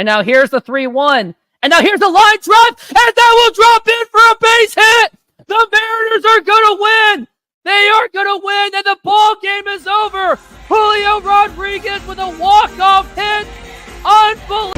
And now here's the 3-1. And now here's the line drive. And that will drop in for a base hit. The Mariners are going to win. They are going to win. And the ball game is over. Julio Rodriguez with a walk-off hit. Unbelievable.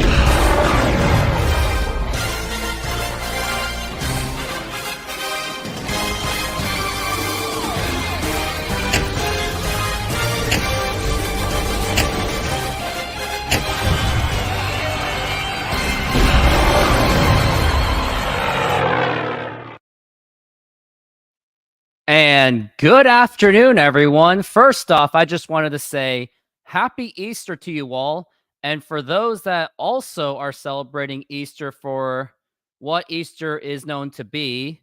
And good afternoon, everyone. First off, I just wanted to say happy Easter to you all. And for those that also are celebrating Easter for what Easter is known to be,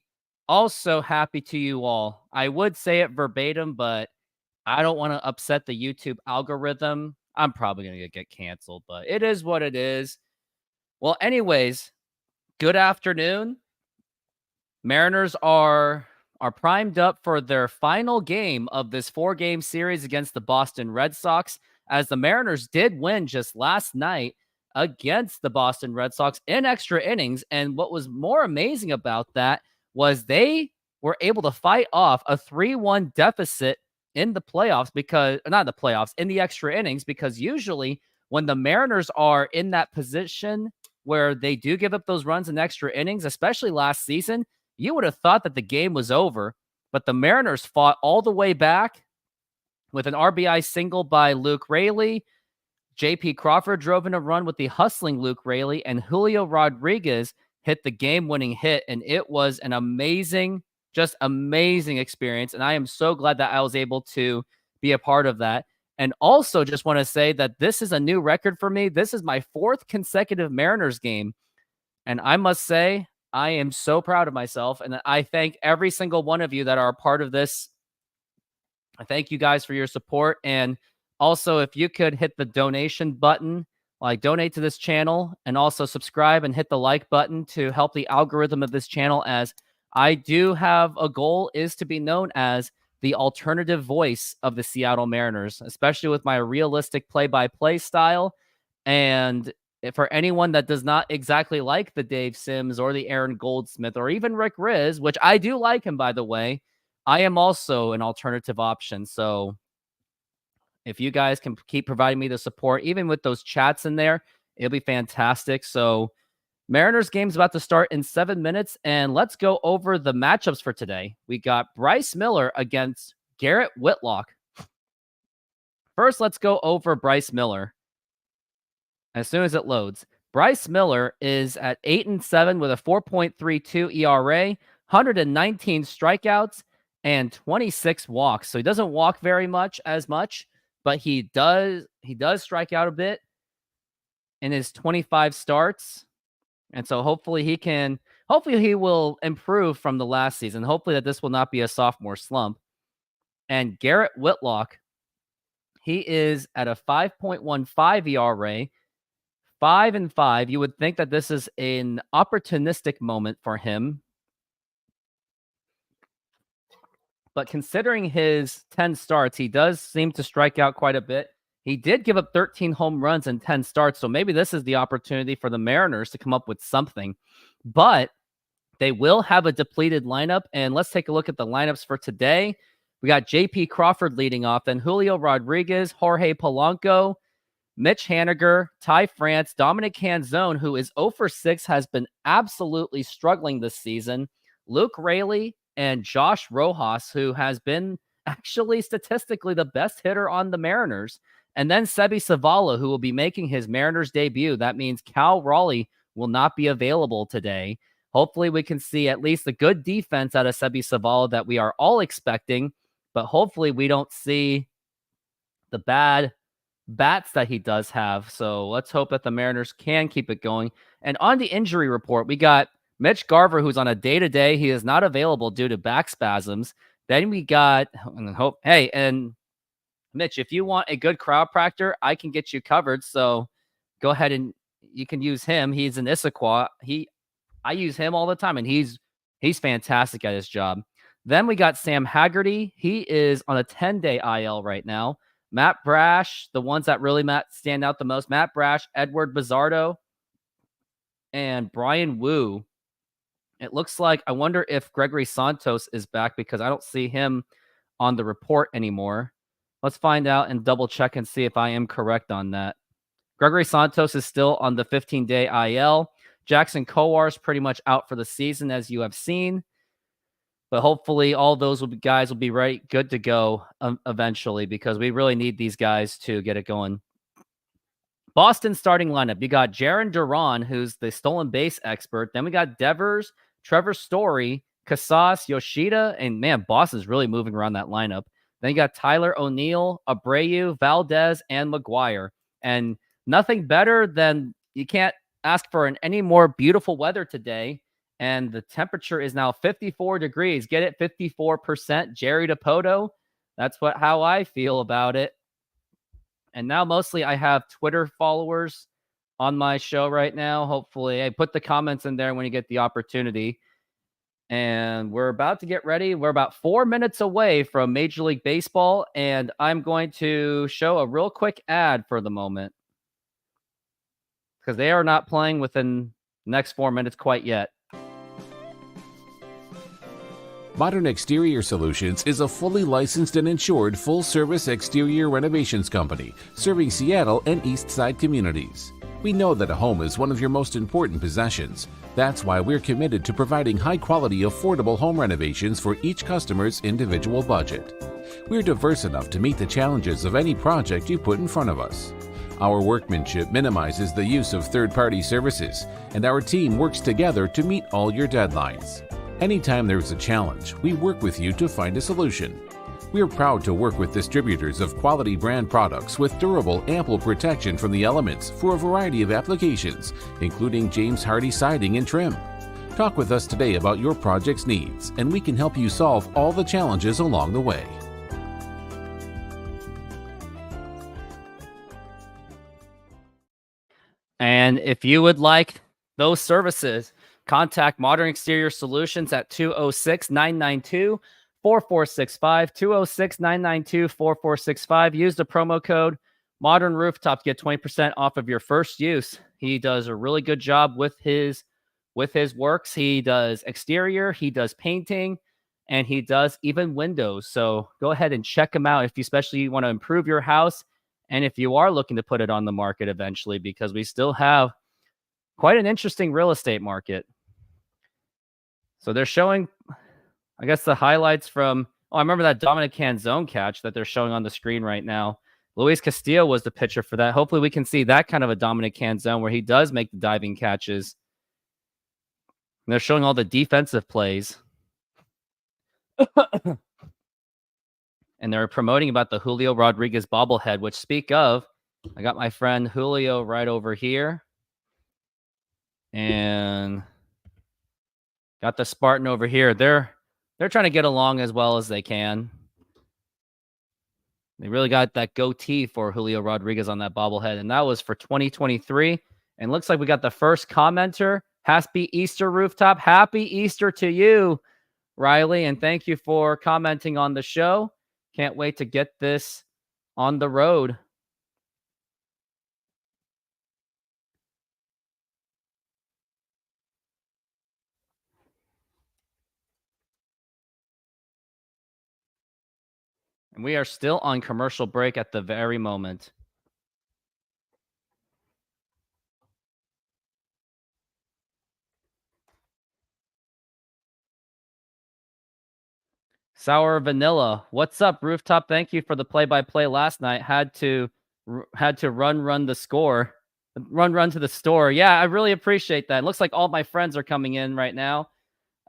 also happy to you all. I would say it verbatim, but I don't want to upset the YouTube algorithm. I'm probably going to get canceled, but it is what it is. Well, anyways, good afternoon. Mariners are primed up for their final game of this 4-game series against the Boston Red Sox, as the Mariners did win just last night against the Boston Red Sox in extra innings. And what was more amazing about that was they were able to fight off a 3-1 deficit in the playoffs, in the extra innings, because usually when the Mariners are in that position where they do give up those runs in extra innings, especially last season, you would have thought that the game was over, but the Mariners fought all the way back with an RBI single by Luke Raley. J.P. Crawford drove in a run with the hustling Luke Raley, and Julio Rodriguez hit the game-winning hit, and it was an amazing experience, and I am so glad that I was able to be a part of that. And also just want to say that this is a new record for me. This is my 4th consecutive Mariners game, and I must say, I am so proud of myself, and I thank every single one of you that are a part of this. I thank you guys for your support, and also if you could hit the donation button, like donate to this channel, and also subscribe and hit the like button to help the algorithm of this channel, as I do have a goal is to be known as the alternative voice of the Seattle Mariners, especially with my realistic play-by-play style. And for anyone that does not exactly like the Dave Sims or the Aaron Goldsmith or even Rick Riz, which I do like him, by the way, I am also an alternative option. So if you guys can keep providing me the support, even with those chats in there, it'll be fantastic. So Mariners game's about to start in 7 minutes, and let's go over the matchups for today. We got Bryce Miller against Garrett Whitlock. First, let's go over Bryce Miller. As soon as it loads, Bryce Miller is at 8-7 with a 4.32 ERA, 119 strikeouts, and 26 walks. So he doesn't walk as much, but he does strike out a bit in his 25 starts. And so hopefully he will improve from the last season. Hopefully that this will not be a sophomore slump. And Garrett Whitlock, he is at a 5.15 ERA, 5-5. You would think that this is an opportunistic moment for him. But considering his 10 starts, he does seem to strike out quite a bit. He did give up 13 home runs in 10 starts, so maybe this is the opportunity for the Mariners to come up with something. But they will have a depleted lineup, and let's take a look at the lineups for today. We got J.P. Crawford leading off, then Julio Rodriguez, Jorge Polanco, Mitch Haniger, Ty France, Dominic Canzone, who is 0-for-6, has been absolutely struggling this season, Luke Raley, and Josh Rojas, who has been actually statistically the best hitter on the Mariners. And then Sebi Zavala, who will be making his Mariners debut. That means Cal Raleigh will not be available today. Hopefully we can see at least the good defense out of Sebi Zavala that we are all expecting, but hopefully we don't see the bad bats that he does have. So let's hope that the Mariners can keep it going. And on the injury report, we got Mitch Garver, who's on a day-to-day. He is not available due to back spasms. Then we got, and Mitch, if you want a good chiropractor, I can get you covered. So go ahead and you can use him. He's an Issaquah. I use him all the time, and he's fantastic at his job. Then we got Sam Haggerty. He is on a 10-day IL right now. Matt Brash, the ones that really stand out the most, Matt Brash, Edward Bizardo, and Brian Wu. It looks like I wonder if Gregory Santos is back because I don't see him on the report anymore. Let's find out and double check and see if I am correct on that. Gregory Santos is still on the 15-day IL. Jackson Kowar is pretty much out for the season, as you have seen. But hopefully all those guys will be right, good to go eventually, because we really need these guys to get it going. Boston starting lineup. You got Jaron Duran, who's the stolen base expert. Then we got Devers, Trevor Story, Casas, Yoshida, and man, Boston's really moving around that lineup. Then you got Tyler O'Neill, Abreu, Valdez, and McGuire. And nothing better than you can't ask for any more beautiful weather today. And the temperature is now 54 degrees. Get it? 54%. Jerry DePoto. That's how I feel about it. And now mostly I have Twitter followers on my show right now. Hopefully, I put the comments in there when you get the opportunity. And we're about to get ready. We're about 4 minutes away from Major League Baseball, and I'm going to show a real quick ad for the moment because they are not playing within the next 4 minutes quite yet. Modern Exterior Solutions is a fully licensed and insured full-service exterior renovations company serving Seattle and East Side communities. We know that a home is one of your most important possessions. That's why we're committed to providing high-quality, affordable home renovations for each customer's individual budget. We're diverse enough to meet the challenges of any project you put in front of us. Our workmanship minimizes the use of third-party services, and our team works together to meet all your deadlines. Anytime there's a challenge, we work with you to find a solution. We are proud to work with distributors of quality brand products with durable, ample protection from the elements for a variety of applications, including James Hardie siding and trim. Talk with us today about your project's needs, and we can help you solve all the challenges along the way. And if you would like those services, contact Modern Exterior Solutions at 206-992-4465, 206-992-4465. Use the promo code Modern Rooftop to get 20% off of your first use. He does a really good job with his works. He does exterior, he does painting, and he does even windows. So go ahead and check him out if you especially want to improve your house and if you are looking to put it on the market eventually, because we still have quite an interesting real estate market. So they're showing, I guess, the highlights from, I remember that Dominic Canzone catch that they're showing on the screen right now. Luis Castillo was the pitcher for that. Hopefully we can see that kind of a Dominic Canzone where he does make the diving catches. And they're showing all the defensive plays. And they're promoting about the Julio Rodriguez bobblehead, which, speak of, I got my friend Julio right over here. And got the Spartan over here. They're trying to get along as well as they can. They really got that goatee for Julio Rodriguez on that bobblehead, and that was for 2023. And looks like we got the first commenter. Happy Easter, Rooftop. Happy Easter to you, Riley, and thank you for commenting on the show. Can't wait to get this on the road. And we are still on commercial break at the very moment. Sour Vanilla, what's up, Rooftop? Thank you for the play-by-play last night. Had to run the score. Run to the store. Yeah, I really appreciate that. It looks like all my friends are coming in right now.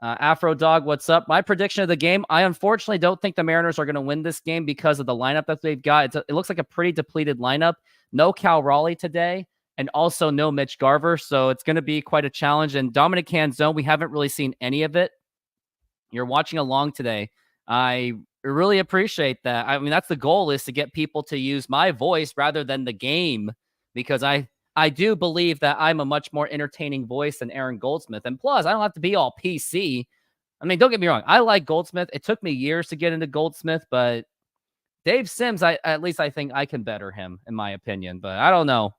Afro Dog, what's up? My prediction of the game, I unfortunately don't think the Mariners are going to win this game because of the lineup that they've got. It looks like a pretty depleted lineup. No Cal Raleigh today, and also no Mitch Garver, so it's going to be quite a challenge. And Dominic Canzone, we haven't really seen any of it. You're watching along today. I really appreciate that. I mean, that's the goal, is to get people to use my voice rather than the game, because I do believe that I'm a much more entertaining voice than Aaron Goldsmith. And plus, I don't have to be all PC. I mean, don't get me wrong. I like Goldsmith. It took me years to get into Goldsmith, but Dave Sims, at least I think I can better him, in my opinion. But I don't know.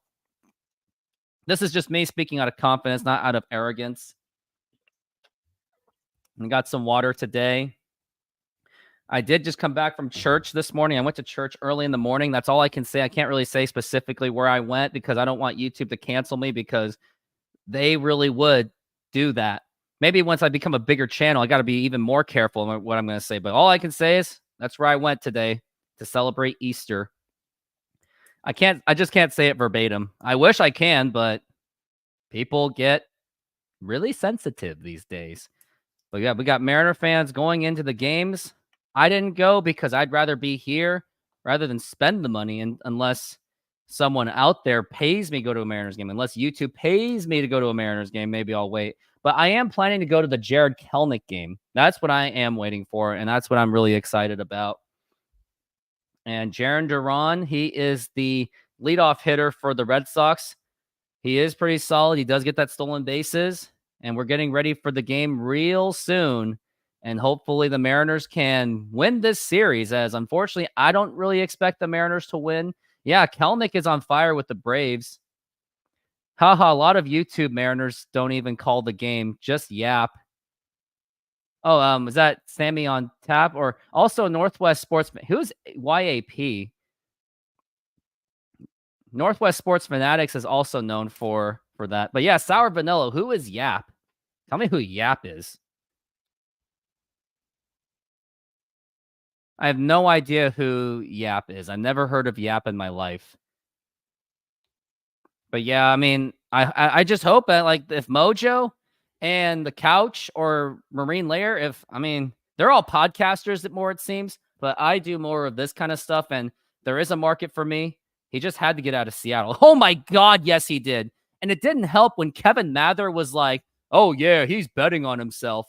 This is just me speaking out of confidence, not out of arrogance. I got some water today. I did just come back from church this morning. I went to church early in the morning. That's all I can say. I can't really say specifically where I went because I don't want YouTube to cancel me because they really would do that. Maybe once I become a bigger channel, I got to be even more careful in what I'm going to say. But all I can say is that's where I went today to celebrate Easter. I just can't say it verbatim. I wish I can, but people get really sensitive these days. But yeah, we got Mariner fans going into the games. I didn't go because I'd rather be here rather than spend the money unless someone out there pays me to go to a Mariners game. Unless YouTube pays me to go to a Mariners game, maybe I'll wait. But I am planning to go to the Jared Kelnick game. That's what I am waiting for, and that's what I'm really excited about. And Jaron Duran, he is the leadoff hitter for the Red Sox. He is pretty solid. He does get that stolen bases, and we're getting ready for the game real soon. And hopefully the Mariners can win this series, as unfortunately, I don't really expect the Mariners to win. Yeah, Kelnick is on fire with the Braves. Haha, a lot of YouTube Mariners don't even call the game, just yap. Oh, is that Sammy on tap? Or also Northwest Sportsman? Who's YAP? Northwest Sports Fanatics is also known for that. But yeah, Sour Vanilla. Who is Yap? Tell me who Yap is. I have no idea who Yap is. I've never heard of Yap in my life. But yeah, I mean, I just hope that like if Mojo and the Couch or Marine Layer, they're all podcasters more it seems, but I do more of this kind of stuff, and there is a market for me. He just had to get out of Seattle. Oh my God, yes he did. And it didn't help when Kevin Mather was like, "Oh yeah, he's betting on himself."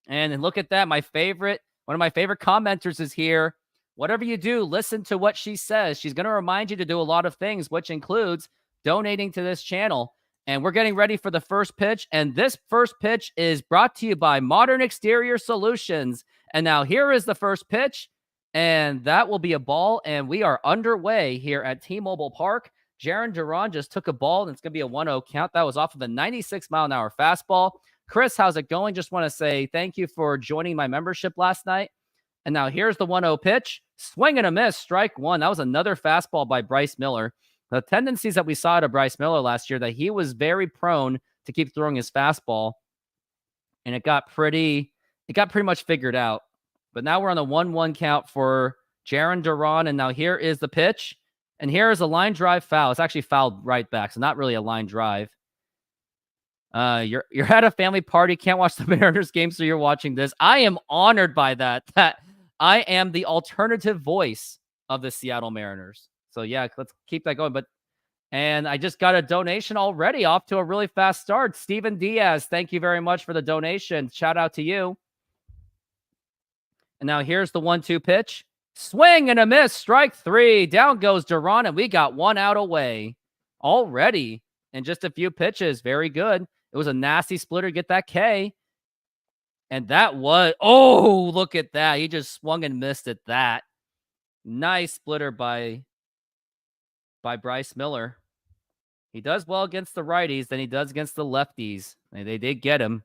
And look at that, one of my favorite commenters is here. Whatever you do, listen to what she says. She's going to remind you to do a lot of things, which includes donating to this channel. And we're getting ready for the first pitch. And this first pitch is brought to you by Modern Exterior Solutions. And now here is the first pitch. And that will be a ball. And we are underway here at T-Mobile Park. Jaron Duran just took a ball, and it's going to be a 1-0 count. That was off of a 96-mile-an-hour fastball. Chris, how's it going? Just want to say thank you for joining my membership last night. And now here's the 1-0 pitch. Swing and a miss, strike one. That was another fastball by Bryce Miller. The tendencies that we saw out of Bryce Miller last year, that he was very prone to keep throwing his fastball. And it got pretty much figured out. But now we're on the 1-1 count for Jaron Duran. And now here is the pitch. And here is a line drive foul. It's actually fouled right back, so not really a line drive. You're at a family party, can't watch the Mariners game, so you're watching this. I am honored by that I am the alternative voice of the Seattle Mariners. So yeah, let's keep that going. And I just got a donation already, off to a really fast start. Steven Diaz, thank you very much for the donation. Shout out to you. And now here's the 1-2 pitch. Swing and a miss, strike three. Down goes Duran, and we got one out away already in just a few pitches. Very good. It was a nasty splitter. Get that K. And that was, oh, look at that. He just swung and missed at that. Nice splitter by Bryce Miller. He does well against the righties than he does against the lefties. They did get him.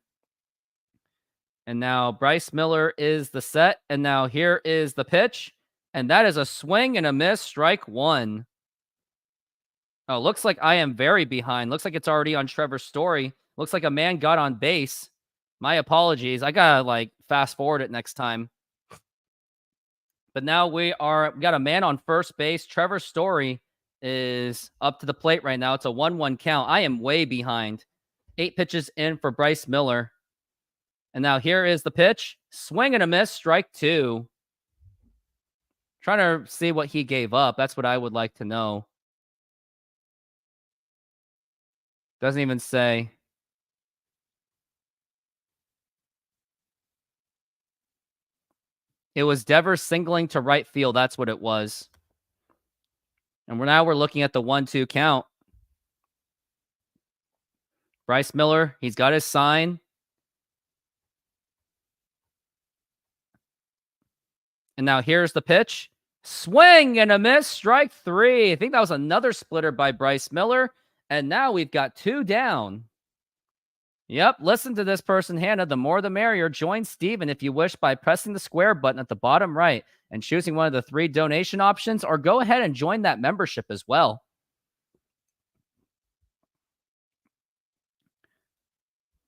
And now Bryce Miller is the set. And now here is the pitch. And that is a swing and a miss, strike one. Oh, looks like I am very behind. Looks like it's already on Trevor Story. Looks like a man got on base. My apologies. I gotta fast forward it next time. But now we got a man on first base. Trevor Story is up to the plate right now. It's a 1-1 count. I am way behind. 8 pitches in for Bryce Miller. And now here is the pitch. Swing and a miss, strike two. Trying to see what he gave up. That's what I would like to know. Doesn't even say. It was Devers singling to right field. That's what it was. And we're looking at the 1-2 count. Bryce Miller, he's got his sign. And now here's the pitch. Swing and a miss, strike three. I think that was another splitter by Bryce Miller. And now we've got 2 down. Yep, listen to this person, Hannah. The more the merrier. Join Steven if you wish by pressing the square button at the bottom right and choosing one of the 3 donation options, or go ahead and join that membership as well.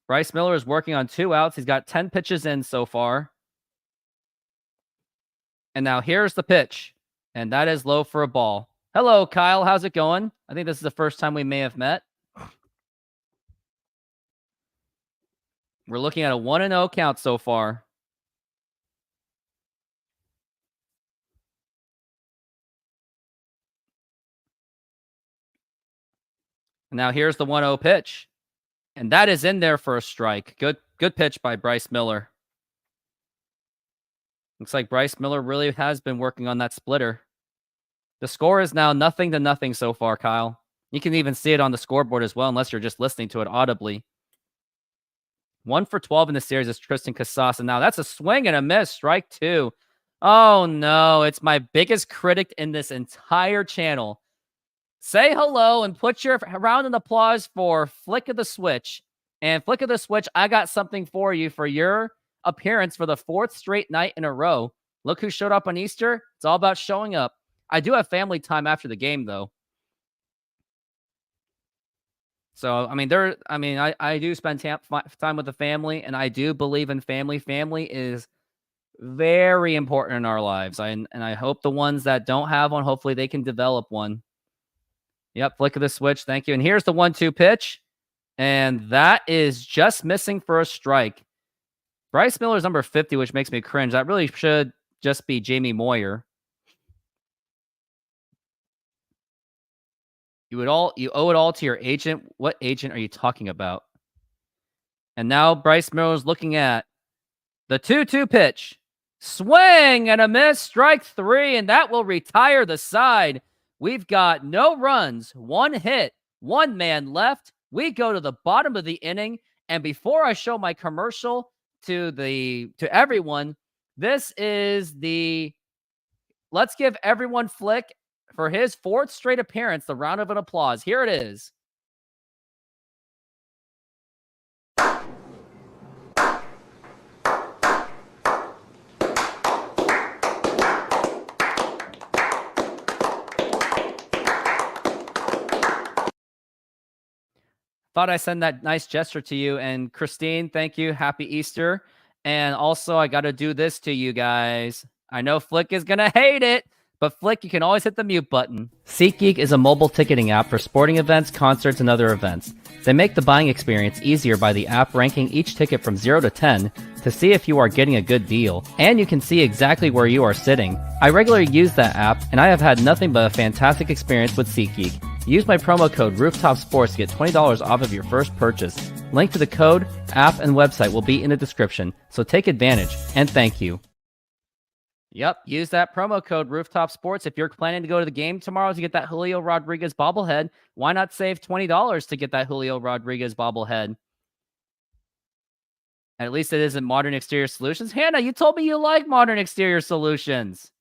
Bryce Miller is working on 2 outs. He's got 10 pitches in so far. And now here's the pitch. And that is low for a ball. Hello, Kyle. How's it going? I think this is the first time we may have met. We're looking at a 1-0 count so far. And now here's the 1-0 pitch. And that is in there for a strike. Good pitch by Bryce Miller. Looks like Bryce Miller really has been working on that splitter. The score is now 0-0 so far, Kyle. You can even see it on the scoreboard as well, unless you're just listening to it audibly. 1 for 12 in the series is Tristan Casas. And now that's a swing and a miss. Strike 2. Oh, no. It's my biggest critic in this entire channel. Say hello and put your round of applause for Flick of the Switch. And Flick of the Switch, I got something for you for your appearance for the 4th straight night in a row. Look who showed up on Easter. It's all about showing up. I do have family time after the game, though. So, I do spend time with the family, and I do believe in family. Family is very important in our lives. And I hope the ones that don't have one, hopefully they can develop one. Yep, flick of the switch. Thank you. And here's the 1-2 pitch. And that is just missing for a strike. Bryce Miller's number 50, which makes me cringe. That really should just be Jamie Moyer. You owe it all to your agent. What agent are you talking about? And now Bryce Miller's looking at the 2-2 pitch. Swing and a miss. Strike 3, and that will retire the side. We've got no runs, 1 hit, 1 man left. We go to the bottom of the inning, and before I show my commercial to everyone, this is the let's give everyone Flick for his 4th straight appearance the round of an applause. Here it is. Thought I'd send that nice gesture to you. And Christine, thank you. Happy Easter. And also, I got to do this to you guys. I know Flick is going to hate it, but Flick, you can always hit the mute button. SeatGeek is a mobile ticketing app for sporting events, concerts, and other events. They make the buying experience easier by the app ranking each ticket from 0 to 10 to see if you are getting a good deal. And you can see exactly where you are sitting. I regularly use that app, and I have had nothing but a fantastic experience with SeatGeek. Use my promo code ROOFTOPSPORTS to get $20 off of your first purchase. Link to the code, app, and website will be in the description, so take advantage, and thank you. Yep, use that promo code ROOFTOPSPORTS. If you're planning to go to the game tomorrow to get that Julio Rodriguez bobblehead, why not save $20 to get that Julio Rodriguez bobblehead? At least it isn't Modern Exterior Solutions. Hannah, you told me you like Modern Exterior Solutions.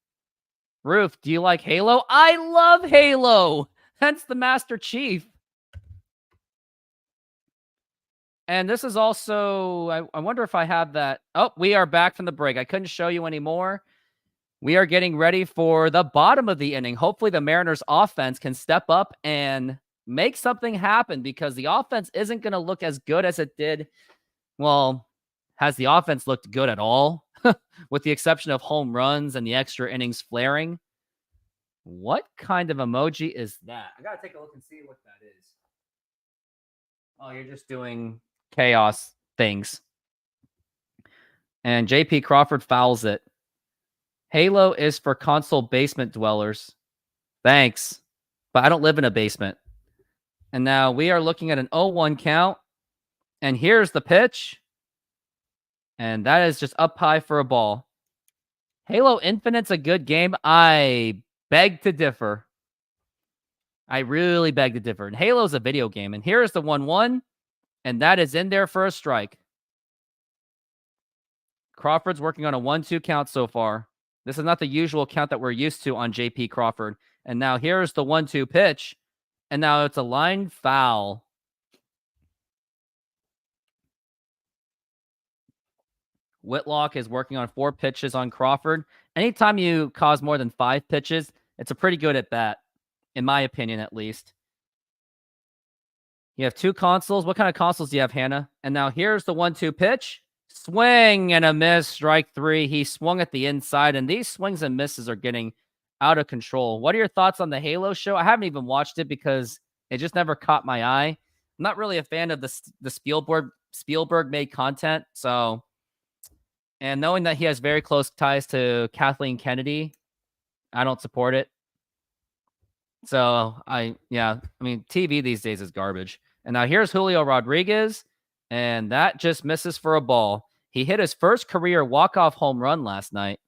Roof, do you like Halo? I love Halo! Hence the Master Chief. And this is also, I wonder if I have that. Oh, we are back from the break. I couldn't show you anymore. We are getting ready for the bottom of the inning. Hopefully the Mariners offense can step up and make something happen, because the offense isn't going to look as good as it did. Well, has the offense looked good at all? With the exception of home runs and the extra innings flaring. What kind of emoji is that? I gotta take a look and see what that is. Oh, you're just doing chaos things. And JP Crawford fouls it. Halo is for console basement dwellers. Thanks. But I don't live in a basement. And now we are looking at an 0-1 count. And here's the pitch. And that is just up high for a ball. Halo Infinite's a good game. I beg to differ. I really beg to differ. And Halo's a video game. And here's the 1-1. And that is in there for a strike. Crawford's working on a 1-2 count so far. This is not the usual count that we're used to on JP Crawford. And now here's the 1-2 pitch. And now it's a line foul. Whitlock is working on 4 pitches on Crawford. Anytime you cause more than 5 pitches, it's a pretty good at bat, in my opinion, at least. You have 2 consoles. What kind of consoles do you have, Hannah? And now here's the 1-2 pitch. Swing and a miss, strike 3. He swung at the inside, and these swings and misses are getting out of control. What are your thoughts on the Halo show? I haven't even watched it because it just never caught my eye. I'm not really a fan of the Spielberg made content, so, and knowing that he has very close ties to Kathleen Kennedy, I don't support it. So I mean, TV these days is garbage. And now here's Julio Rodriguez, and that just misses for a ball. He hit his first career walk-off home run last night.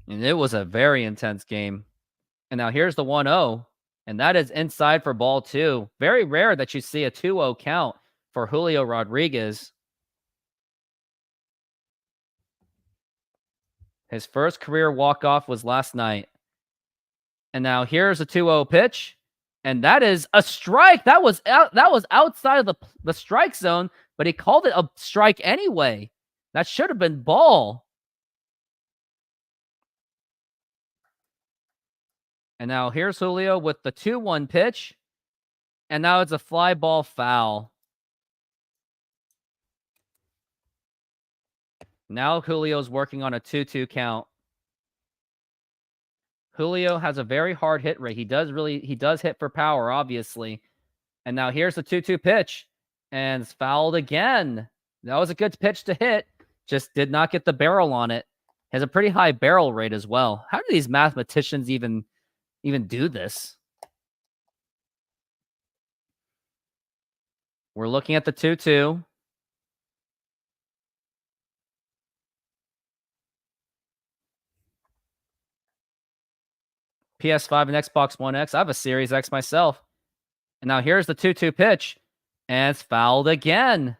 And it was a very intense game. And now here's the 1-0, and that is inside for ball 2. Very rare that you see a 2-0 count for Julio Rodriguez. His first career walk-off was last night. And now here's a 2-0 pitch, and that is a strike. That was outside of the strike zone, but he called it a strike anyway. That should have been ball. And now here's Julio with the 2-1 pitch, and now it's a fly ball foul. Now Julio's working on a 2-2 count. Julio has a very hard hit rate. He does hit for power, obviously. And now here's the 2-2 pitch, and it's fouled again. That was a good pitch to hit, just did not get the barrel on it. Has a pretty high barrel rate as well. How do these mathematicians even do this? We're looking at the 2-2. PS5 and Xbox One X. I have a Series X myself. And now here's the 2-2 pitch, and it's fouled again.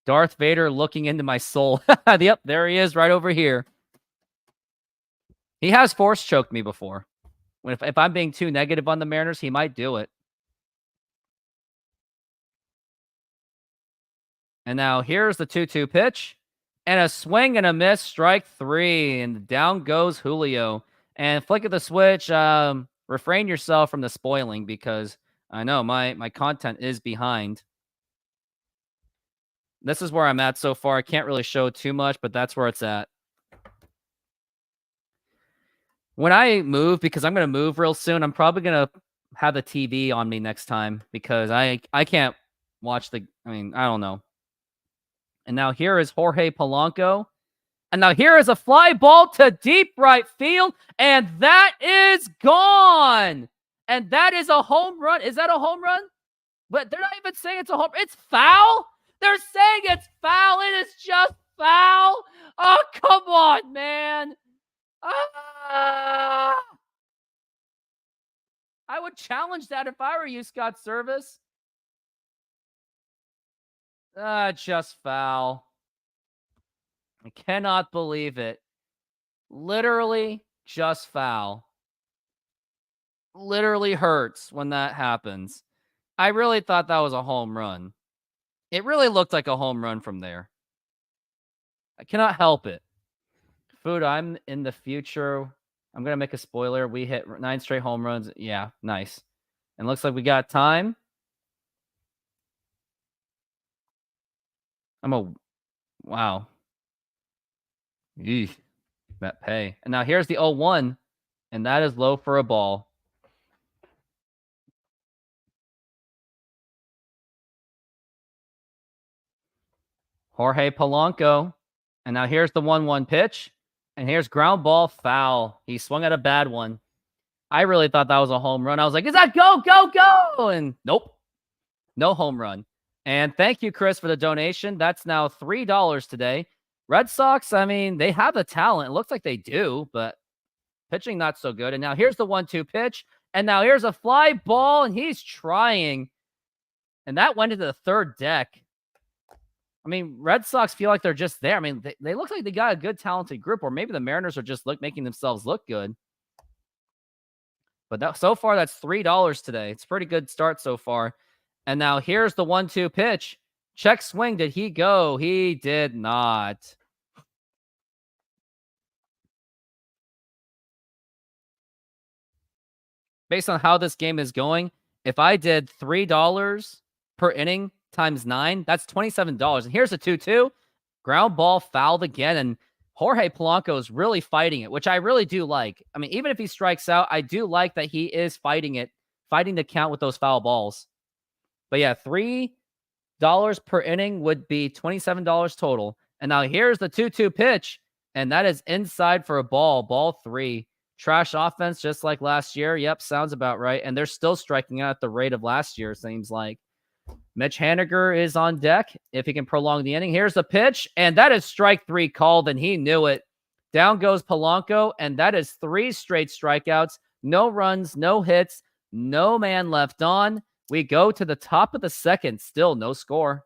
Darth Vader looking into my soul. Yep, there he is right over here. He has force choked me before. If I'm being too negative on the Mariners, he might do it. And now here's the 2-2 pitch, and a swing and a miss, strike 3, and down goes Julio. And flick of the switch, refrain yourself from the spoiling, because I know my content is behind. This is where I'm at so far. I can't really show too much, but that's where it's at. When I move, because I'm going to move real soon, I'm probably going to have the TV on me next time, because I can't watch I don't know. And now here is Jorge Polanco. And now here is a fly ball to deep right field, and that is gone. And that is a home run. Is that a home run? But they're not even saying it's a home. It's foul. They're saying it's foul. It is just foul. Oh, come on, man. I would challenge that if I were you, Scott Service. Just foul. I cannot believe it. Literally just foul. Literally hurts when that happens. I really thought that was a home run. It really looked like a home run from there. I cannot help it. Food, I'm in the future. I'm going to make a spoiler. We hit 9 straight home runs. Yeah, nice. And looks like we got time. Wow. Eesh, that pay. And now here's the 0-1, and that is low for a ball. Jorge Polanco. And now here's the 1-1 pitch, and here's ground ball foul. He swung at a bad one. I really thought that was a home run. I was like, is that go, go, go? And nope, no home run. And thank you, Chris, for the donation. That's now $3 today. Red Sox, I mean, they have the talent. It looks like they do, but pitching not so good. And now here's the 1-2 pitch. And now here's a fly ball, and he's trying. And that went into the third deck. I mean, Red Sox feel like they're just there. I mean, they look like they got a good, talented group, or maybe the Mariners are just making themselves look good. But so far, that's $3 today. It's a pretty good start so far. And now here's the 1-2 pitch. Check swing. Did he go? He did not. Based on how this game is going, if I did $3 per inning times 9, that's $27. And here's a 2-2. Ground ball fouled again. And Jorge Polanco is really fighting it, which I really do like. I mean, even if he strikes out, I do like that he is fighting it, fighting the count with those foul balls. But yeah, $3 per inning would be $27 total. And now here's the 2-2 pitch, and that is inside for a ball 3. Trash offense, just like last year. Yep, sounds about right. And they're still striking out at the rate of last year, seems like. Mitch Haniger is on deck if he can prolong the inning. Here's the pitch, and that is strike 3 called, and he knew it. Down goes Polanco, and that is 3 straight strikeouts. No runs, no hits, no man left on. We go to the top of the second, still no score.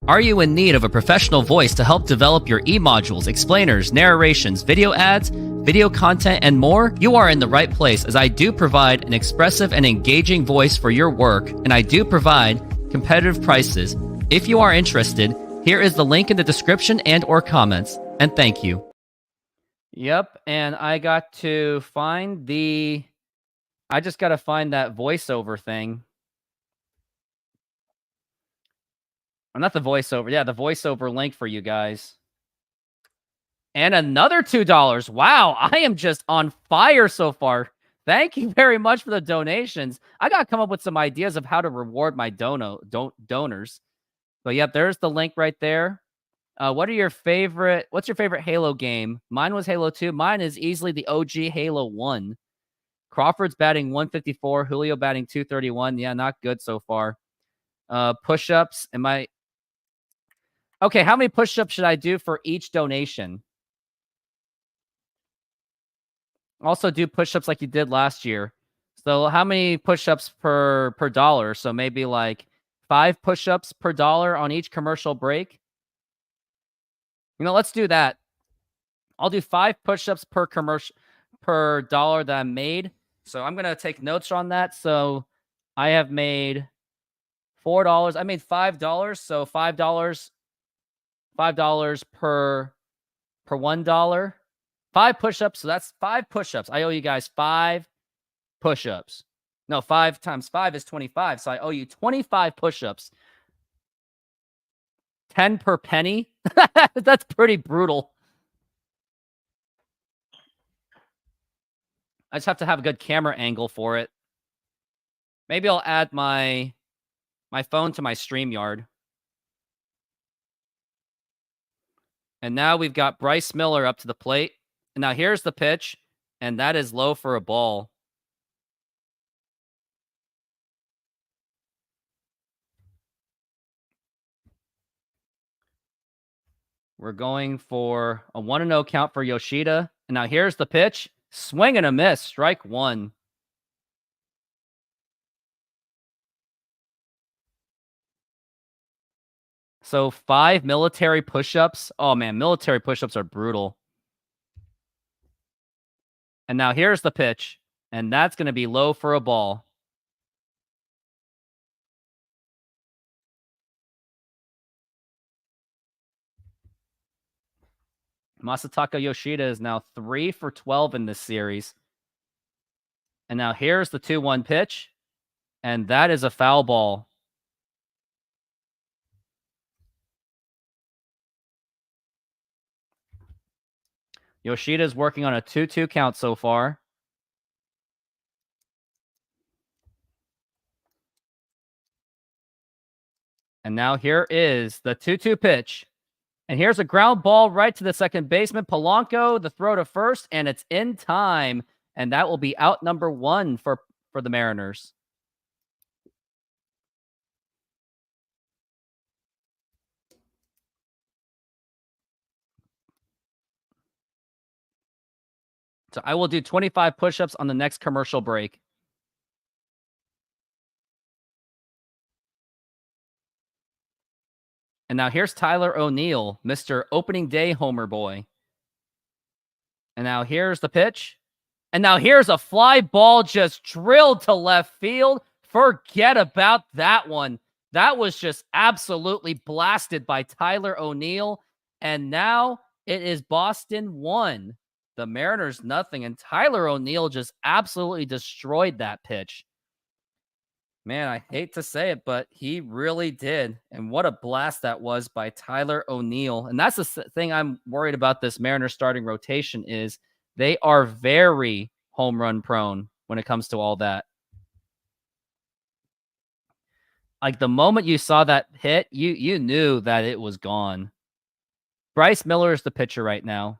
Are you in need of a professional voice to help develop your e-modules, explainers, narrations, video ads, video content, and more? You are in the right place, as I do provide an expressive and engaging voice for your work, and I do provide competitive prices. If you are interested, here is the link in the description and or comments, and thank you. Yep, and I got to find I just got to find that voiceover thing. Not the voiceover. Yeah, the voiceover link for you guys. And another $2. Wow, I am just on fire so far. Thank you very much for the donations. I got to come up with some ideas of how to reward my donors. But yep, there's the link right there. What's your favorite Halo game? Mine was Halo 2. Mine is easily the OG Halo 1. Crawford's batting 154. Julio batting 231. Yeah, not good so far. Push-ups. Okay, how many push-ups should I do for each donation? Also do push-ups like you did last year. So how many push-ups per dollar? So maybe like 5 push-ups per dollar on each commercial break. Let's do that. I'll do 5 push-ups per dollar that I made. So I'm going to take notes on that. So I have made $4. I made $5. So $5 per $1. 5 push-ups. So that's 5 push-ups. I owe you guys 5 push-ups. No, 5 times 5 is 25. So I owe you 25 push-ups. 10 per penny. That's pretty brutal. I just have to have a good camera angle for it. Maybe I'll add my phone to my StreamYard. And now we've got Bryce Miller up to the plate. And now here's the pitch, and that is low for a ball. We're going for a 1-0 count for Yoshida. And now here's the pitch. Swing and a miss. Strike 1. So 5 military push-ups. Oh, man, military push-ups are brutal. And now here's the pitch. And that's going to be low for a ball. Masataka Yoshida is now 3 for 12 in this series. And now here's the 2-1 pitch. And that is a foul ball. Yoshida is working on a 2-2 count so far. And now here is the 2-2 pitch. And here's a ground ball right to the second baseman. Polanco, the throw to first, and it's in time. And that will be out number 1 for the Mariners. So I will do 25 push-ups on the next commercial break. And now here's Tyler O'Neill, Mr. Opening Day Homer Boy. And now here's the pitch. And now here's a fly ball just drilled to left field. Forget about that one. That was just absolutely blasted by Tyler O'Neill. And now it is Boston 1, the Mariners nothing. And Tyler O'Neill just absolutely destroyed that pitch. Man, I hate to say it, but he really did. And what a blast that was by Tyler O'Neill. And that's the thing I'm worried about this Mariners starting rotation is they are very home run prone when it comes to all that. Like the moment you saw that hit, you knew that it was gone. Bryce Miller is the pitcher right now.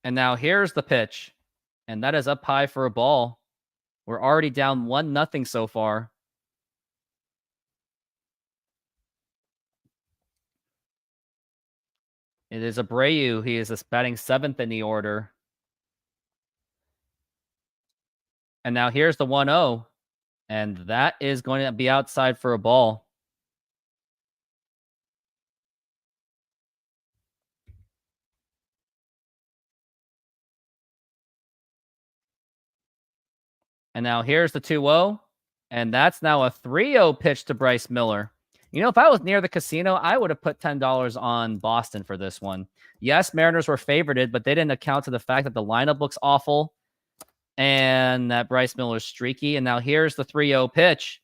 And now here's the pitch. And that is up high for a ball. We're already down 1-0 so far. It is Abreu. He is batting 7th in the order. And now here's the 1-0. And that is going to be outside for a ball. And now here's the 2-0. And that's now a 3-0 pitch to Bryce Miller. You know, if I was near the casino, I would have put $10 on Boston for this one. Yes, Mariners were favorited, but they didn't account to the fact that the lineup looks awful and that Bryce Miller's streaky. And now here's the 3-0 pitch.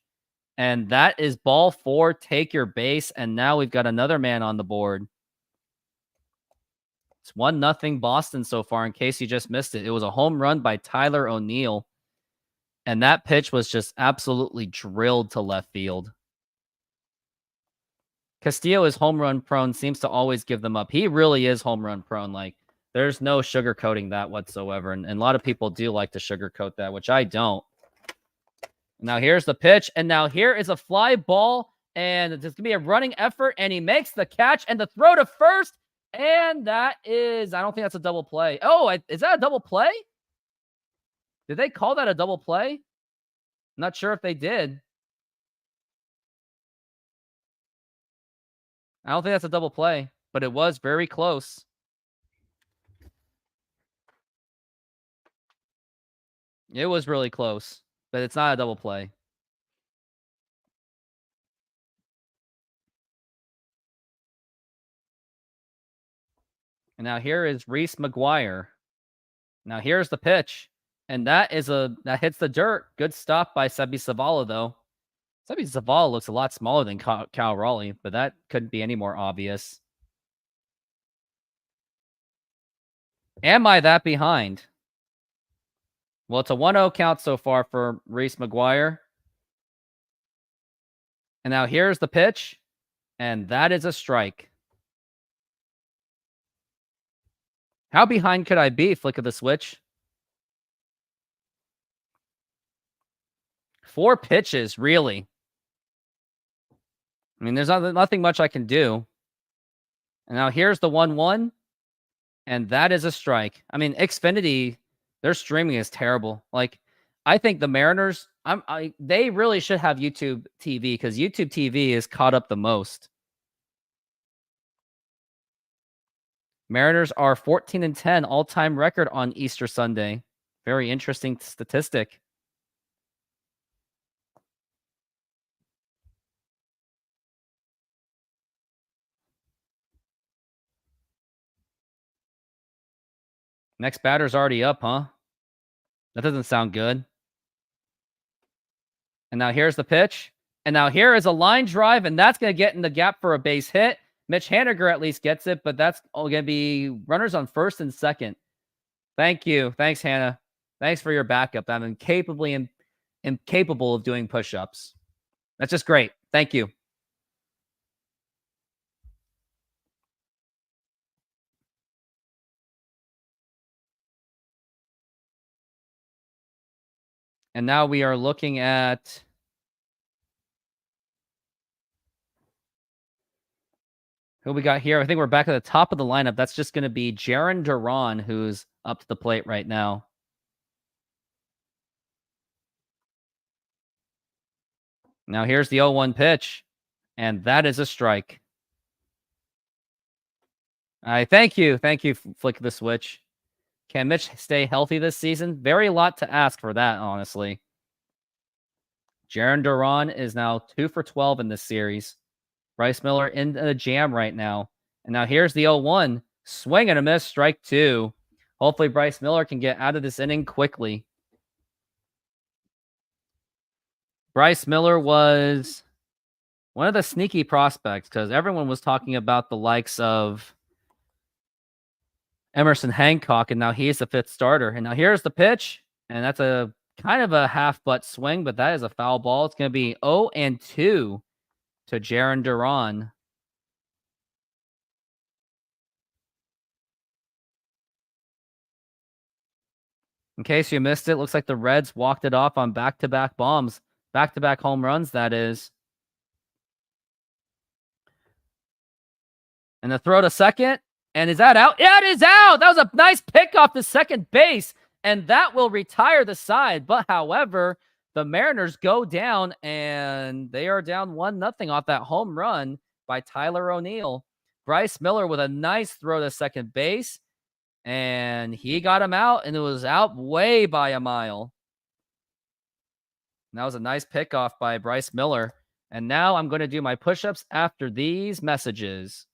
And that is ball 4. Take your base. And now we've got another man on the board. It's 1-0 Boston so far, in case you just missed it. It was a home run by Tyler O'Neill. And that pitch was just absolutely drilled to left field. Castillo is home run prone, seems to always give them up. He really is home run prone. Like, there's no sugarcoating that whatsoever. And a lot of people do like to sugarcoat that, which I don't. Now here's the pitch. And now here is a fly ball. And there's going to be a running effort. And he makes the catch and the throw to first. And that is, I don't think that's a double play. Oh, is that a double play? Did they call that a double play? I'm not sure if they did. I don't think that's a double play, but it was very close. It was really close, but it's not a double play. And now here is Reese McGuire. Now here's the pitch. And that hits the dirt. Good stop by Sebi Zavala, though. Sebi Zavala looks a lot smaller than Cal Raleigh, but that couldn't be any more obvious. Am I that behind? Well, it's a 1-0 count so far for Reese McGuire. And now here's the pitch. And that is a strike. How behind could I be? Flick of the switch. 4 pitches, really. I mean, there's nothing much I can do. And now here's the 1-1. And that is a strike. I mean, Xfinity, their streaming is terrible. Like, I think the Mariners, they really should have YouTube TV because YouTube TV is caught up the most. Mariners are 14-10 all-time record on Easter Sunday. Very interesting statistic. Next batter's already up, huh? That doesn't sound good. And now here's the pitch. And now here is a line drive, and that's going to get in the gap for a base hit. Mitch Haniger at least gets it, but that's all going to be runners on first and second. Thank you. Thanks, Hannah. Thanks for your backup. I'm incapable of doing push-ups. That's just great. Thank you. And now we are looking at who we got here. I think we're back at the top of the lineup. That's just going to be Jarren Duran, who's up to the plate right now. Now here's the 0-1 pitch, and that is a strike. Thank you. Thank you, Flick the Switch. Can Mitch stay healthy this season? Very lot to ask for that, honestly. Jaron Duran is now 2 for 12 in this series. Bryce Miller in the jam right now. And now here's the 0-1. Swing and a miss, strike 2. Hopefully Bryce Miller can get out of this inning quickly. Bryce Miller was one of the sneaky prospects because everyone was talking about the likes of Emerson Hancock, and now he's the 5th starter. And now here's the pitch, and that's a kind of a half-butt swing, but that is a foul ball. It's going to be 0-2 to Jaron Duran. In case you missed it, looks like the Reds walked it off on back-to-back bombs. Back-to-back home runs, that is. And the throw to second. And is that out? Yeah, it is out! That was a nice pick off the second base. And that will retire the side. But however, the Mariners go down, and they are down 1-0 off that home run by Tyler O'Neill. Bryce Miller with a nice throw to second base. And he got him out, and it was out way by a mile. And that was a nice pickoff by Bryce Miller. And now I'm going to do my push-ups after these messages.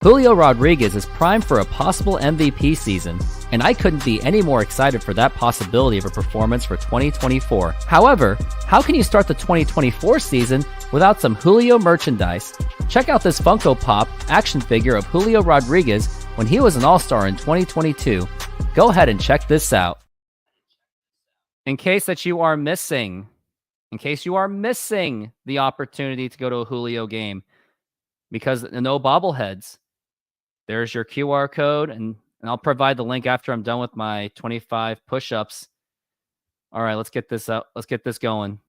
Julio Rodriguez is primed for a possible MVP season, and I couldn't be any more excited for that possibility of a performance for 2024. However, how can you start the 2024 season without some Julio merchandise? Check out this Funko Pop action figure of Julio Rodriguez when he was an All-Star in 2022. Go ahead and check this out. In case you are missing the opportunity to go to a Julio game because no bobbleheads, there's your QR code, and I'll provide the link after I'm done with my 25 push-ups. All right, let's get this up. Let's get this going.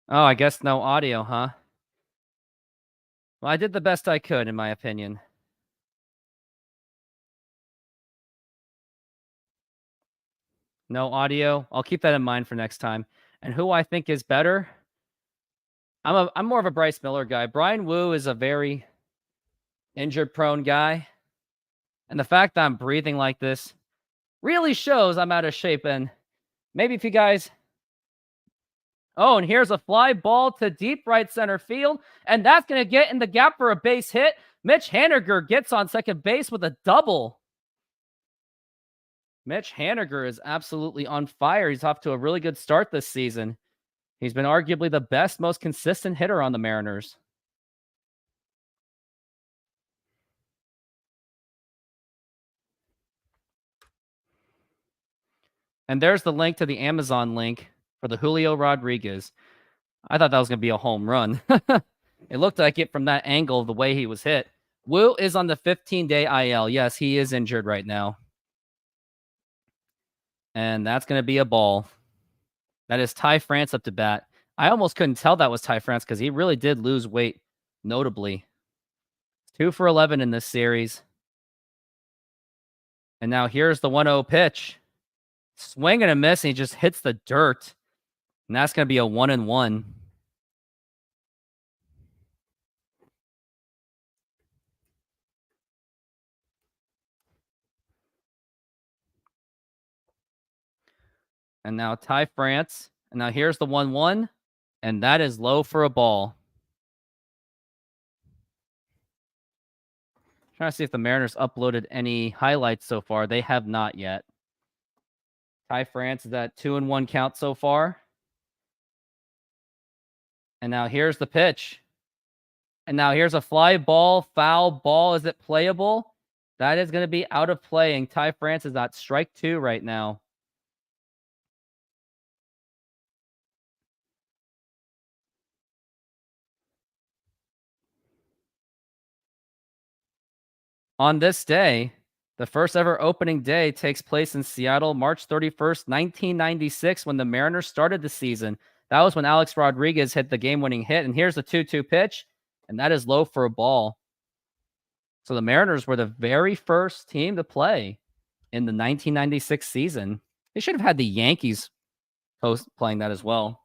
Oh, I guess no audio, huh? Well, I did the best I could, in my opinion. No audio. I'll keep that in mind for next time. And who I think is better? I'm more of a Bryce Miller guy. Brian Wu is a very injured-prone guy. And the fact that I'm breathing like this really shows I'm out of shape. And maybe if you guys... Oh, and here's a fly ball to deep right center field. And that's going to get in the gap for a base hit. Mitch Haniger gets on second base with a double. Mitch Haniger is absolutely on fire. He's off to a really good start this season. He's been arguably the best, most consistent hitter on the Mariners. And there's the link to the Amazon link for the Julio Rodriguez. I thought that was going to be a home run. It looked like it from that angle, the way he was hit. Wu is on the 15-day IL. Yes, he is injured right now. And that's going to be a ball. That is Ty France up to bat. I almost couldn't tell that was Ty France because he really did lose weight, notably. 2 for 11 in this series. And now here's the 1-0 pitch. Swing and a miss, and he just hits the dirt. And that's going to be a 1-1. And now Ty France. And now here's the 1-1. And that is low for a ball. Trying to see if the Mariners uploaded any highlights so far. They have not yet. Ty France is at 2-1 count so far. And now here's the pitch. And now here's a fly ball, foul ball. Is it playable? That is going to be out of play. And Ty France is at strike 2 right now. On this day, the first ever opening day takes place in Seattle, March 31st, 1996, when the Mariners started the season. That was when Alex Rodriguez hit the game-winning hit. And here's the 2-2 pitch, and that is low for a ball. So the Mariners were the very first team to play in the 1996 season. They should have had the Yankees playing that as well.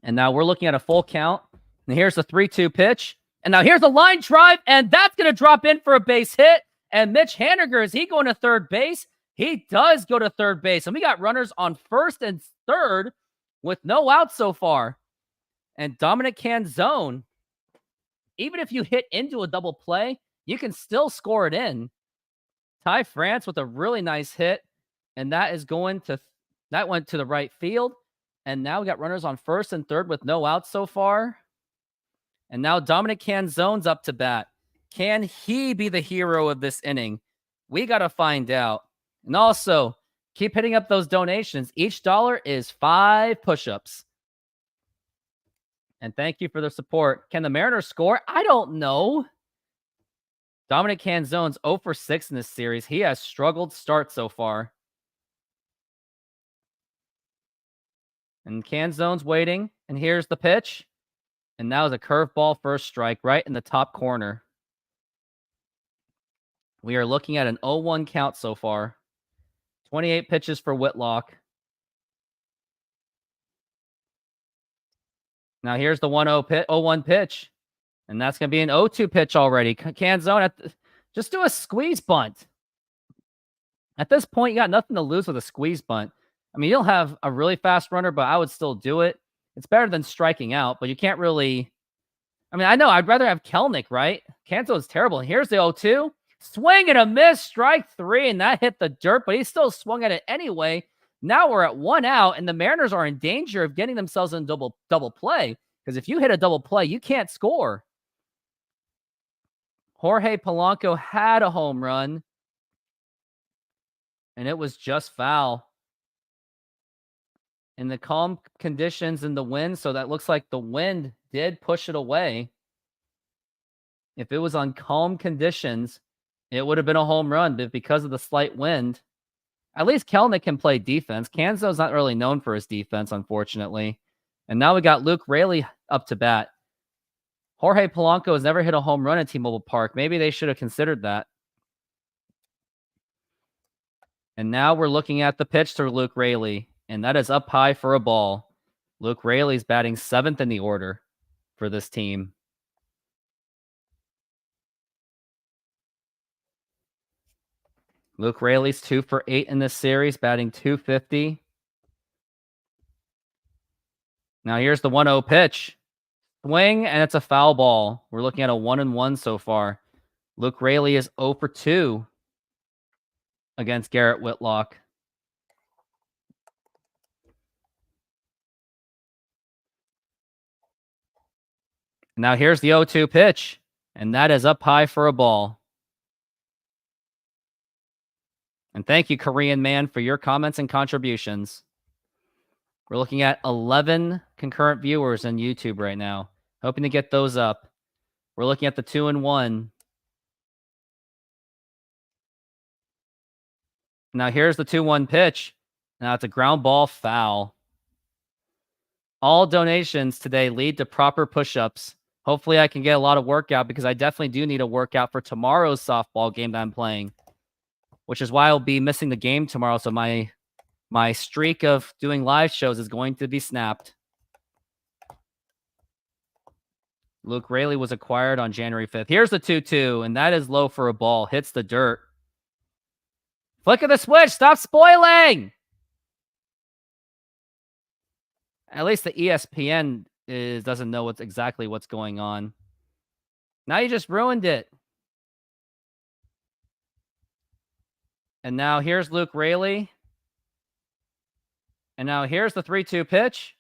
And now we're looking at a full count. And here's the 3-2 pitch. And now here's a line drive, and that's going to drop in for a base hit. And Mitch Haniger, is he going to third base? He does go to third base. And we got runners on first and third with no outs so far. And Dominic Canzone, even if you hit into a double play, you can still score it in. Ty France with a really nice hit. And that went to the right field. And now we got runners on first and third with no outs so far. And now Dominic Canzone's up to bat. Can he be the hero of this inning? We got to find out. And also, keep hitting up those donations. Each dollar is 5 push-ups. And thank you for the support. Can the Mariners score? I don't know. Dominic Canzone's 0 for 6 in this series. He has struggled start so far. And Canzone's waiting. And here's the pitch. And that was a curveball first strike right in the top corner. We are looking at an 0-1 count so far. 28 pitches for Whitlock. Now here's the 0-1 pitch. And that's going to be an 0-2 pitch already. Canzone, just do a squeeze bunt. At this point, you got nothing to lose with a squeeze bunt. I mean, you'll have a really fast runner, but I would still do it. It's better than striking out, but you can't really... I mean, I know I'd rather have Kelnick, right? Canzone's terrible. And here's the 0-2. Swing and a miss, strike 3, and that hit the dirt, but he still swung at it anyway. Now we're at 1 out, and the Mariners are in danger of getting themselves in double play, because if you hit a double play, you can't score. Jorge Polanco had a home run, and it was just foul. In the calm conditions in the wind, so that looks like the wind did push it away. If it was on calm conditions, it would have been a home run, but because of the slight wind, at least Kelnick can play defense. Canzone's not really known for his defense, unfortunately. And now we got Luke Raley up to bat. Jorge Polanco has never hit a home run at T-Mobile Park. Maybe they should have considered that. And now we're looking at the pitch to Luke Raley, and that is up high for a ball. Luke Raley's batting 7th in the order for this team. Luke Raley's 2 for 8 in this series, batting .250. Now here's the 1-0 pitch. Swing, and it's a foul ball. We're looking at a 1-1 so far. Luke Raley is 0 for 2 against Garrett Whitlock. Now here's the 0-2 pitch, and that is up high for a ball. And thank you, Korean Man, for your comments and contributions. We're looking at 11 concurrent viewers on YouTube right now. Hoping to get those up. We're looking at the 2-1. Now here's the 2-1 pitch. Now it's a ground ball foul. All donations today lead to proper push-ups. Hopefully I can get a lot of workout, because I definitely do need a workout for tomorrow's softball game that I'm playing, which is why I'll be missing the game tomorrow. So my streak of doing live shows is going to be snapped. Luke Raley was acquired on January 5th. Here's the 2-2, and that is low for a ball. Hits the dirt. Flick of the switch. Stop spoiling. At least the ESPN doesn't know exactly what's going on. Now you just ruined it. And now here's Luke Raley. And now here's the 3-2 pitch.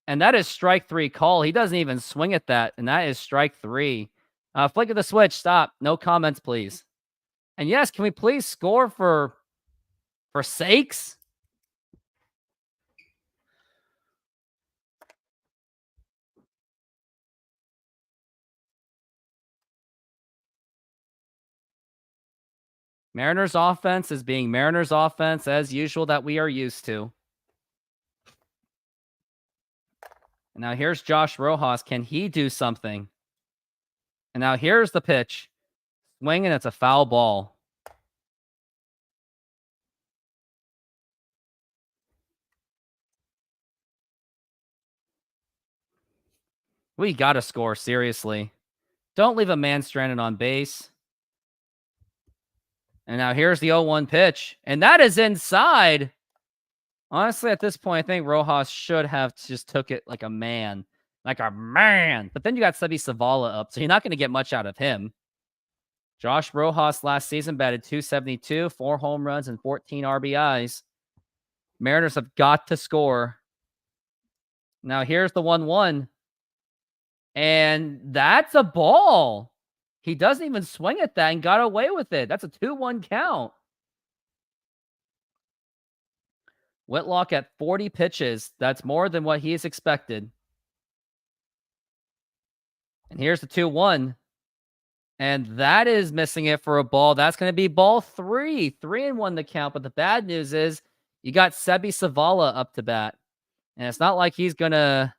And that is strike 3 call. He doesn't even swing at that, and that is strike 3. Flick of the switch. Stop. No comments, please. And yes, can we please score for sakes? Mariners offense is being Mariners offense as usual that we are used to. And now here's Josh Rojas. Can he do something? And now here's the pitch. Swing, and it's a foul ball. We got to score, seriously. Don't leave a man stranded on base. And now here's the 0-1 pitch. And that is inside. Honestly, at this point, I think Rojas should have just took it like a man. Like a man. But then you got Sebi Zavala up, so you're not going to get much out of him. Josh Rojas last season batted .272, 4 home runs, and 14 RBIs. Mariners have got to score. Now here's the 1-1. And that's a ball. He doesn't even swing at that and got away with it. That's a 2-1 count. Whitlock at 40 pitches. That's more than what he is expected. And here's the 2-1. And that is missing it for a ball. That's going to be ball 3. 3-1 the count. But the bad news is you got Sebi Zavala up to bat. And it's not like he's going to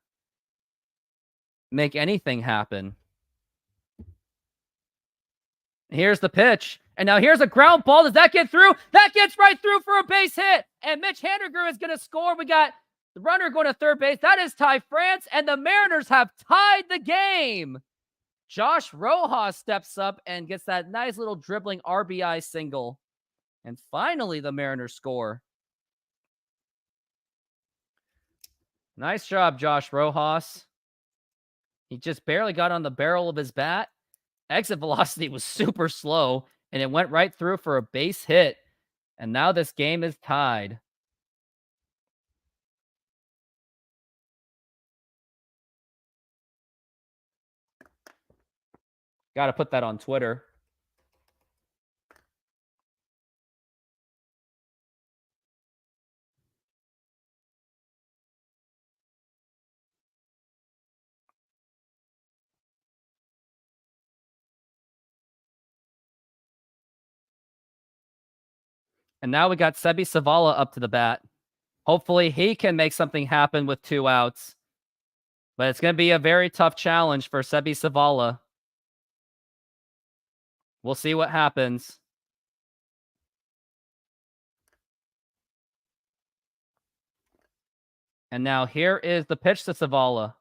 make anything happen. Here's the pitch. And now here's a ground ball. Does that get through? That gets right through for a base hit. And Mitch Haniger is going to score. We got the runner going to third base. That is Ty France. And the Mariners have tied the game. Josh Rojas steps up and gets that nice little dribbling RBI single. And finally, the Mariners score. Nice job, Josh Rojas. He just barely got on the barrel of his bat. Exit velocity was super slow, and it went right through for a base hit. And now this game is tied. Got to put that on Twitter. And now we got Sebi Zavala up to the bat. Hopefully he can make something happen with 2 outs. But it's going to be a very tough challenge for Sebi Zavala. We'll see what happens. And now here is the pitch to Zavala.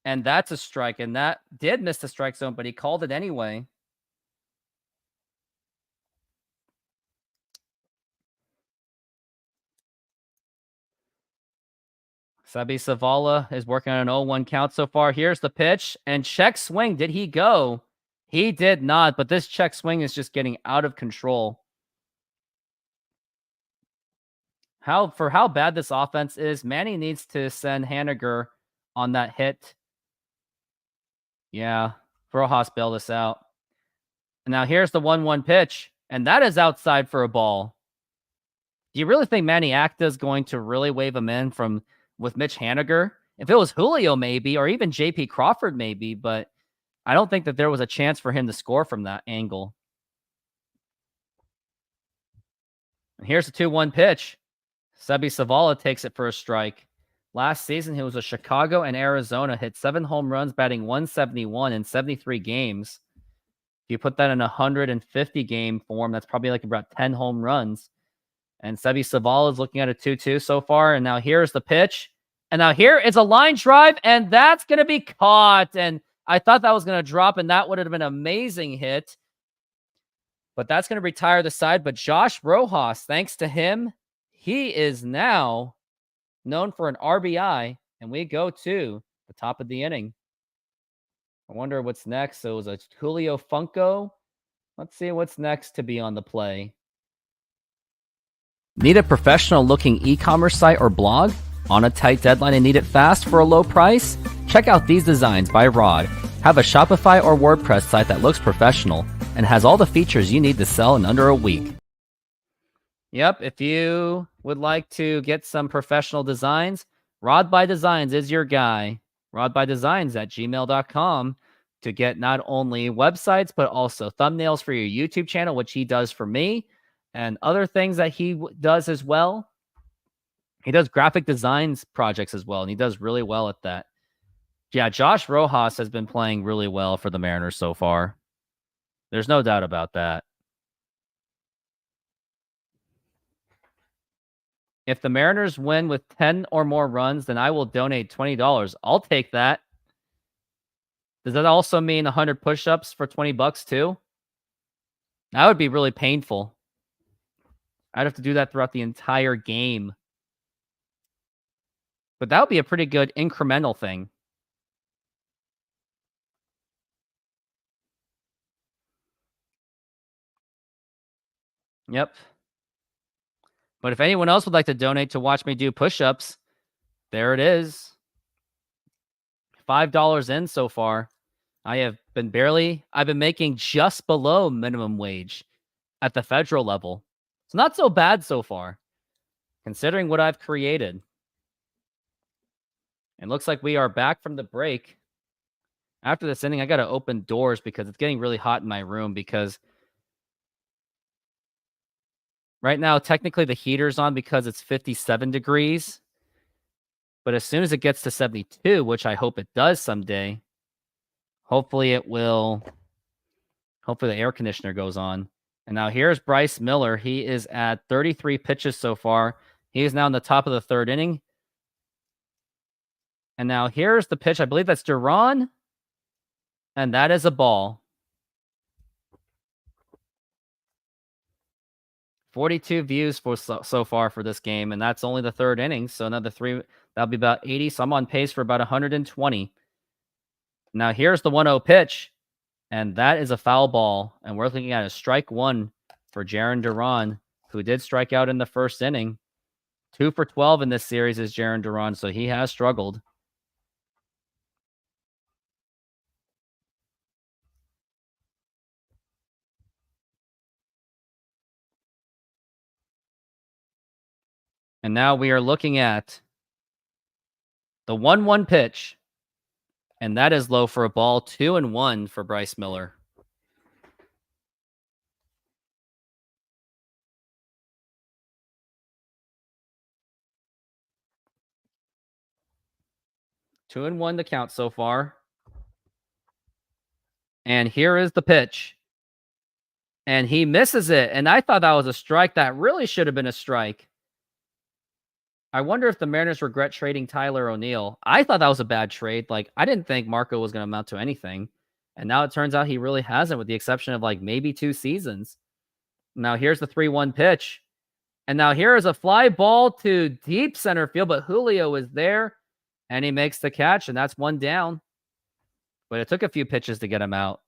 And that's a strike. And that did miss the strike zone, but he called it anyway. Sebi Zavala is working on an 0-1 count so far. Here's the pitch. And check swing. Did he go? He did not, but this check swing is just getting out of control. For how bad this offense is, Manny needs to send Haniger on that hit. Yeah, Rojas bailed this out. And now here's the 1-1 pitch. And that is outside for a ball. Do you really think Manny Acta is going to really wave him in with Mitch Haniger? If it was Julio, maybe, or even J.P. Crawford, maybe, but I don't think that there was a chance for him to score from that angle. And here's the 2-1 pitch. Sebi Zavala takes it for a strike. Last season, he was with Chicago and Arizona, hit 7 home runs, batting .171 in 73 games. If you put that in a 150-game form, that's probably like about 10 home runs. And Sebi Zavala is looking at a 2-2 so far. And now here's the pitch. And now here is a line drive, and that's going to be caught. And I thought that was going to drop, and that would have been an amazing hit. But that's going to retire the side. But Josh Rojas, thanks to him, he is now known for an RBI, and we go to the top of the inning. I wonder what's next. So it was a Julio Funko. Let's see what's next to be on the play. Need a professional-looking e-commerce site or blog? On a tight deadline and need it fast for a low price? Check out these designs by Rod. Have a Shopify or WordPress site that looks professional and has all the features you need to sell in under a week. Yep, if you would like to get some professional designs, Rod by Designs is your guy. rodbydesigns@gmail.com to get not only websites, but also thumbnails for your YouTube channel, which he does for me, and other things that he does as well. He does graphic designs projects as well, and he does really well at that. Yeah, Josh Rojas has been playing really well for the Mariners so far. There's no doubt about that. If the Mariners win with 10 or more runs, then I will donate $20. I'll take that. Does that also mean 100 push-ups for $20 too? That would be really painful. I'd have to do that throughout the entire game. But that would be a pretty good incremental thing. Yep. But if anyone else would like to donate to watch me do push-ups, there it is. $5 in so far. I've been making just below minimum wage at the federal level. It's not so bad so far, considering what I've created. And looks like we are back from the break. After this inning, I got to open doors because it's getting really hot in my room because right now, technically the heater's on because it's 57 degrees. But as soon as it gets to 72, which I hope it does someday, hopefully the air conditioner goes on. And now here's Bryce Miller. He is at 33 pitches so far. He is now in the top of the third inning. And now here's the pitch. I believe that's Duran. And that is a ball. 42 views for so far for this game. And that's only the third inning. So another 3, that'll be about 80. So I'm on pace for about 120. Now here's the 1-0 pitch. And that is a foul ball. And we're looking at a strike one for Jarren Duran, who did strike out in the first inning. 2 for 12 in this series is Jarren Duran, so he has struggled. And now we are looking at the 1-1 pitch. And that is low for a ball. 2-1 for Bryce Miller. Two and one to count so far. And here is the pitch. And he misses it. And I thought that was a strike. That really should have been a strike. I wonder if the Mariners regret trading Tyler O'Neill. I thought that was a bad trade. Like, I didn't think Marco was going to amount to anything. And now it turns out he really hasn't, with the exception of like maybe 2 seasons. Now here's the 3-1 pitch. And now here is a fly ball to deep center field, but Julio is there and he makes the catch, and that's 1 down. But it took a few pitches to get him out.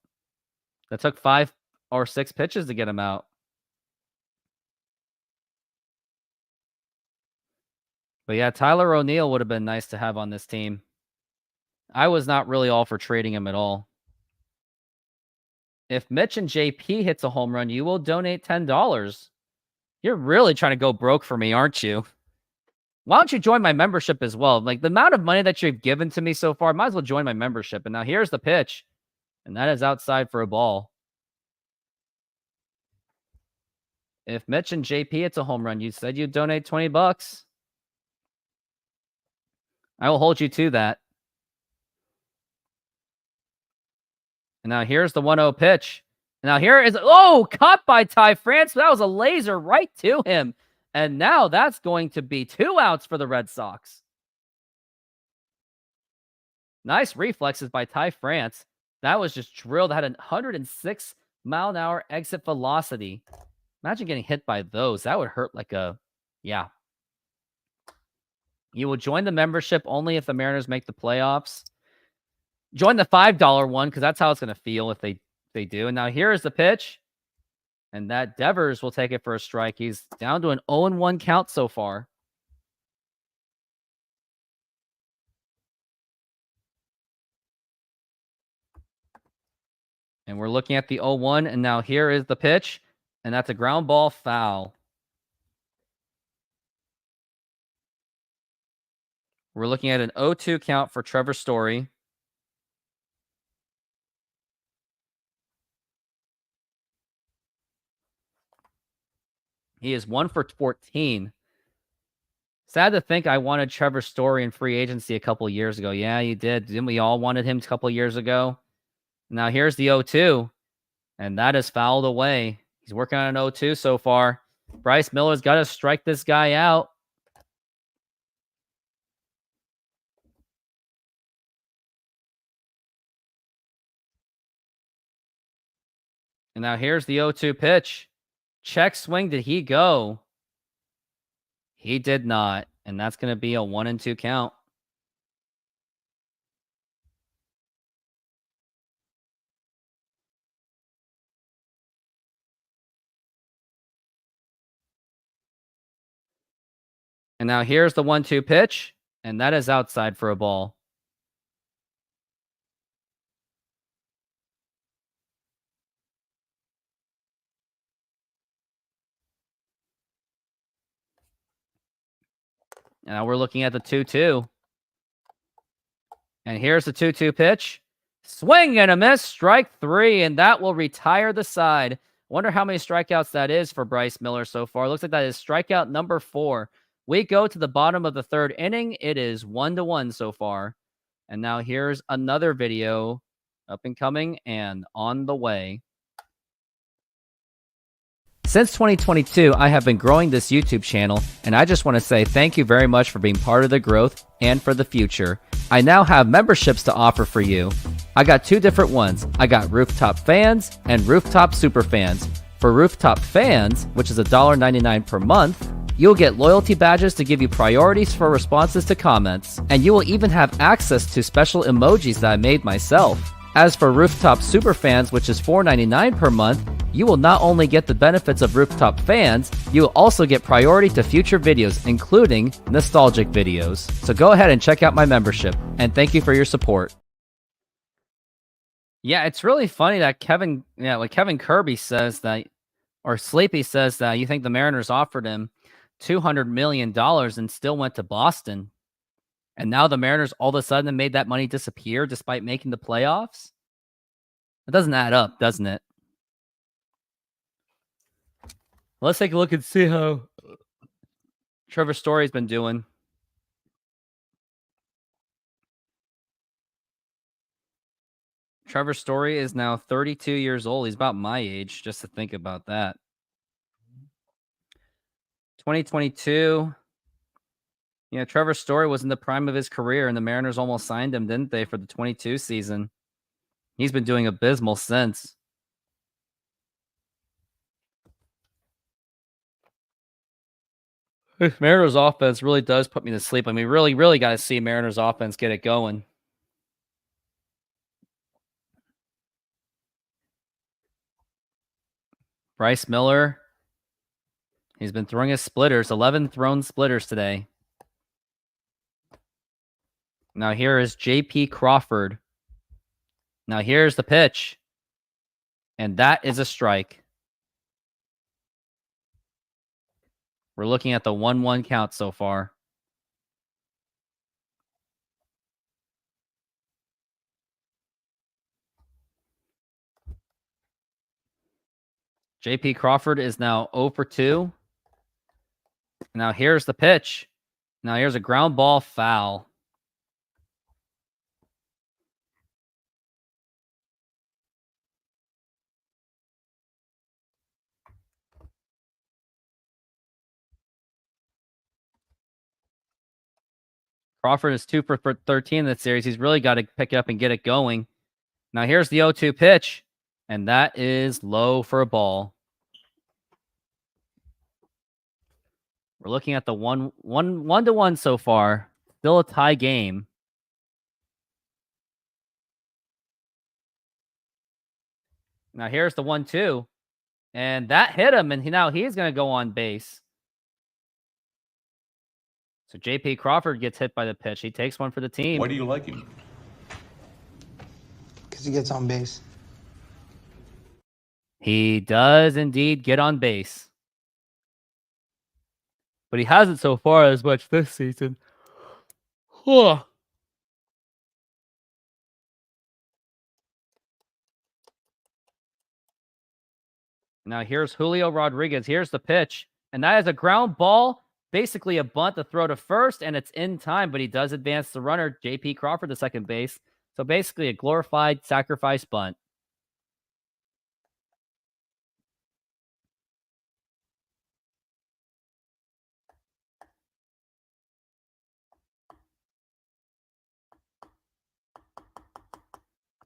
That took 5 or 6 pitches to get him out. But yeah, Tyler O'Neill would have been nice to have on this team. I was not really all for trading him at all. If Mitch and JP hits a home run, you will donate $10. You're really trying to go broke for me, aren't you? Why don't you join my membership as well? Like, the amount of money that you've given to me so far, might as well join my membership. And now here's the pitch. And that is outside for a ball. If Mitch and JP hits a home run, you said you'd donate $20. I will hold you to that. And now here's the 1-0 pitch. And now here is, caught by Ty France. That was a laser right to him. And now that's going to be 2 outs for the Red Sox. Nice reflexes by Ty France. That was just drilled. That had a 106 mile an hour exit velocity. Imagine getting hit by those. That would hurt like a, yeah. You will join the membership only if the Mariners make the playoffs. Join the $5 one, because that's how it's going to feel if they do. And now here is the pitch. And that Devers will take it for a strike. He's down to an 0-1 count so far. And we're looking at the 0-1, and now here is the pitch, and that's a ground ball foul. We're looking at an 0-2 count for Trevor Story. He is 1 for 14. Sad to think I wanted Trevor Story in free agency a couple years ago. Yeah, you did. Didn't we all wanted him a couple years ago? Now here's the 0-2, and that is fouled away. He's working on an 0-2 so far. Bryce Miller's got to strike this guy out. And now here's the 0-2 pitch. Check swing. Did he go? He did not. And that's going to be a 1-2 count. And now here's the 1-2 pitch. And that is outside for a ball. And now we're looking at the 2-2. And here's the 2-2 pitch. Swing and a miss, strike 3, and that will retire the side. Wonder how many strikeouts that is for Bryce Miller so far. Looks like that is strikeout number 4. We go to the bottom of the 3rd inning. It is 1-1 so far. And now here's another video up and coming and on the way. Since 2022, I have been growing this YouTube channel, and I just want to say thank you very much for being part of the growth and for the future. I now have memberships to offer for you. I got 2 different ones. I got Rooftop Fans and Rooftop Super Fans. For Rooftop Fans, which is $1.99 per month, you'll get loyalty badges to give you priorities for responses to comments, and you will even have access to special emojis that I made myself. As for Rooftop Super Fans, which is $4.99 per month, you will not only get the benefits of Rooftop Fans, you will also get priority to future videos, including nostalgic videos. So go ahead and check out my membership, and thank you for your support. Yeah, it's really funny that Kevin Kirby says that, or Sleepy says that you think the Mariners offered him $200 million and still went to Boston. And now the Mariners all of a sudden made that money disappear despite making the playoffs? It doesn't add up, doesn't it? Let's take a look and see how Trevor Story's been doing. Trevor Story is now 32 years old. He's about my age, just to think about that. 2022. Yeah, Trevor Story was in the prime of his career, and the Mariners almost signed him, didn't they, for the 22 season? He's been doing abysmal since. Mariners offense really does put me to sleep. I mean, really got to see Mariners offense get it going. Bryce Miller, he's been throwing his splitters, 11 thrown splitters today. Now here is J.P. Crawford. Now here's the pitch. And that is a strike. We're looking at the 1-1 count so far. J.P. Crawford is now 0 for 2. Now here's the pitch. Now here's a ground ball foul. Crawford is 2 for 13 in the series. He's really got to pick it up and get it going. Now here's the 0-2 pitch, and that is low for a ball. We're looking at the 1-1 so far. Still a tie game. Now here's the 1-2, and that hit him, and now he's going to go on base. So J.P. Crawford gets hit by the pitch. He takes one for the team. Why do you like him? Because he gets on base. He does indeed get on base. But he hasn't so far as much this season. Huh. Now here's Julio Rodriguez. Here's the pitch. And that is a ground ball, basically a bunt to throw to first, and it's in time, but he does advance the runner, J.P. Crawford, to second base. So basically a glorified sacrifice bunt.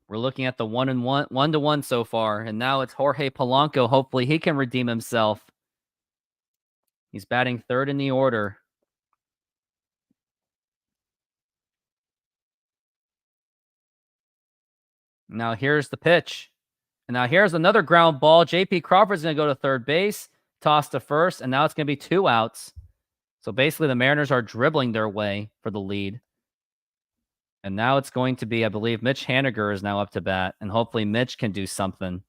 We're looking at the 1-1 so far, and now it's Jorge Polanco. Hopefully he can redeem himself. He's batting third in the order. Now here's the pitch. And now here's another ground ball. J.P. Crawford's going to go to third base, toss to first, and now it's going to be 2 outs. So basically the Mariners are dribbling their way for the lead. And now it's going to be, I believe, Mitch Haniger is now up to bat, and hopefully Mitch can do something.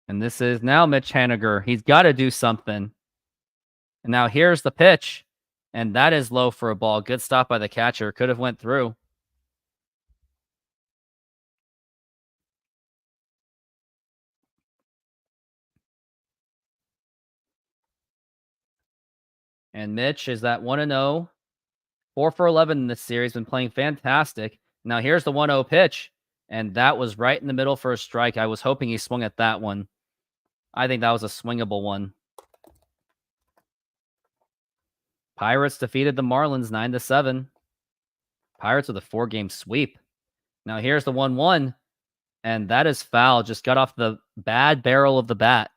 And this is now Mitch Haniger. He's got to do something. And now here's the pitch. And that is low for a ball. Good stop by the catcher. Could have went through. And Mitch is that 1-0. 4 for 11 in this series. Been playing fantastic. Now here's the 1-0 pitch. And that was right in the middle for a strike. I was hoping he swung at that one. I think that was a swingable one. Pirates defeated the Marlins 9-7. Pirates with a 4-game sweep. Now here's the 1-1. And that is foul. Just got off the bad barrel of the bat.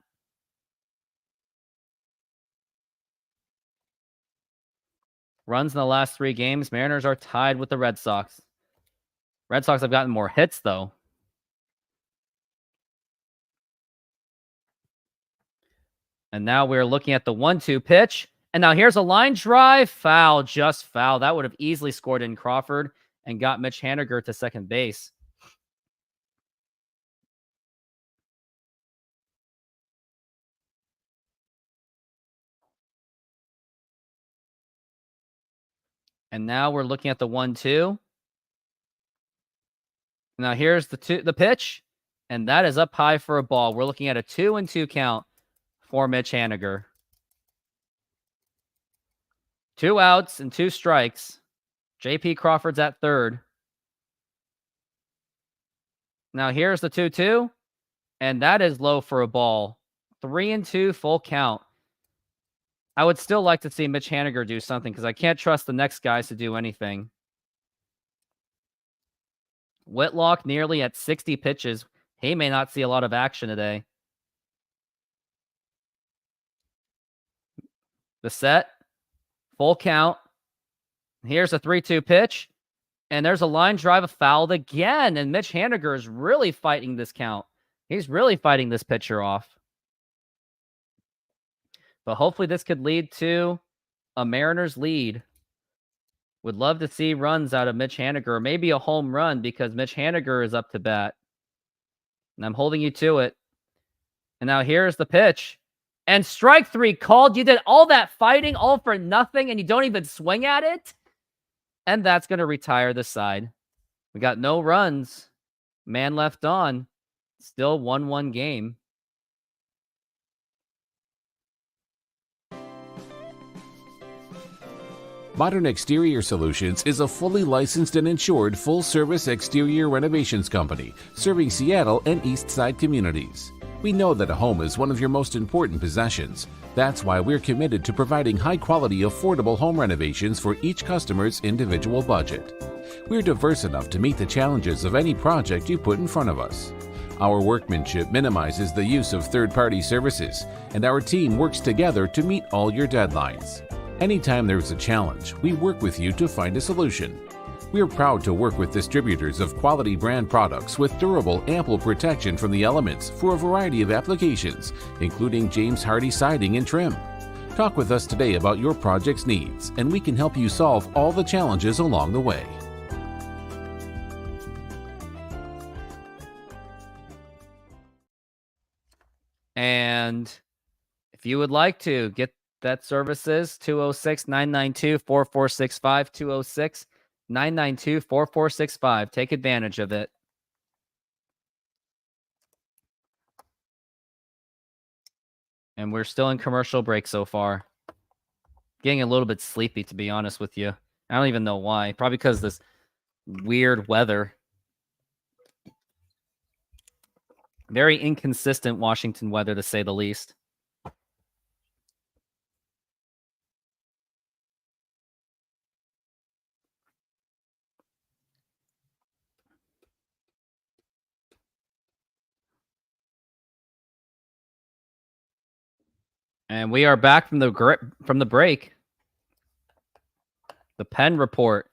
Runs in the last 3 games. Mariners are tied with the Red Sox. Red Sox have gotten more hits, though. And now we're looking at the 1-2 pitch. And now here's a line drive. Foul, just foul. That would have easily scored in Crawford and got Mitch Haniger to second base. And now we're looking at the 1-2. Now here's the pitch. And that is up high for a ball. We're looking at a 2-2 count for Mitch Haniger. 2 outs and 2 strikes. J.P. Crawford's at third. Now here's the 2-2. And that is low for a ball. 3-2 full count. I would still like to see Mitch Haniger do something because I can't trust the next guys to do anything. Whitlock nearly at 60 pitches. He may not see a lot of action today. The set. Full count. Here's a 3-2 pitch. And there's a line drive fouled again. And Mitch Haniger is really fighting this count. He's really fighting this pitcher off. But hopefully this could lead to a Mariners lead. Would love to see runs out of Mitch Haniger. Maybe a home run because Mitch Haniger is up to bat. And I'm holding you to it. And now here's the pitch. And strike 3 called. You did all that fighting all for nothing and you don't even swing at it? And that's going to retire the side. We got no runs. Man left on. Still 1-1 game. Modern Exterior Solutions is a fully licensed and insured full-service exterior renovations company serving Seattle and East Side communities. We know that a home is one of your most important possessions. That's why we're committed to providing high-quality, affordable home renovations for each customer's individual budget. We're diverse enough to meet the challenges of any project you put in front of us. Our workmanship minimizes the use of third-party services, and our team works together to meet all your deadlines. Anytime there's a challenge, we work with you to find a solution. We're proud to work with distributors of quality brand products with durable, ample protection from the elements for a variety of applications, including James Hardie siding and trim. Talk with us today about your project's needs, and we can help you solve all the challenges along the way. And if you would like to get that services, 206-992-4465, 206-992-4465. Take advantage of it. And we're still in commercial break so far. Getting a little bit sleepy, to be honest with you. I don't even know why. Probably because this weird weather. Very inconsistent Washington weather, to say the least. And we are back from the break. The Penn report.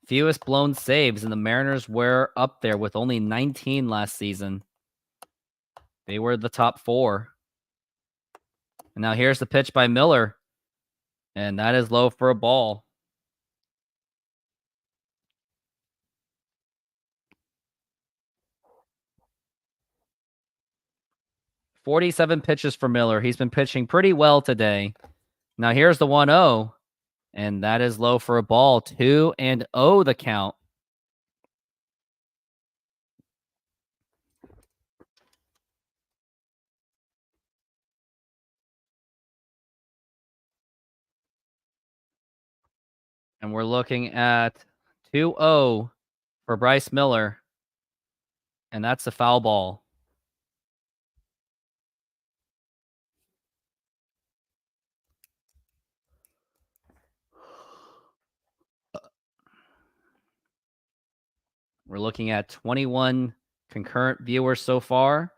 Fewest blown saves, and the Mariners were up there with only 19 last season. They were the top 4. And now here's the pitch by Miller. And that is low for a ball. "47 pitches for Miller. He's been pitching pretty well today. Now here's the 1-0. And that is low for a ball. 2-0 the count. And we're looking at 2-0 for Bryce Miller. And that's a foul ball. We're looking at 21 concurrent viewers so far.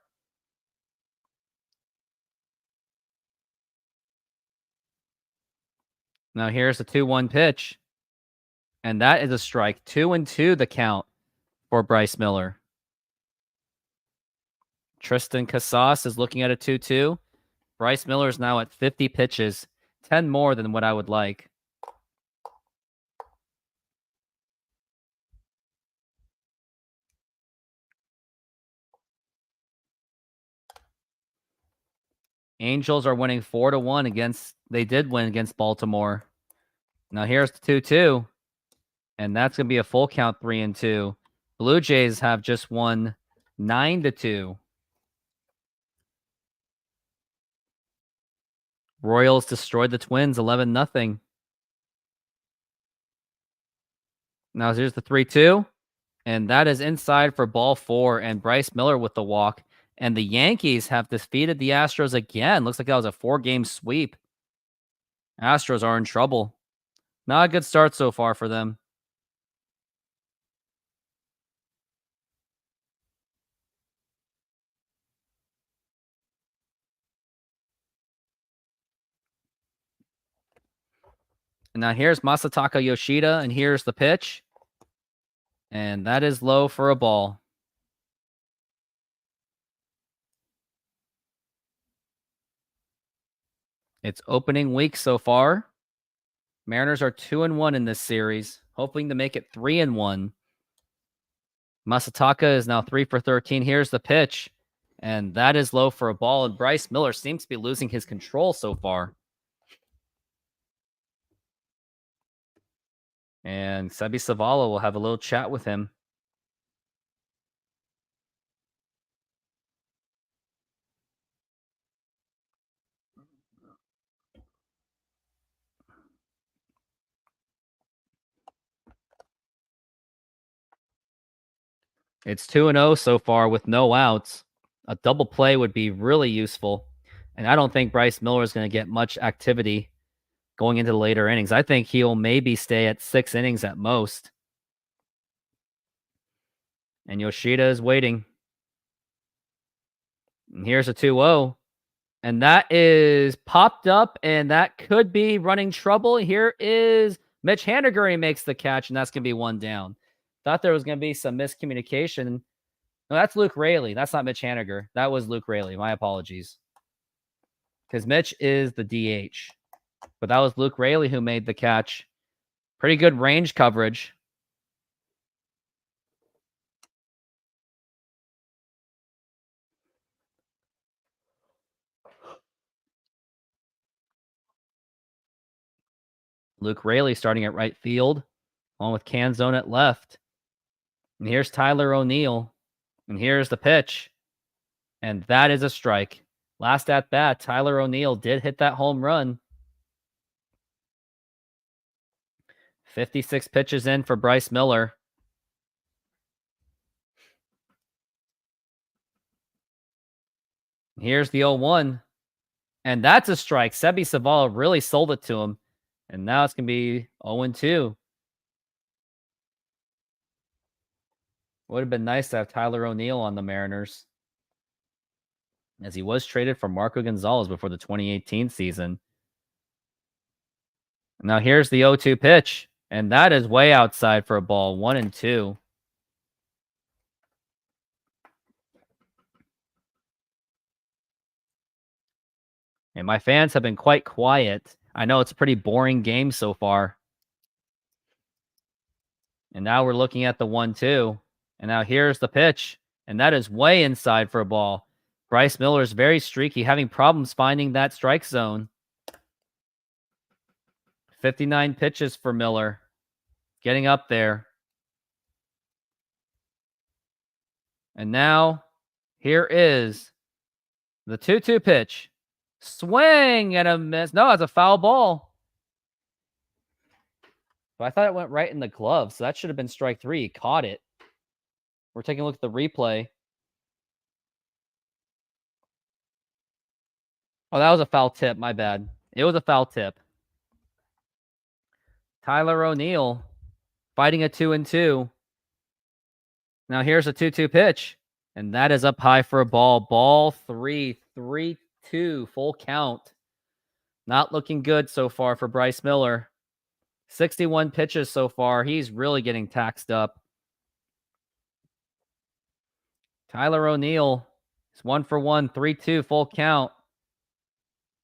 Now here's the 2-1 pitch. And that is a strike. 2-2 the count for Bryce Miller. Tristan Casas is looking at a 2-2. Bryce Miller is now at 50 pitches, 10 more than what I would like. Angels are winning 4-1 against. They did win against Baltimore. Now here's the 2-2. And that's going to be a full count, 3-2. Blue Jays have just won 9-2. Royals destroyed the Twins 11-0. Now here's the 3-2. And that is inside for ball 4. And Bryce Miller with the walk. And the Yankees have defeated the Astros again. Looks like that was a 4-game sweep. Astros are in trouble. Not a good start so far for them. And now here's Masataka Yoshida, and here's the pitch. And that is low for a ball. It's opening week so far. Mariners are 2-1 in this series, hoping to make it 3-1. Masataka is now 3 for 13. Here's the pitch. And that is low for a ball. And Bryce Miller seems to be losing his control so far. And Sebi Savala will have a little chat with him. It's 2-0 so far with no outs. A double play would be really useful. And I don't think Bryce Miller is going to get much activity going into the later innings. I think he'll maybe stay at 6 innings at most. And Yoshida is waiting. And here's a 2-0. And that is popped up, and that could be running trouble. Here is Mitch Haniger. He makes the catch, and that's going to be 1 down. Thought there was going to be some miscommunication. No, that's Luke Raley. That's not Mitch Haniger. That was Luke Raley. My apologies. Because Mitch is the DH. But that was Luke Raley who made the catch. Pretty good range coverage. Luke Raley starting at right field, along with Canzone at left. And here's Tyler O'Neill. And here's the pitch. And that is a strike. Last at bat, Tyler O'Neill did hit that home run. 56 pitches in for Bryce Miller. Here's the 0-1. And that's a strike. Sebi Savala really sold it to him. And now it's going to be 0-2. Would have been nice to have Tyler O'Neill on the Mariners, as he was traded for Marco Gonzalez before the 2018 season. Now here's the 0-2 pitch. And that is way outside for a ball. 1-2. And my fans have been quite quiet. I know it's a pretty boring game so far. And now we're looking at the 1-2. And now here's the pitch. And that is way inside for a ball. Bryce Miller is very streaky, having problems finding that strike zone. 59 pitches for Miller. Getting up there. And now, here is the 2-2 pitch. Swing and a miss. No, it's a foul ball. But I thought it went right in the glove, so that should have been strike 3. He caught it. We're taking a look at the replay. Oh, that was a foul tip. My bad. It was a foul tip. Tyler O'Neill fighting a 2-2. Now here's a 2-2 pitch. And that is up high for a ball. Ball 3. 3-2. Full count. Not looking good so far for Bryce Miller. 61 pitches so far. He's really getting taxed up. Tyler O'Neill is 1 for 1. 3-2. Full count.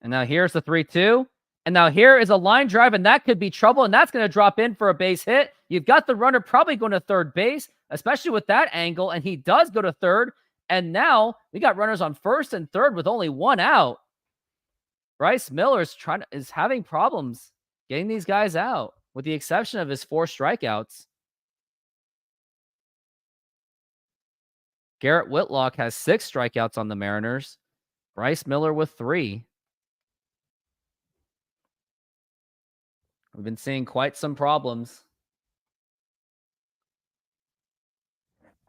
And now here's the 3-2. And now here is a line drive, and that could be trouble, and that's going to drop in for a base hit. You've got the runner probably going to third base, especially with that angle, and he does go to third. And now we got runners on first and third with only 1 out. Bryce Miller is having problems getting these guys out, with the exception of his 4 strikeouts. Garrett Whitlock has 6 strikeouts on the Mariners. Bryce Miller with 3. We've been seeing quite some problems.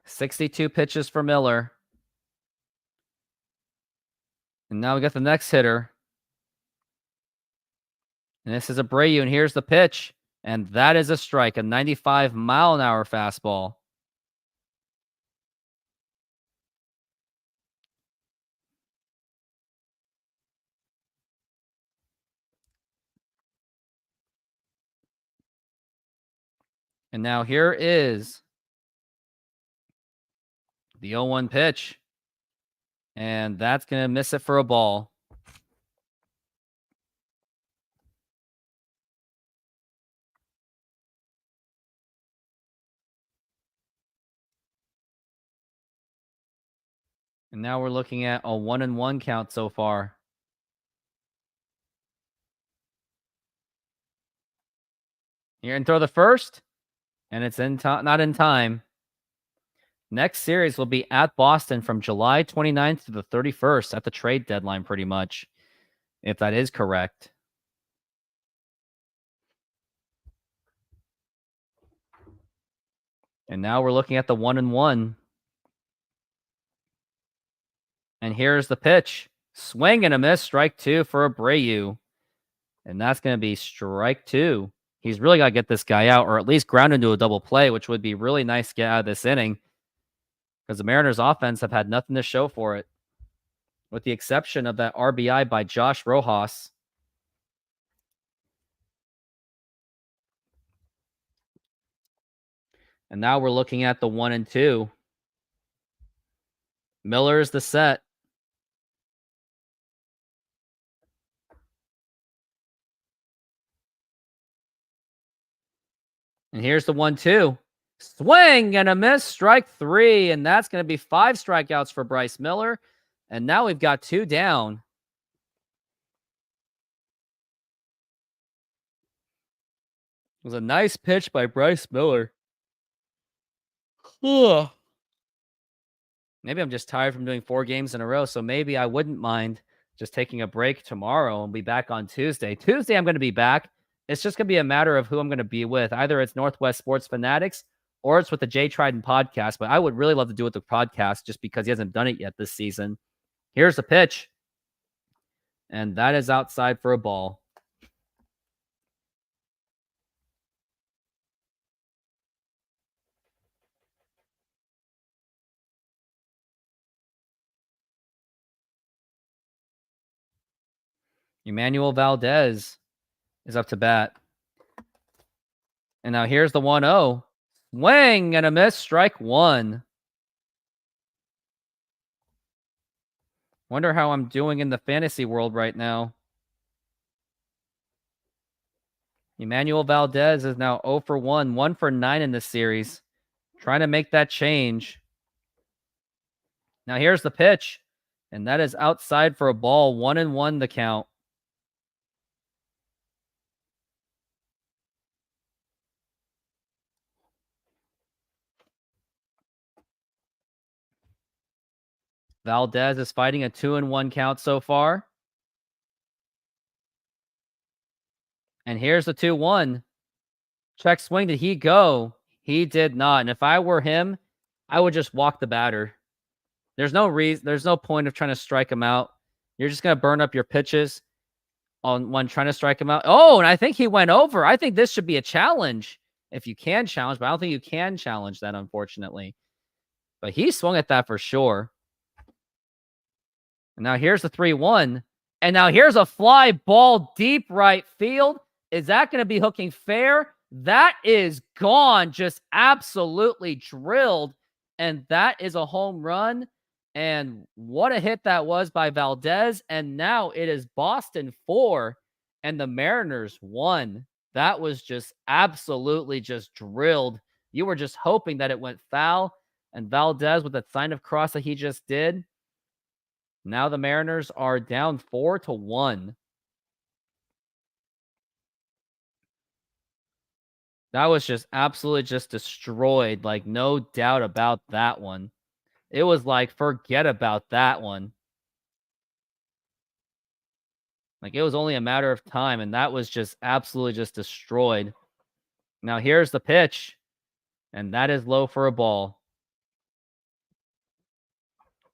62 pitches for Miller. And now we got the next hitter. And this is Abreu, and here's the pitch. And that is a strike, a 95-mile-an-hour fastball. And now here is the 0-1 pitch. And that's going to miss it for a ball. And now we're looking at a 1-1 count so far. Here and throw the first. And it's not in time. Next series will be at Boston from July 29th to the 31st at the trade deadline, pretty much, if that is correct. And now we're looking at the 1-1. And here's the pitch. Swing and a miss. Strike 2 for Abreu. And that's going to be strike 2. He's really got to get this guy out, or at least ground into a double play, which would be really nice to get out of this inning, because the Mariners offense have had nothing to show for it, with the exception of that RBI by Josh Rojas. And now we're looking at the 1 and 2. Miller's the set. And here's the 1-2. Swing and a miss, strike 3. And that's going to be 5 strikeouts for Bryce Miller. And now we've got 2 down. It was a nice pitch by Bryce Miller. Ugh. Maybe I'm just tired from doing 4 games in a row, so maybe I wouldn't mind just taking a break tomorrow and be back on Tuesday. Tuesday, I'm going to be back. It's just going to be a matter of who I'm going to be with. Either it's Northwest Sports Fanatics or it's with the Jay Trident podcast, but I would really love to do it with the podcast just because he hasn't done it yet this season. Here's the pitch. And that is outside for a ball. Emmanuel Valdez is up to bat. And now here's the 1-0. Swing and a miss, strike 1. Wonder how I'm doing in the fantasy world right now. Emmanuel Valdez is now 0 for 1, 1 for 9 in this series. Trying to make that change. Now here's the pitch. And that is outside for a ball. 1-1 the count. Valdez is fighting a 2-1 count so far. And here's the 2-1. Check swing. Did he go? He did not. And if I were him, I would just walk the batter. There's no reason. There's no point of trying to strike him out. You're just going to burn up your pitches on one trying to strike him out. Oh, and I think he went over. I think this should be a challenge if you can challenge, but I don't think you can challenge that, unfortunately. But he swung at that for sure. And now here's the 3-1. And now here's a fly ball deep right field. Is that going to be hooking fair? That is gone. Just absolutely drilled. And that is a home run. And what a hit that was by Valdez. And now it is Boston 4 and the Mariners 1. That was just absolutely just drilled. You were just hoping that it went foul. And Valdez, with that sign of cross that he just did, now the Mariners are down 4-1. That was just absolutely just destroyed. Like, no doubt about that one. It was like, forget about that one. Like, it was only a matter of time, and that was just absolutely just destroyed. Now, here's the pitch, and that is low for a ball.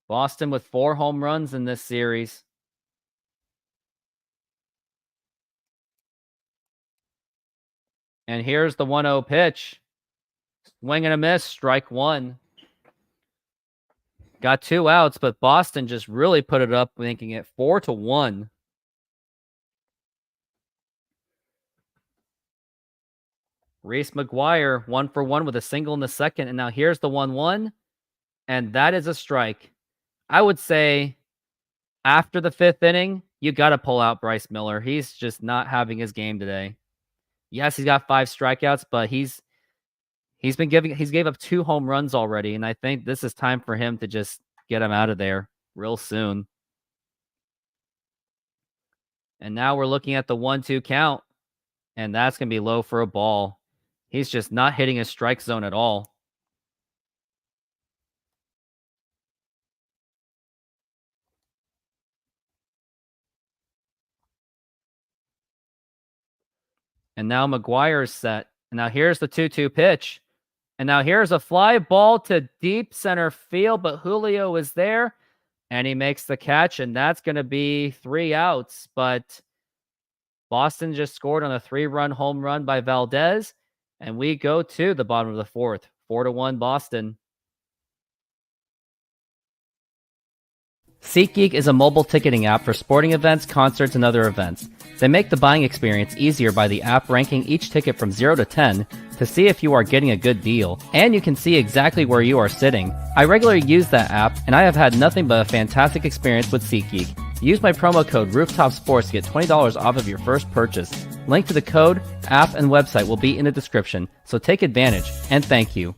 Boston with 4 home runs in this series. And here's the 1-0 pitch. Swing and a miss, strike 1. Got 2 outs, but Boston just really put it up, making it 4-1. Reese McGuire, 1 for 1 with a single in the second. And now here's the 1-1. And that is a strike. I would say after the 5th inning, you got to pull out Bryce Miller. He's just not having his game today. Yes, he's got 5 strikeouts, but he's gave up 2 home runs already, and I think this is time for him to just get him out of there real soon. And now we're looking at the 1-2 count, and that's going to be low for a ball. He's just not hitting his strike zone at all. And now McGuire is set. And now here's the 2-2 pitch. And now here's a fly ball to deep center field, but Julio is there, and he makes the catch, and that's going to be 3 outs. But Boston just scored on a 3-run home run by Valdez, and we go to the bottom of the 4th, 4-1 Boston. SeatGeek is a mobile ticketing app for sporting events, concerts, and other events. They make the buying experience easier by the app ranking each ticket from 0 to 10, to see if you are getting a good deal, and you can see exactly where you are sitting. I regularly use that app, and I have had nothing but a fantastic experience with SeatGeek. Use my promo code RooftopSports to get $20 off of your first purchase. Link to the code, app, and website will be in the description, so take advantage, and thank you.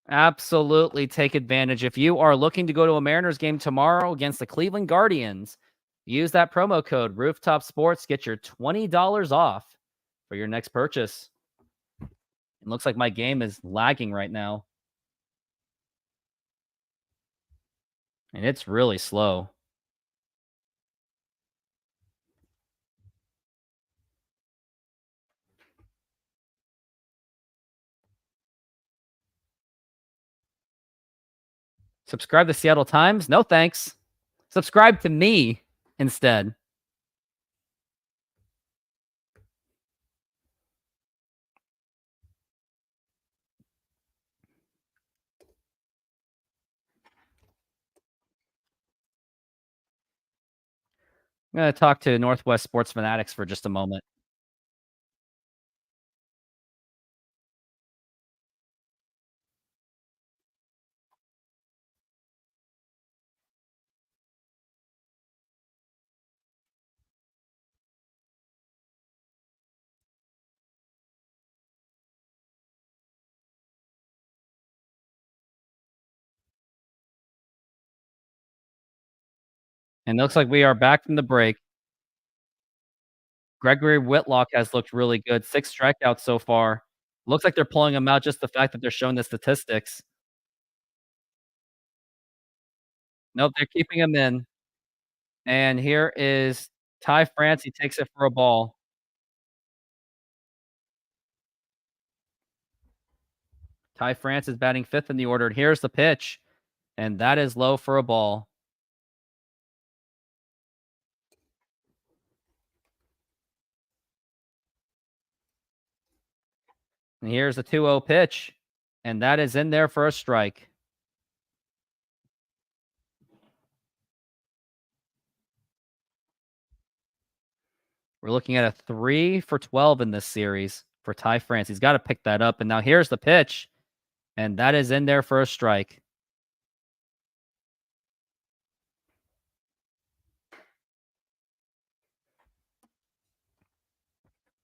Absolutely take advantage. If you are looking to go to a Mariners game tomorrow against the Cleveland Guardians, use that promo code Rooftop Sports, get your $20 off for your next purchase. It looks like my game is lagging right now, and it's really slow. Subscribe to Seattle Times? No thanks. Subscribe to me instead. I'm going to talk to Northwest Sports Fanatics for just a moment. And it looks like we are back from the break. Gregory Whitlock has looked really good. 6 strikeouts so far. Looks like they're pulling him out, just the fact that they're showing the statistics. Nope, they're keeping him in. And here is Ty France. He takes it for a ball. Ty France is batting 5th in the order. And here's the pitch. And that is low for a ball. And here's the 2-0 pitch. And that is in there for a strike. We're looking at a 3 for 12 in this series for Ty France. He's got to pick that up. And now here's the pitch. And that is in there for a strike.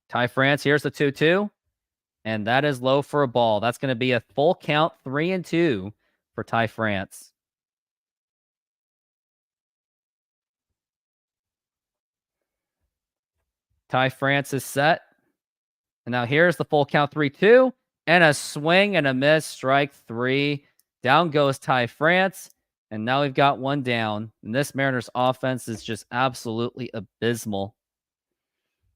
Ty France, here's the 2-2. And that is low for a ball. That's going to be a full count, 3-2 for Ty France. Ty France is set. And now here's the full count, 3-2. And a swing and a miss, strike 3. Down goes Ty France. And now we've got one down. And this Mariners offense is just absolutely abysmal.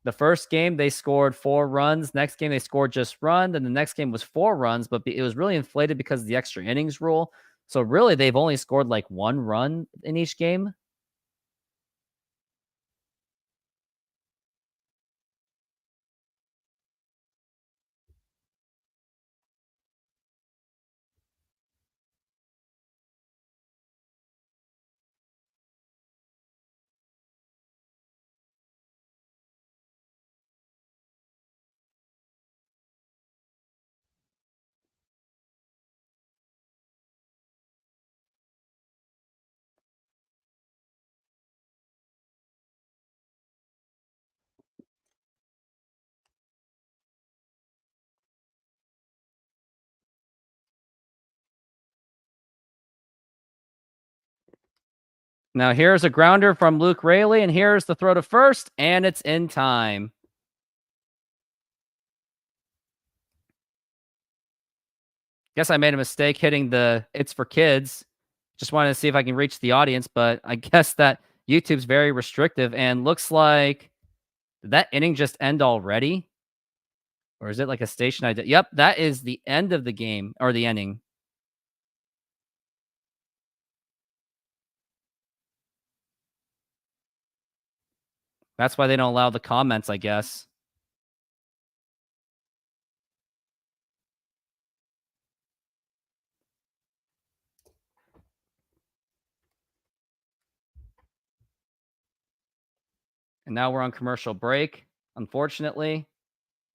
The first game, they scored 4 runs. Next game, they scored just run. Then the next game was 4 runs, but it was really inflated because of the extra innings rule. So really, they've only scored like 1 run in each game. Now here's a grounder from Luke Raley, and here's the throw to first, and it's in time. Guess I made a mistake hitting the "It's for Kids." Just wanted to see if I can reach the audience, but I guess that YouTube's very restrictive, and looks like, did that inning just end already? Or is it like a station I did? Yep, that is the end of the game, or the inning. That's why they don't allow the comments, I guess. And now we're on commercial break, unfortunately.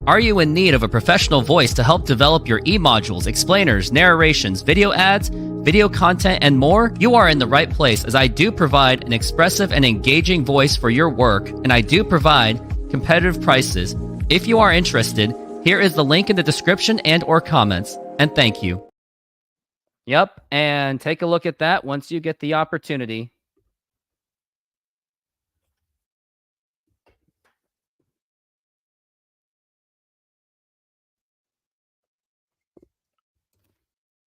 Are you in need of a professional voice to help develop your e-modules, explainers, narrations, video ads, video content, and more? You are in the right place, as I do provide an expressive and engaging voice for your work, and I do provide competitive prices. If you are interested, here is the link in the description and or comments. And thank you. Yep, and take a look at that once you get the opportunity.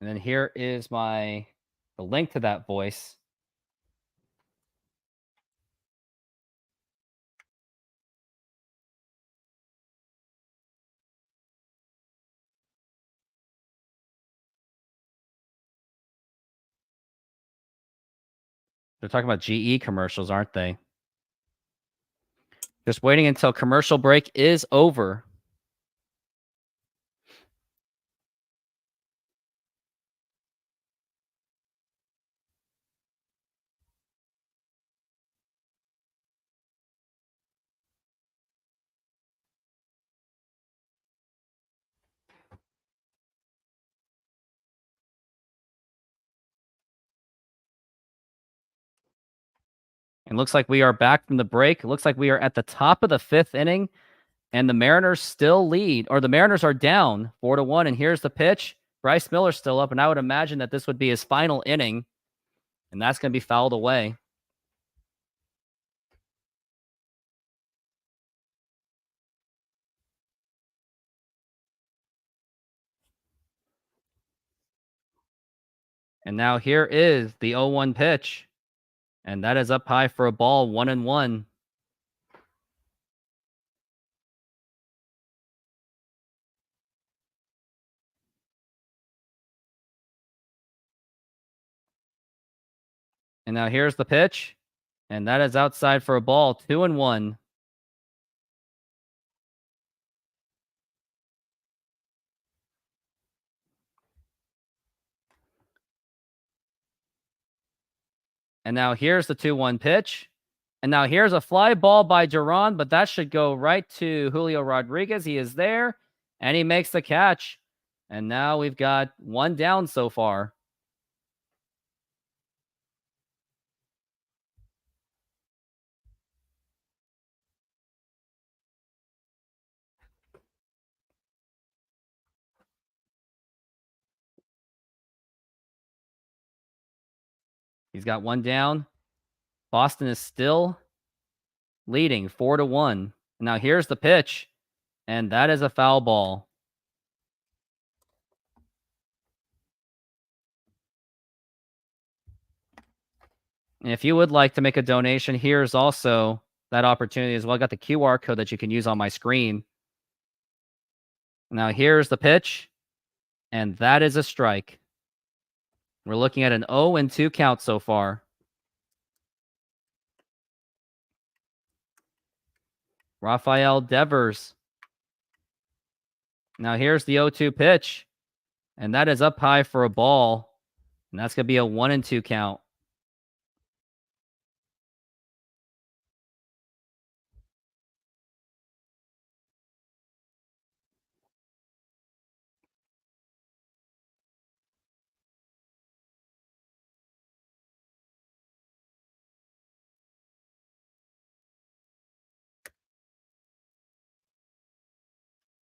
And then here is the link to that voice. They're talking about GE commercials, aren't they? Just waiting until commercial break is over. It looks like we are back from the break. It looks like we are at the top of the 5th inning, and the Mariners still lead, or the Mariners are down 4-1. And here's the pitch. Bryce Miller's still up, and I would imagine that this would be his final inning, and that's going to be fouled away. And now here is the 0-1 pitch, and that is up high for a ball, 1-1. And now here's the pitch, and that is outside for a ball, 2-1. And now here's the 2-1 pitch. And now here's a fly ball by Duran, but that should go right to Julio Rodriguez. He is there, and he makes the catch. And now we've got one down so far. He's got one down. Boston is still leading 4-1. Now here's the pitch, and that is a foul ball. And if you would like to make a donation, here's also that opportunity as well. I got the QR code that you can use on my screen. Now here's the pitch, and that is a strike. We're looking at an 0-2 count so far. Rafael Devers. Now here's the 0-2 pitch, and that is up high for a ball, and that's going to be a 1-2 count.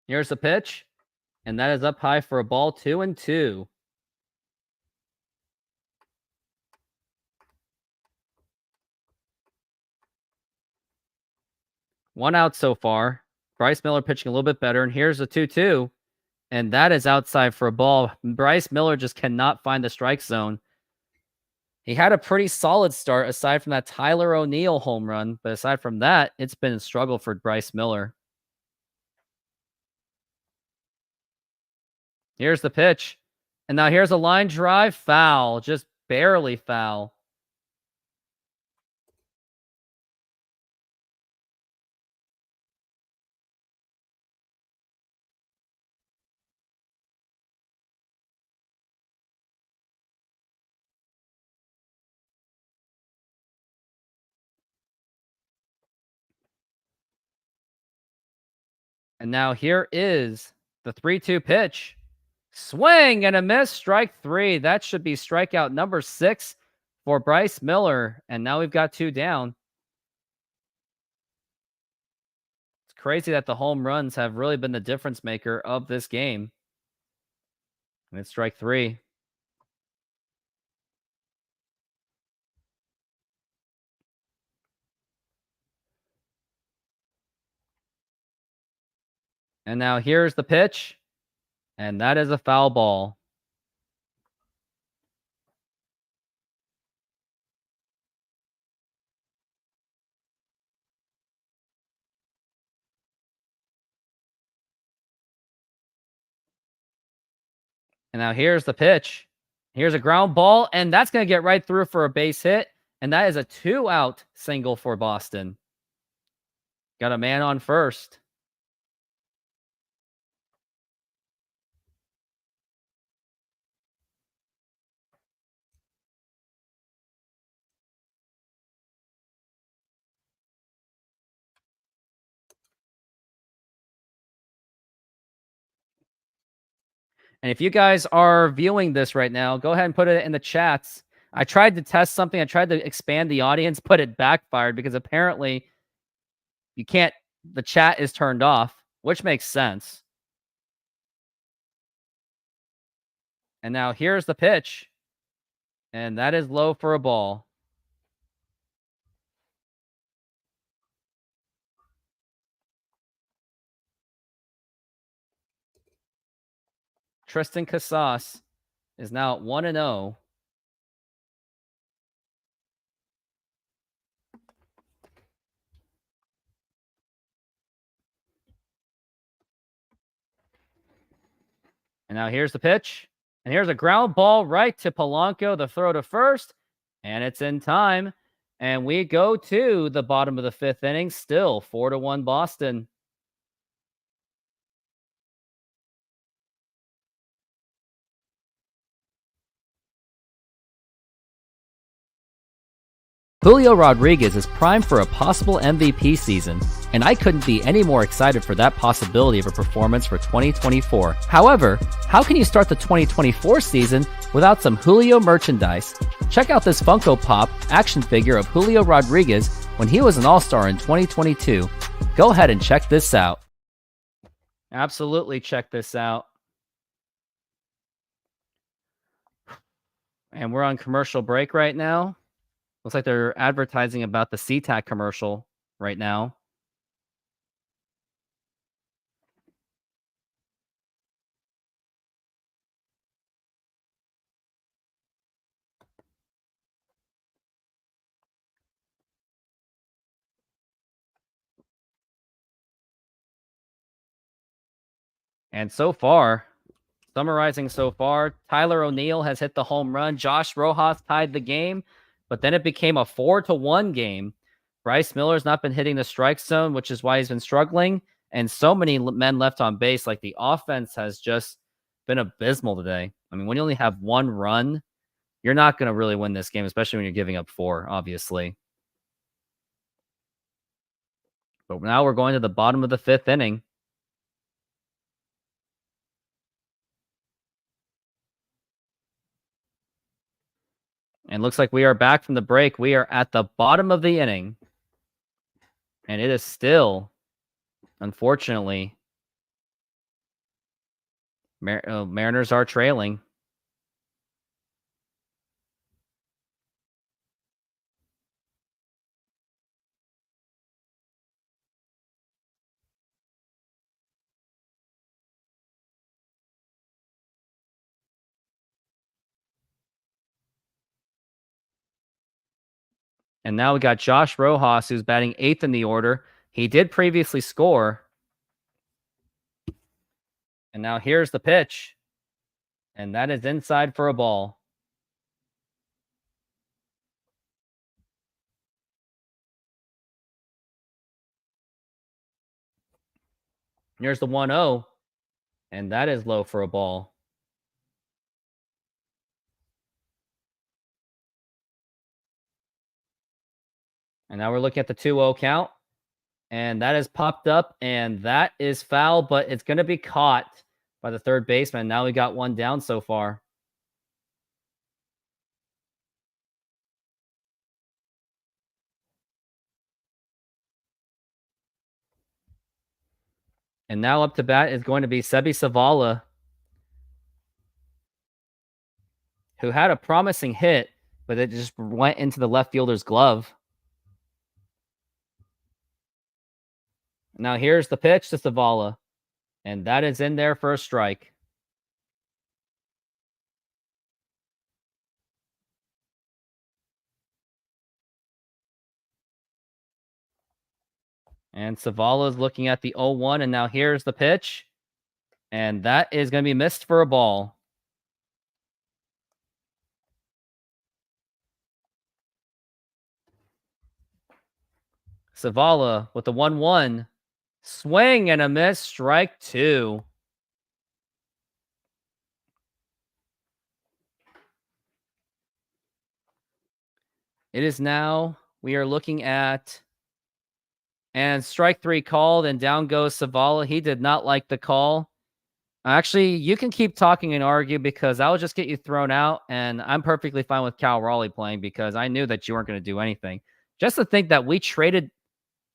Here's the pitch, and that is up high for a ball, 2-2. One out so far. Bryce Miller pitching a little bit better, and here's a 2-2, and that is outside for a ball. Bryce Miller just cannot find the strike zone. He had a pretty solid start aside from that Tyler O'Neill home run, but aside from that, it's been a struggle for Bryce Miller. Here's the pitch. And now here's a line drive foul, just barely foul. And now here is the 3-2 pitch. Swing and a miss, strike three. That should be strikeout number 6 for Bryce Miller. And now we've got 2 down. It's crazy that the home runs have really been the difference maker of this game. And it's strike 3. And now here's the pitch. And that is a foul ball. And now here's the pitch. Here's a ground ball, and that's going to get right through for a base hit. And that is a 2-out single for Boston. Got a man on first. And if you guys are viewing this right now, go ahead and put it in the chats. I tried to test something. I tried to expand the audience, but it backfired because apparently you can't, the chat is turned off, which makes sense. And now here's the pitch. And that is low for a ball. Tristan Casas is now at 1-0. And now here's the pitch. And here's a ground ball right to Polanco, the throw to first. And it's in time. And we go to the bottom of the 5th inning, still 4-1 Boston. Julio Rodriguez is primed for a possible MVP season, and I couldn't be any more excited for that possibility of a performance for 2024. However, how can you start the 2024 season without some Julio merchandise? Check out this Funko Pop action figure of Julio Rodriguez when he was an All-Star in 2022. Go ahead and check this out. Absolutely check this out. And we're on commercial break right now. Looks like they're advertising about the SeaTac commercial right now. And so far, summarizing so far, Tyler O'Neill has hit the home run. Josh Rojas tied the game, but then it became a 4-1 game. Bryce Miller's not been hitting the strike zone, which is why he's been struggling. And so many men left on base. Like the offense has just been abysmal today. I mean, when you only have 1 run, you're not going to really win this game, especially when you're giving up 4, obviously. But now we're going to the bottom of the 5th inning. And looks like we are back from the break. We are at the bottom of the inning. And it is still, unfortunately, Mariners are trailing. And now we got Josh Rojas, who's batting 8th in the order. He did previously score. And now here's the pitch. And that is inside for a ball. Here's the 1-0. And that is low for a ball. And now we're looking at the 2-0 count. And that is popped up, and that is foul, but it's going to be caught by the third baseman. Now we got one down so far. And now up to bat is going to be Sebi Savala, who had a promising hit, but it just went into the left fielder's glove. Now here's the pitch to Savala, and that is in there for a strike. And Savala is looking at the 0-1, and now here's the pitch, and that is going to be missed for a ball. Savala with the 1-1. Swing and a miss, strike two. It is now, we are looking at, and strike three called, and down goes Savala. He did not like the call. Actually, you can keep talking and argue because that will just get you thrown out, and I'm perfectly fine with Cal Raleigh playing because I knew that you weren't going to do anything. Just to think that we traded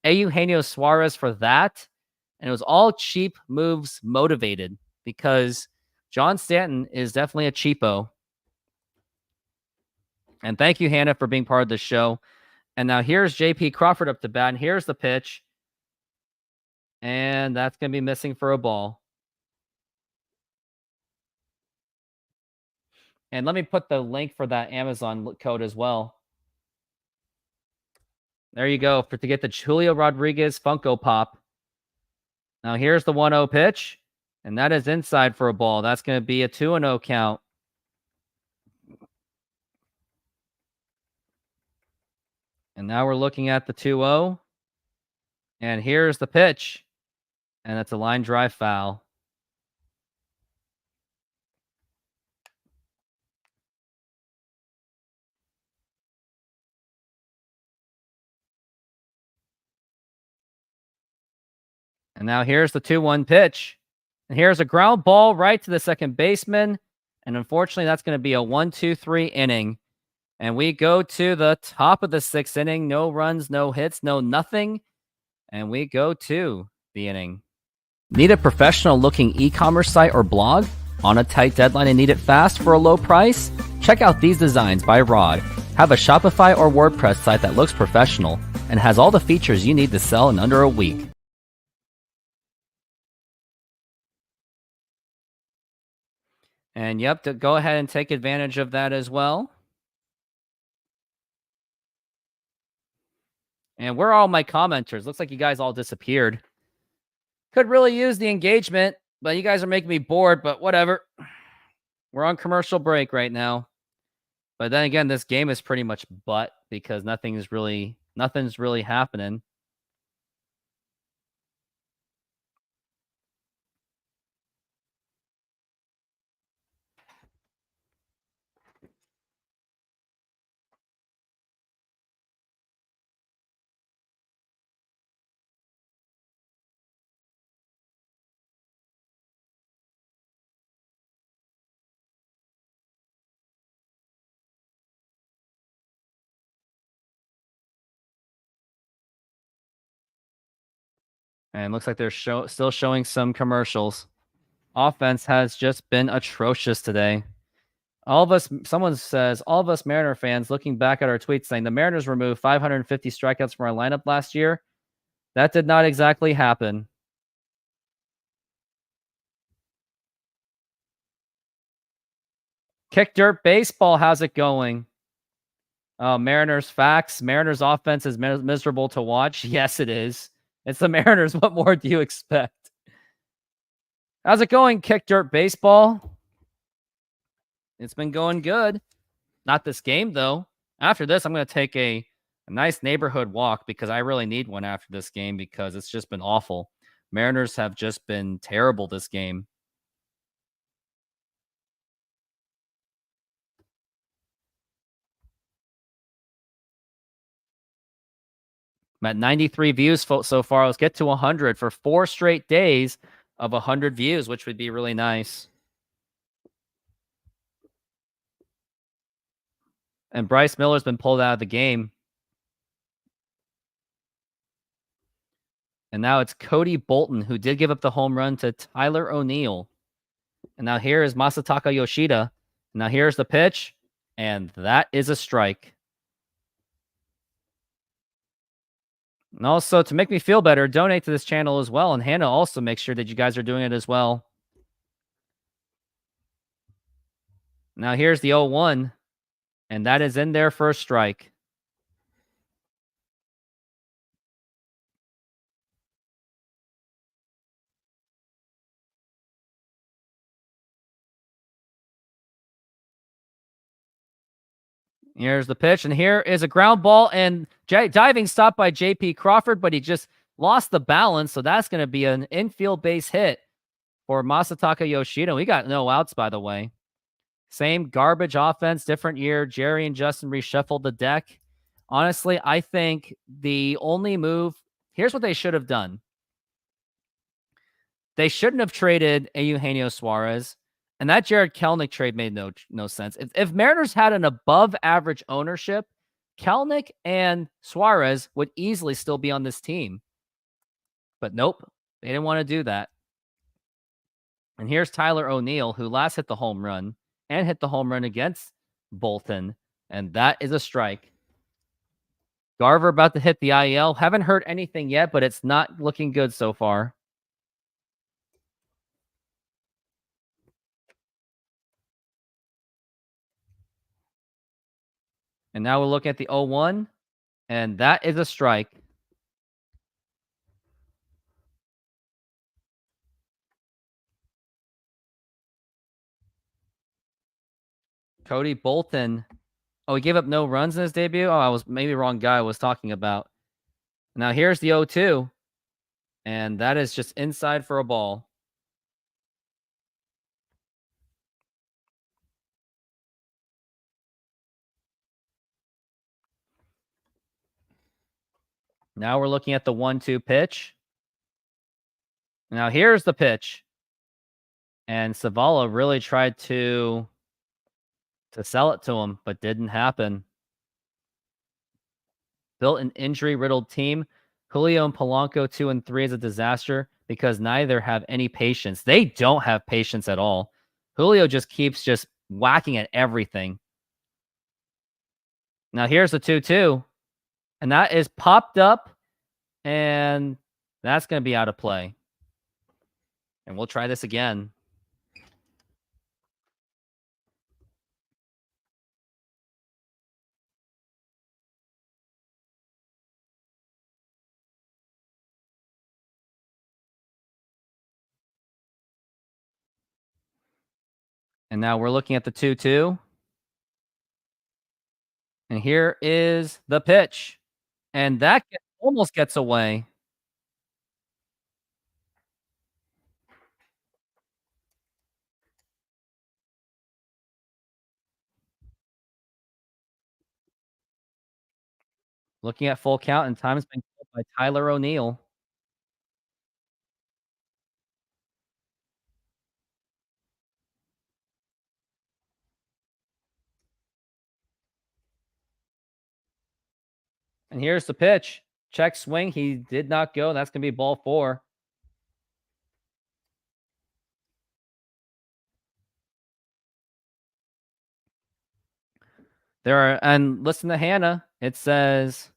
Eugenio Suarez for that, and it was all cheap moves motivated because John Stanton is definitely a cheapo. And thank you, Hannah, for being part of the show. And now here's JP Crawford up to bat, and here's the pitch. And that's going to be missing for a ball. And let me put the link for that Amazon code as well. There you go to get the Julio Rodriguez Funko Pop. Now here's the 1-0 pitch, and that is inside for a ball. That's going to be a 2-0 count. And now we're looking at the 2-0. And here's the pitch. And that's a line drive foul. And now here's the 2-1 pitch. And here's a ground ball right to the second baseman. And unfortunately, that's going to be a 1-2-3 inning. And we go to the top of the sixth inning. No runs, no hits, no nothing. And we go to the inning. Need a professional looking e-commerce site or blog? On a tight deadline and need it fast for a low price? Check out these designs by Rod. Have a Shopify or WordPress site that looks professional and has all the features you need to sell in under a week. And yep, to go ahead and take advantage of that as well. And where are all my commenters? Looks like you guys all disappeared. Could really use the engagement, but you guys are making me bored, but whatever. We're on commercial break right now. But then again, this game is pretty much butt because nothing's really happening. And it looks like they're still showing some commercials. Offense has just been atrocious today. Someone says, all of us Mariner fans looking back at our tweets saying the Mariners removed 550 strikeouts from our lineup last year. That did not exactly happen. Kick Dirt Baseball, how's it going? Mariners facts. Mariners offense is miserable to watch. Yes, it is. It's the Mariners. What more do you expect? How's it going, Kick Dirt Baseball? It's been going good. Not this game, though. After this, I'm going to take a nice neighborhood walk because I really need one after this game because it's just been awful. Mariners have just been terrible this game. I'm at 93 views so far. Let's get to 100 for 4 straight days of 100 views, which would be really nice. And Bryce Miller's been pulled out of the game. And now it's Cody Bolton, who did give up the home run to Tyler O'Neill. And now here is Masataka Yoshida. Now here's the pitch. And that is a strike. And also, to make me feel better, donate to this channel as well. And Hannah, also make sure that you guys are doing it as well. Now here's the 0-1. And that is in there for a strike. Here's the pitch, and here is a ground ball and diving stop by J.P. Crawford, but he just lost the balance, so that's going to be an infield base hit for Masataka Yoshida. We got no outs, by the way. Same garbage offense, different year. Jerry and Justin reshuffled the deck. Honestly, I think the only move, here's what they should have done. They shouldn't have traded Eugenio Suarez. And that Jared Kelenic trade made no sense. If Mariners had an above average ownership, Kelenic and Suarez would easily still be on this team. But nope, they didn't want to do that. And here's Tyler O'Neill, who last hit the home run and hit the home run against Bolton. And that is a strike. Garver about to hit the IL. Haven't heard anything yet, but it's not looking good so far. And now we're looking at the 0-1, and that is a strike. Cody Bolton. Oh, he gave up no runs in his debut? Oh, I was maybe the wrong guy I was talking about. Now here's the 0-2, and that is just inside for a ball. Now we're looking at the 1-2 pitch. Now here's the pitch. And Savala really tried to sell it to him, but didn't happen. Built an injury-riddled team. Julio and Polanco 2 and 3 is a disaster because neither have any patience. They don't have patience at all. Julio just keeps whacking at everything. Now here's the 2-2. And that is popped up. And that's going to be out of play. And we'll try this again. And now we're looking at the 2-2. And here is the pitch. And that almost gets away. Looking at full count, and time has been called by Tyler O'Neill. And here's the pitch. Check swing. He did not go. That's going to be ball 4. And listen to Hannah. It says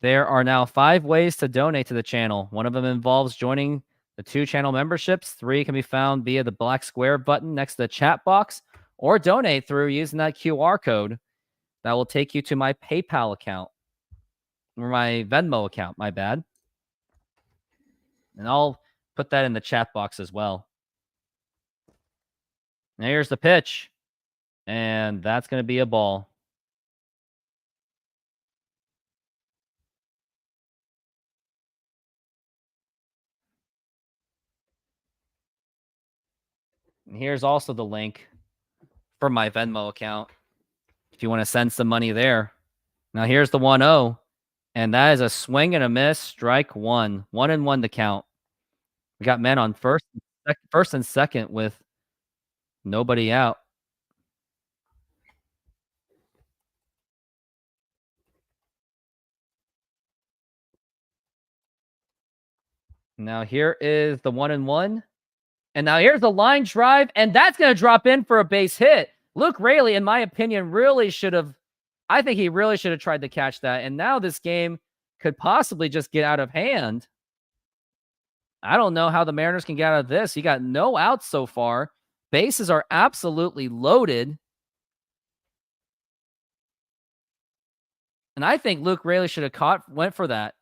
there are now 5 ways to donate to the channel. One of them involves joining the 2 channel memberships. 3 can be found via the black square button next to the chat box, or donate through using that QR code that will take you to my PayPal account or my Venmo account, my bad. And I'll put that in the chat box as well. Now here's the pitch. And that's going to be a ball. And here's also the link for my Venmo account if you want to send some money there. Now here's the 1-0. And that is a swing and a miss. Strike one. 1-1 to count. We got men on first and second with nobody out. Now here is the 1-1. And now here's the line drive, and that's going to drop in for a base hit. Luke Raley, in my opinion, I think he really should have tried to catch that. And now this game could possibly just get out of hand. I don't know how the Mariners can get out of this. You got no outs so far. Bases are absolutely loaded. And I think Luke Raley should have went for that.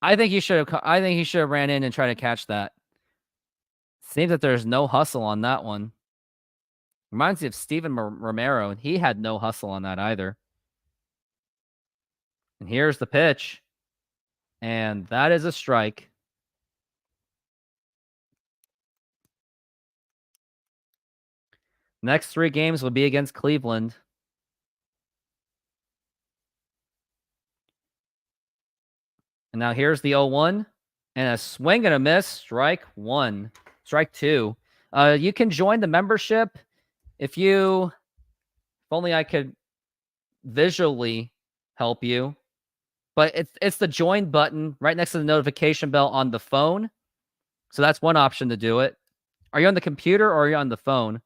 I think he should have ran in and tried to catch that. Seems that there's no hustle on that one. Reminds me of Steven Romero, and he had no hustle on that either. And here's the pitch. And that is a strike. Next 3 games will be against Cleveland. And now here's the 0-1. And a swing and a miss. Strike 1. Strike 2. You can join the membership if only I could visually help you. But it's the join button right next to the notification bell on the phone. So that's one option to do it. Are you on the computer or are you on the phone?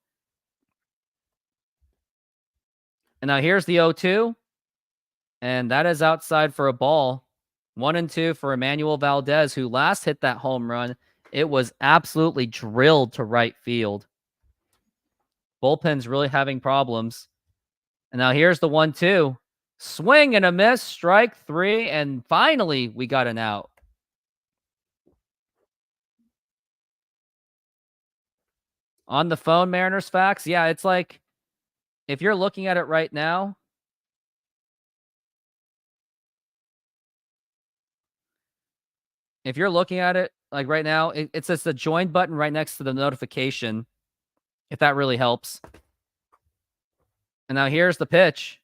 And now here's the 0-2. And that is outside for a ball. 1-2 for Emmanuel Valdez, who last hit that home run. It was absolutely drilled to right field. Bullpen's really having problems. And now here's the 1-2. Swing and a miss. Strike 3. And finally, we got an out. On the phone, Mariners Facts. Yeah, it's like, if you're looking at it right now, like right now, it says the join button right next to the notification, if that really helps. And now here's the pitch.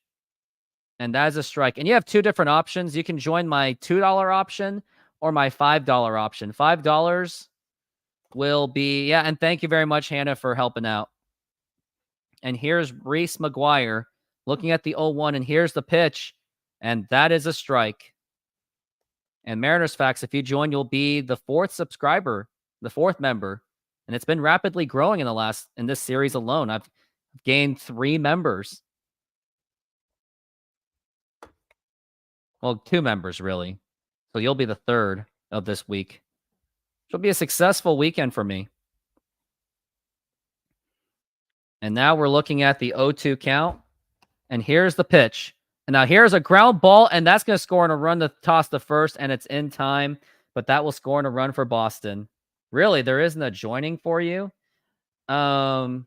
And that is a strike. And you have 2 different options. You can join my $2 option or my $5 option. $5 will be, yeah, and thank you very much, Hannah, for helping out. And here's Reese McGuire looking at the 0-1, and here's the pitch. And that is a strike. And Mariners Facts, if you join, you'll be the 4th subscriber, the 4th member. And it's been rapidly growing in this series alone. I've gained 3 members. Well, 2 members, really. So you'll be the 3rd of this week. It'll be a successful weekend for me. And now we're looking at the 0-2 count. And here's the pitch. And now here's a ground ball, and that's going to score in a run to toss the first, and it's in time. But that will score in a run for Boston. Really, there isn't a joining for you? Oh,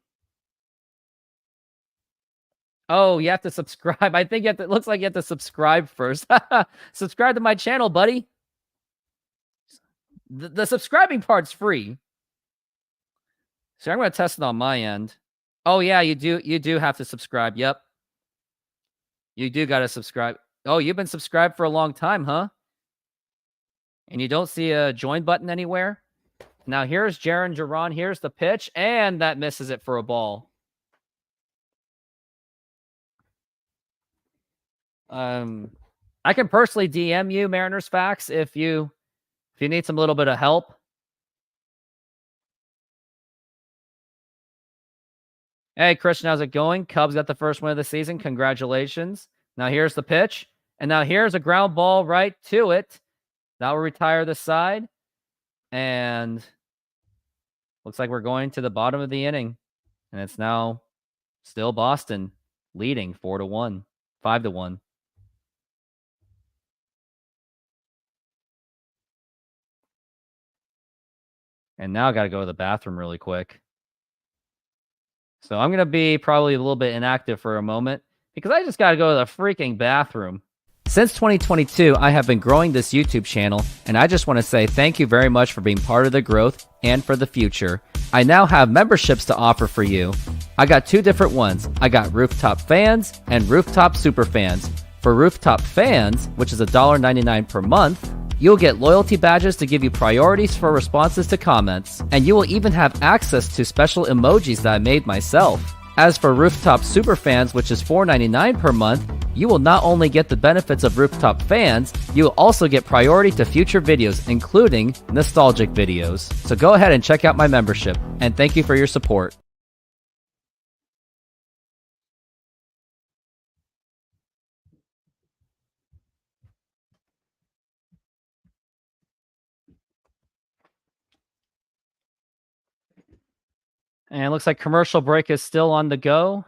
you have to subscribe. I think it looks like you have to subscribe first. Subscribe to my channel, buddy. The subscribing part's free. So I'm going to test it on my end. Oh, yeah, you do have to subscribe. Yep. You do got to subscribe. Oh, you've been subscribed for a long time, huh? And you don't see a join button anywhere? Now here's Jaron Duran. Here's the pitch, and that misses it for a ball. I can personally DM you, Mariners Facts, if you need some little bit of help. Hey, Christian, how's it going? Cubs got the first win of the season. Congratulations. Now here's the pitch. And now here's a ground ball right to it. That will retire the side. And looks like we're going to the bottom of the inning. And it's now still Boston leading 4-1, 5-1. And now I got to go to the bathroom really quick. So I'm going to be probably a little bit inactive for a moment because I just got to go to the freaking bathroom. Since 2022, I have been growing this YouTube channel, and I just want to say thank you very much for being part of the growth and for the future. I now have memberships to offer for you. I got 2 different ones. I got Rooftop Fans and Rooftop Super Fans. For rooftop fans, which is $1.99 per month, you'll get loyalty badges to give you priorities for responses to comments, and you will even have access to special emojis that I made myself. As for Rooftop Superfans, which is $4.99 per month, you will not only get the benefits of Rooftop Fans, you will also get priority to future videos, including nostalgic videos. So go ahead and check out my membership, and thank you for your support. And it looks like commercial break is still on the go.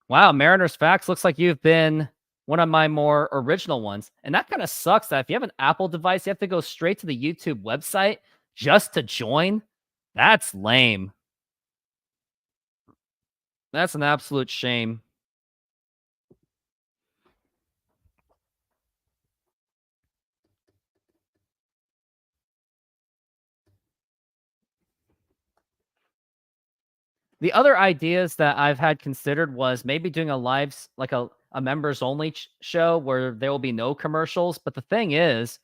Wow, Mariners Facts, looks like you've been one of my more original ones. And that kind of sucks that if you have an Apple device, you have to go straight to the YouTube website just to join. That's lame. That's an absolute shame. The other ideas that I've had considered was maybe doing a like a members only show where there will be no commercials. But the thing is,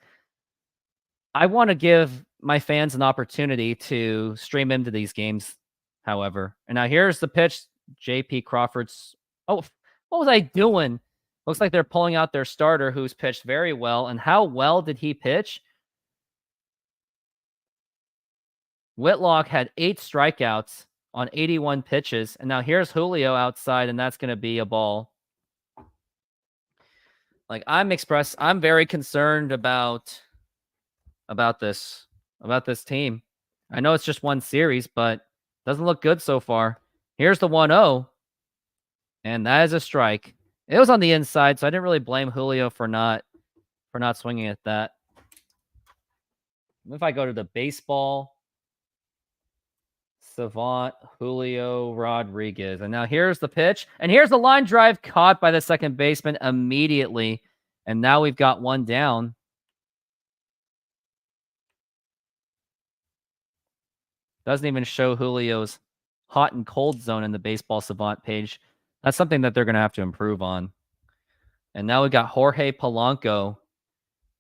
I want to give my fans an opportunity to stream into these games, however. And now here's the pitch. JP Crawford's. Oh, what was I doing? Looks like they're pulling out their starter who's pitched very well. And how well did he pitch? Whitlock had 8 strikeouts on 81 pitches. And now here's Julio outside, and that's going to be a ball. Like I'm very concerned about this team. I know it's just one series, but doesn't look good so far. Here's the 1-0, and that is a strike. It was on the inside, so I didn't really blame Julio for not swinging at that. If I go to the baseball savant, Julio Rodriguez, and now here's the pitch, and here's the line drive caught by the second baseman immediately, and now we've got one down. Doesn't even show Julio's hot and cold zone in the baseball savant page. That's something that they're going to have to improve on. And now we got Jorge Polanco.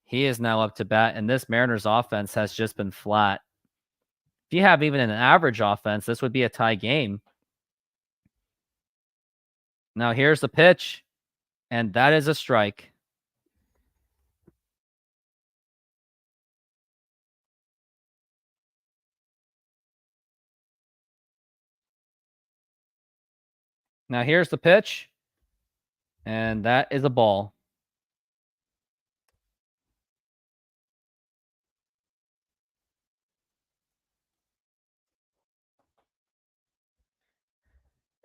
He is now up to bat, and this Mariners offense has just been flat. If you have even an average offense, this would be a tie game. Now here's the pitch, and that is a strike. Now here's the pitch, and that is a ball.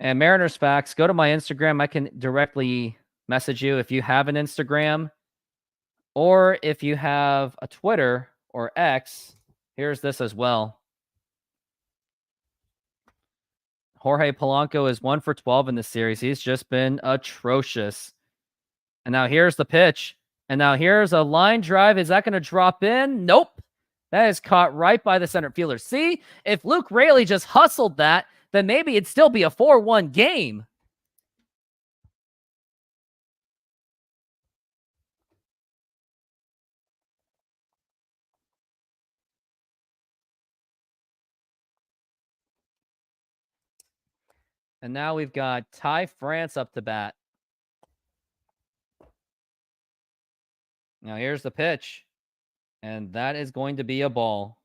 And Mariners Facts, go to my Instagram. I can directly message you if you have an Instagram, or if you have a Twitter or X. Here's this as well. Jorge Polanco is 1 for 12 in this series. He's just been atrocious. And now here's the pitch. And now here's a line drive. Is that going to drop in? Nope. That is caught right by the center fielder. See, if Luke Raley just hustled that, then maybe it'd still be a 4-1 game. And now we've got Ty France up to bat. Now here's the pitch. And that is going to be a ball.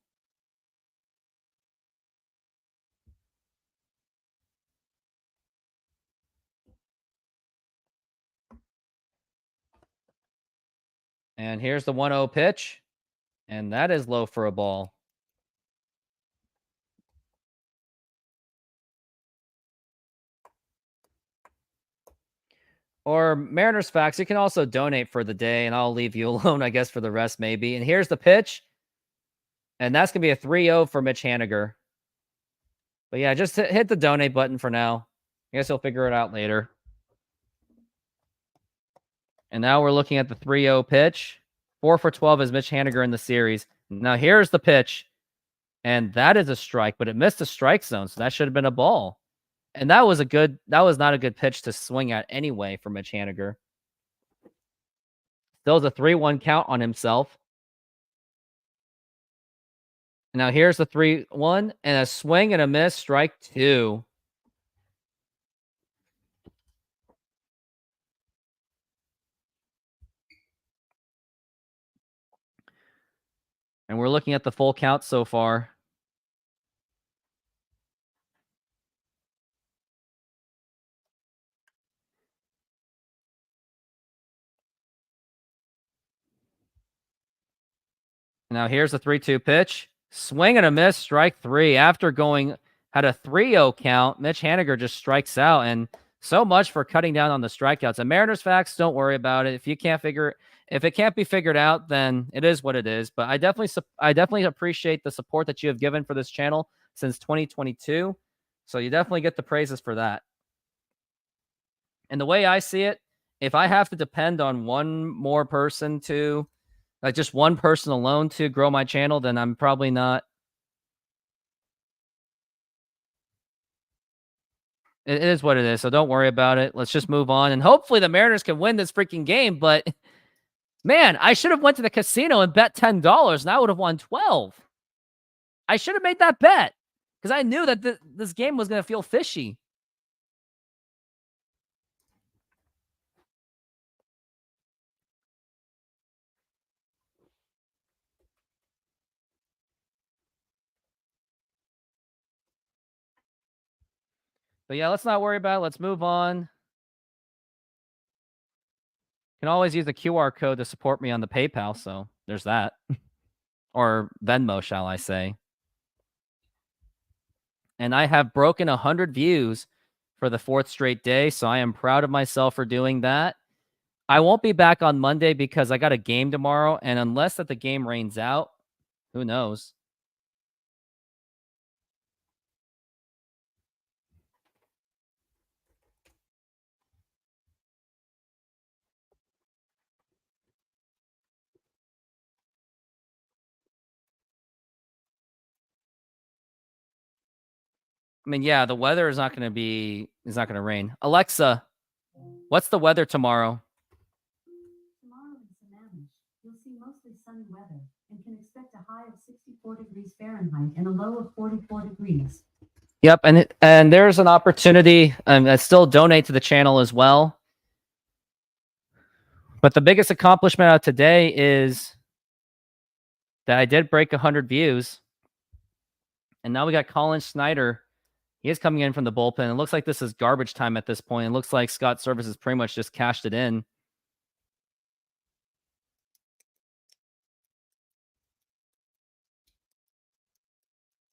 And here's the 1-0 pitch. And that is low for a ball. Or Mariners Facts, you can also donate for the day, and I'll leave you alone, I guess, for the rest maybe. And here's the pitch. And that's going to be a 3-0 for Mitch Haniger. But yeah, just hit the donate button for now. I guess you'll figure it out later. And now we're looking at the 3-0 pitch. 4 for 12 is Mitch Haniger in the series. Now here's the pitch. And that is a strike, but it missed the strike zone, so that should have been a ball. And that was not a good pitch to swing at anyway for Mitch Haniger. Still has a 3-1 count on himself. Now here's the 3-1 and a swing and a miss, strike 2. And we're looking at the full count so far. Now here's the 3-2 pitch. Swing and a miss, strike 3. After had a 3-0 count, Mitch Haniger just strikes out. And so much for cutting down on the strikeouts. And Mariners facts, don't worry about it. If it can't be figured out, then it is what it is. But I definitely appreciate the support that you have given for this channel since 2022. So you definitely get the praises for that. And the way I see it, if I have to depend on one more person to, like just one person alone to grow my channel, then I'm probably not. It is what it is. So don't worry about it. Let's just move on. And hopefully the Mariners can win this freaking game. But man, I should have went to the casino and bet $10 and I would have won 12. I should have made that bet because I knew that this game was going to feel fishy. But yeah, let's not worry about it. Let's move on. Can always use the QR code to support me on the PayPal. So there's that. Or Venmo, shall I say. And I have broken 100 views for the 4th straight day. So I am proud of myself for doing that. I won't be back on Monday because I got a game tomorrow. And unless that the game rains out, who knows? I mean, yeah, the weather is not going to rain. Alexa, what's the weather tomorrow? Tomorrow in Sammamish, you'll see mostly sunny weather and can expect a high of 64 degrees Fahrenheit and a low of 44 degrees. Yep, and there's an opportunity to still donate to the channel as well. But the biggest accomplishment of today is that I did break 100 views. And now we got Colin Snyder. He is coming in from the bullpen. It looks like this is garbage time at this point. It looks like Scott Service has pretty much just cashed it in.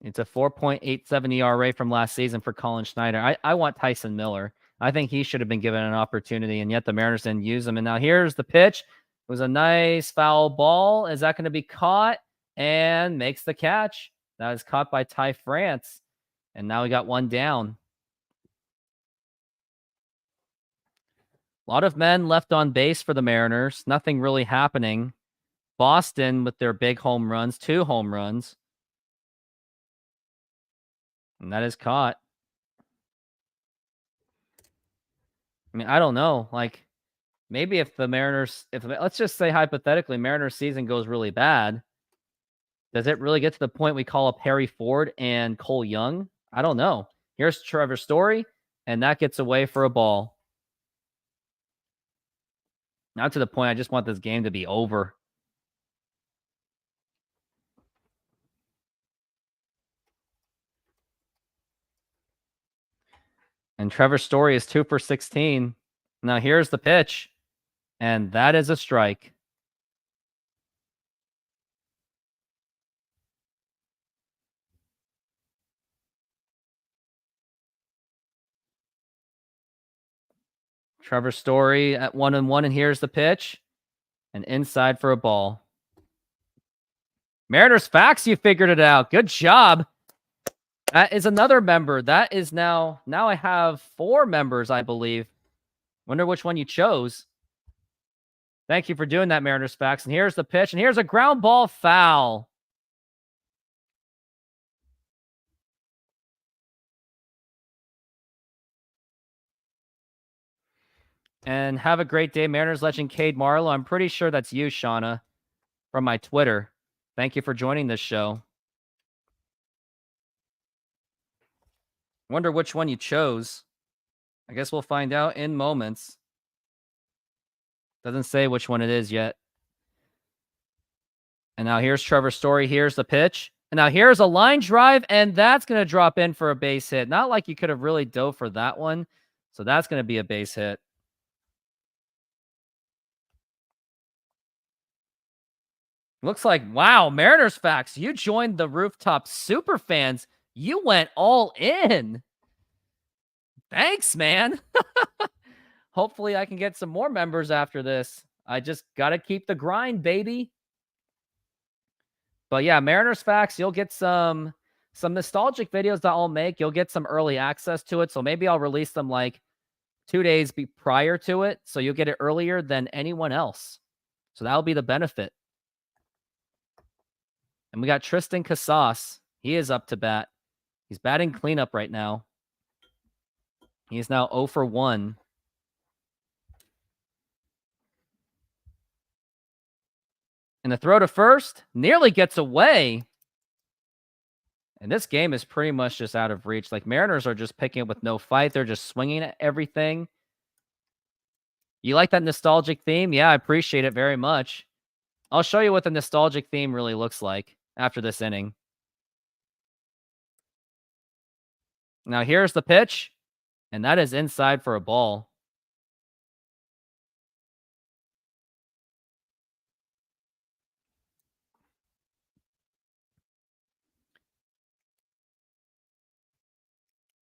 It's a 4.87 ERA from last season for Colin Schneider. I want Tyson Miller. I think he should have been given an opportunity, and yet the Mariners didn't use him. And now here's the pitch. It was a nice foul ball. Is that going to be caught? And makes the catch. That is caught by Ty France. And now we got one down. A lot of men left on base for the Mariners. Nothing really happening. Boston with their big home runs, 2 home runs. And that is caught. I mean, I don't know. Like, maybe if the Mariners, let's just say hypothetically, Mariners season goes really bad, does it really get to the point we call up Harry Ford and Cole Young? I don't know. Here's Trevor Story, and that gets away for a ball. Now to the point, I just want this game to be over. And Trevor Story is 2 for 16. Now here's the pitch, and that is a strike. Trevor Story at 1-1, and here's the pitch, and inside for a ball. Mariners facts, you figured it out. Good job. That is another member. That is now I have 4 members, I believe. Wonder which one you chose. Thank you for doing that, Mariners facts. And here's the pitch, and here's a ground ball foul. And have a great day, Mariners legend Cade Marlowe. I'm pretty sure that's you, Shauna, from my Twitter. Thank you for joining this show. Wonder which one you chose. I guess we'll find out in moments. Doesn't say which one it is yet. And now here's Trevor Story. Here's the pitch. And now here's a line drive, and that's going to drop in for a base hit. Not like you could have really dove for that one. So that's going to be a base hit. Looks like, wow, Mariners Facts, you joined the Rooftop Super Fans. You went all in. Thanks, man. Hopefully I can get some more members after this. I just got to keep the grind, baby. But yeah, Mariners Facts, you'll get some nostalgic videos that I'll make. You'll get some early access to it. So maybe I'll release them like 2 days prior to it. So you'll get it earlier than anyone else. So that'll be the benefit. And we got Tristan Casas. He is up to bat. He's batting cleanup right now. He is now 0 for 1. And the throw to first nearly gets away. And this game is pretty much just out of reach. Like, Mariners are just picking it with no fight. They're just swinging at everything. You like that nostalgic theme? Yeah, I appreciate it very much. I'll show you what the nostalgic theme really looks like after this inning. Now here's the pitch. And that is inside for a ball.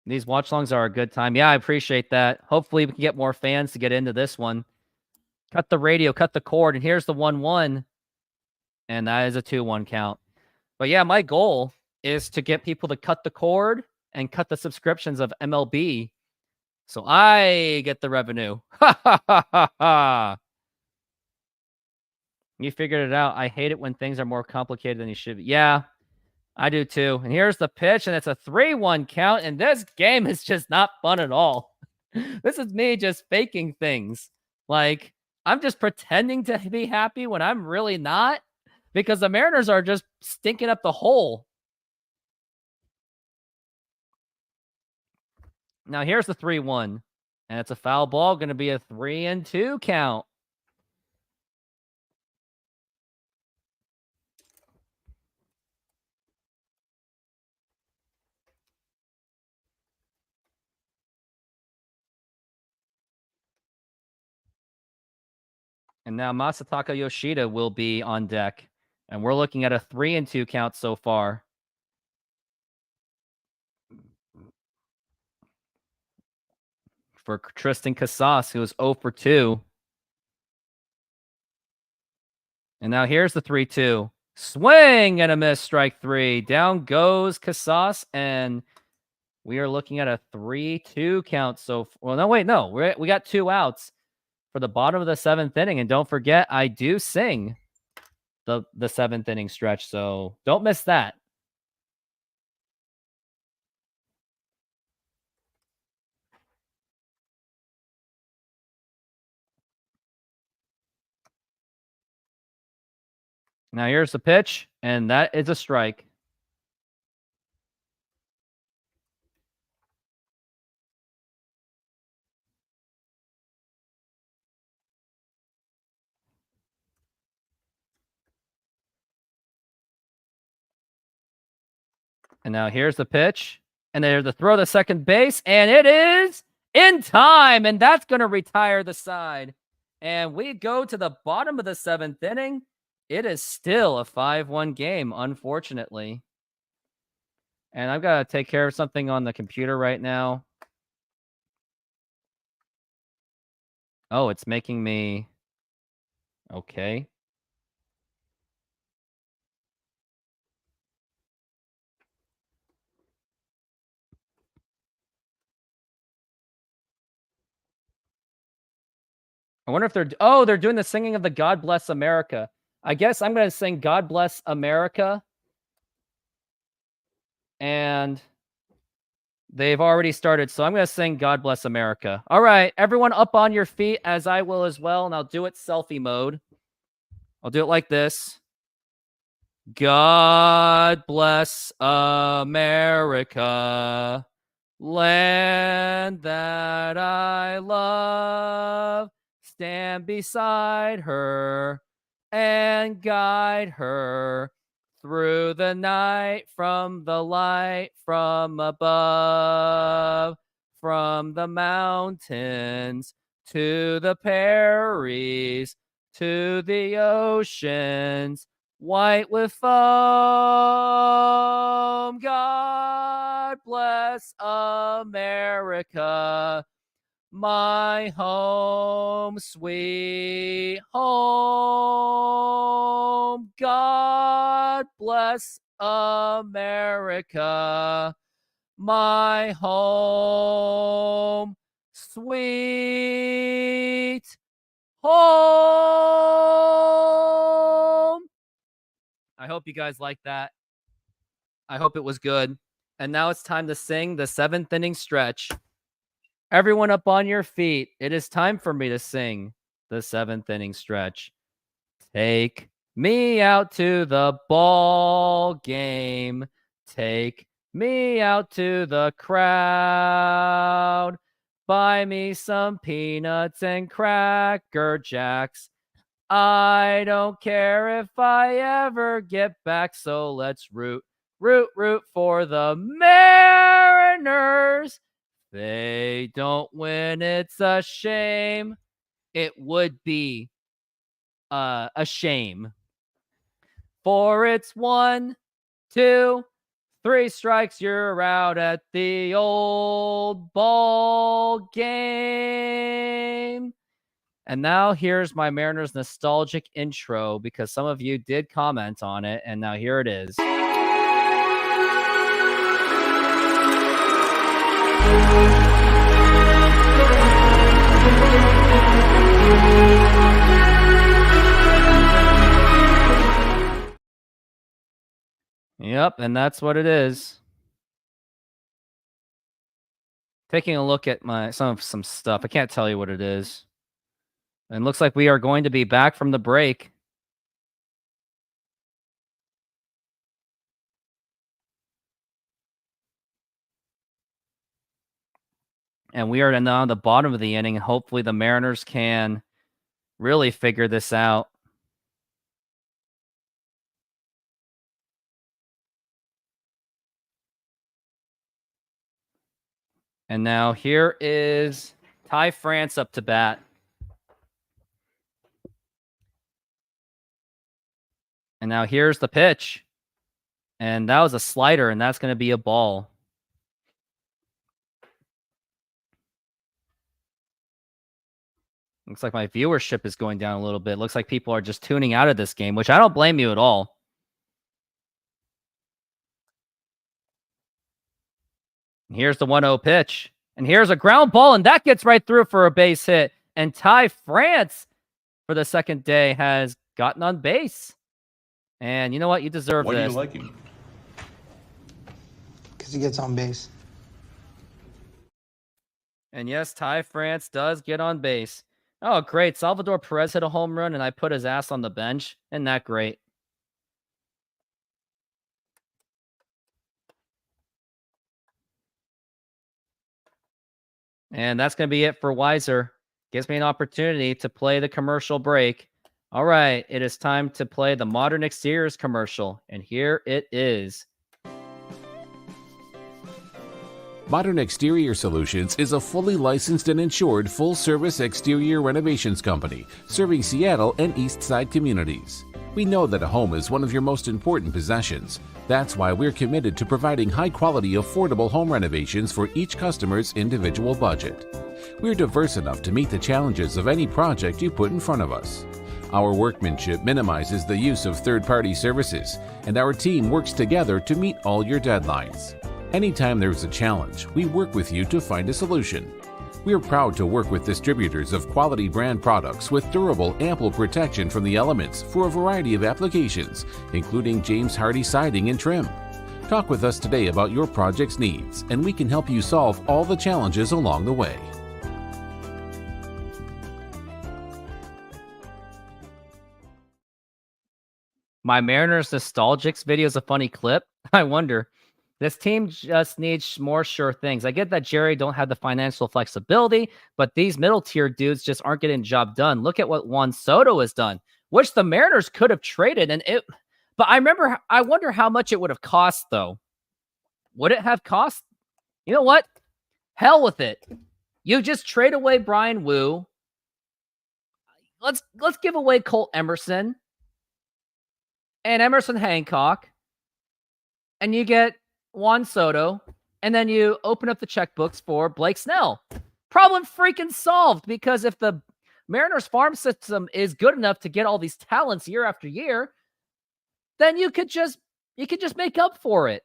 These watch longs are a good time. Yeah, I appreciate that. Hopefully we can get more fans to get into this one. Cut the radio, cut the cord, and here's the 1-1. And that is a 2-1 count. But yeah, my goal is to get people to cut the cord and cut the subscriptions of MLB so I get the revenue. Ha ha ha ha ha. You figured it out. I hate it when things are more complicated than you should be. Yeah, I do too. And here's the pitch, and it's a 3-1 count, and this game is just not fun at all. This is me just faking things. Like, I'm just pretending to be happy when I'm really not, because the Mariners are just stinking up the hole. Now here's the 3-1, and it's a foul ball, going to be a 3-2 count. And now Masataka Yoshida will be on deck. And we're looking at a 3-2 count so far. For Tristan Casas, who is 0 for 2. And now here's the 3-2. Swing and a miss, strike 3. Down goes Casas, and we are looking at a 3-2 count. So, well, no, wait, no. We got 2 outs for the bottom of the 7th inning. And don't forget, I do sing the 7th inning stretch, so don't miss that. Now here's the pitch, and that is a strike. And now here's the pitch, and there's the throw to second base, and it is in time, and that's going to retire the side. And we go to the bottom of the 7th inning. It is still a 5-1 game, unfortunately. And I've got to take care of something on the computer right now. Oh, it's making me... Okay. I wonder if they're... Oh, they're doing the singing of the God Bless America. I guess I'm going to sing God Bless America. And They've already started, so I'm going to sing God Bless America. All right, everyone up on your feet, as I will as well, and I'll do it selfie mode. I'll do it like this. God bless America, land that I love. Stand beside her and guide her through the night from the light from above, from the mountains to the prairies to the oceans white with foam. God bless America, my home, sweet home. God bless America, my home, sweet home. I hope you guys like that. I hope it was good. And now it's time to sing the 7th inning stretch. Everyone up on your feet. It is time for me to sing the 7th inning stretch. Take me out to the ball game. Take me out to the crowd. Buy me some peanuts and Cracker Jacks. I don't care if I ever get back, so let's root for the Mariners. They don't win, it's a shame. It would be a shame. For it's 1, 2, 3 strikes, you're out at the old ball game. And now here's my Mariners nostalgic intro, because some of you did comment on it, and now here it is. Yep, and that's what it is. Taking a look at some stuff. I can't tell you what it is. And looks like we are going to be back from the break. And we are now on the bottom of the inning. Hopefully the Mariners can really figure this out. And now here is Ty France up to bat. And now here's the pitch. And that was a slider, and that's going to be a ball. Looks like my viewership is going down a little bit. Looks like people are just tuning out of this game, which I don't blame you at all. Here's the 1-0 pitch. And here's a ground ball, and that gets right through for a base hit. And Ty France, for the second day, has gotten on base. And you know what? You deserve this. Why do you like him? Because he gets on base. And yes, Ty France does get on base. Oh, great. Salvador Perez hit a home run, and I put his ass on the bench. Isn't that great? And that's going to be it for Weiser. Gives me an opportunity to play the commercial break. All right, it is time to play the Modern Exteriors commercial, and here it is. Modern Exterior Solutions is a fully licensed and insured full-service exterior renovations company serving Seattle and East Side communities. We know that a home is one of your most important possessions. That's why we're committed to providing high-quality, affordable home renovations for each customer's individual budget. We're diverse enough to meet the challenges of any project you put in front of us. Our workmanship minimizes the use of third-party services, and our team works together to meet all your deadlines. Anytime there's a challenge, we work with you to find a solution. We are proud to work with distributors of quality brand products with durable, ample protection from the elements for a variety of applications, including James Hardie siding and trim. Talk with us today about your project's needs, and we can help you solve all the challenges along the way. My Mariners Nostalgics video is a funny clip. I wonder. This team just needs more sure things. I get that Jerry don't have the financial flexibility, but these middle tier dudes just aren't getting the job done. Look at what Juan Soto has done, which the Mariners could have traded. But I wonder how much it would have cost, though. Would it have cost? You know what? Hell with it. You just trade away Brian Wu. Let's give away Colt Emerson and Emerson Hancock, and you get Juan Soto, and then you open up the checkbooks for Blake Snell. Problem freaking solved, because if the Mariners farm system is good enough to get all these talents year after year, then you could just make up for it.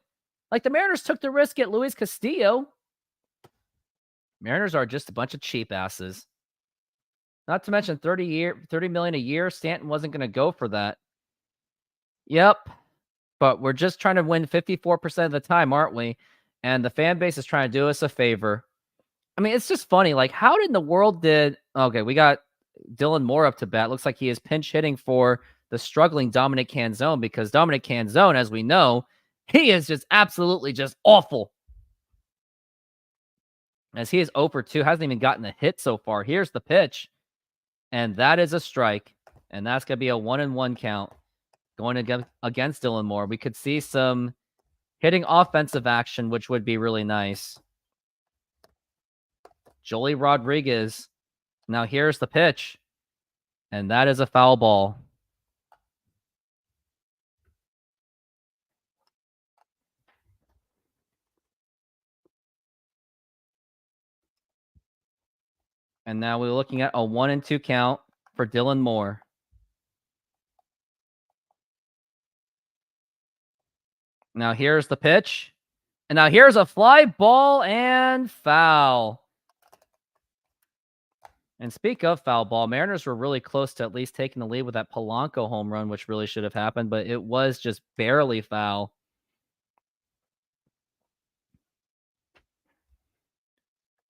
Like the Mariners took the risk at Luis Castillo. Mariners are just a bunch of cheap asses. Not to mention $30 million a year. Stanton wasn't going to go for that. Yep. But we're just trying to win 54% of the time, aren't we? And the fan base is trying to do us a favor. I mean, it's just funny. Like, how in the world did... Okay, we got Dylan Moore up to bat. Looks like he is pinch hitting for the struggling Dominic Canzone, because Dominic Canzone, as we know, he is just absolutely just awful. As he is 0 for 2, hasn't even gotten a hit so far. Here's the pitch. And that is a strike. And that's going to be a 1-1 count going against Dylan Moore. We could see some hitting offensive action, which would be really nice. Joely Rodriguez. Now here's the pitch. And that is a foul ball. And now we're looking at a 1-2 count for Dylan Moore. Now here's the pitch. And now here's a fly ball and foul. And speak of foul ball, Mariners were really close to at least taking the lead with that Polanco home run, which really should have happened, but it was just barely foul.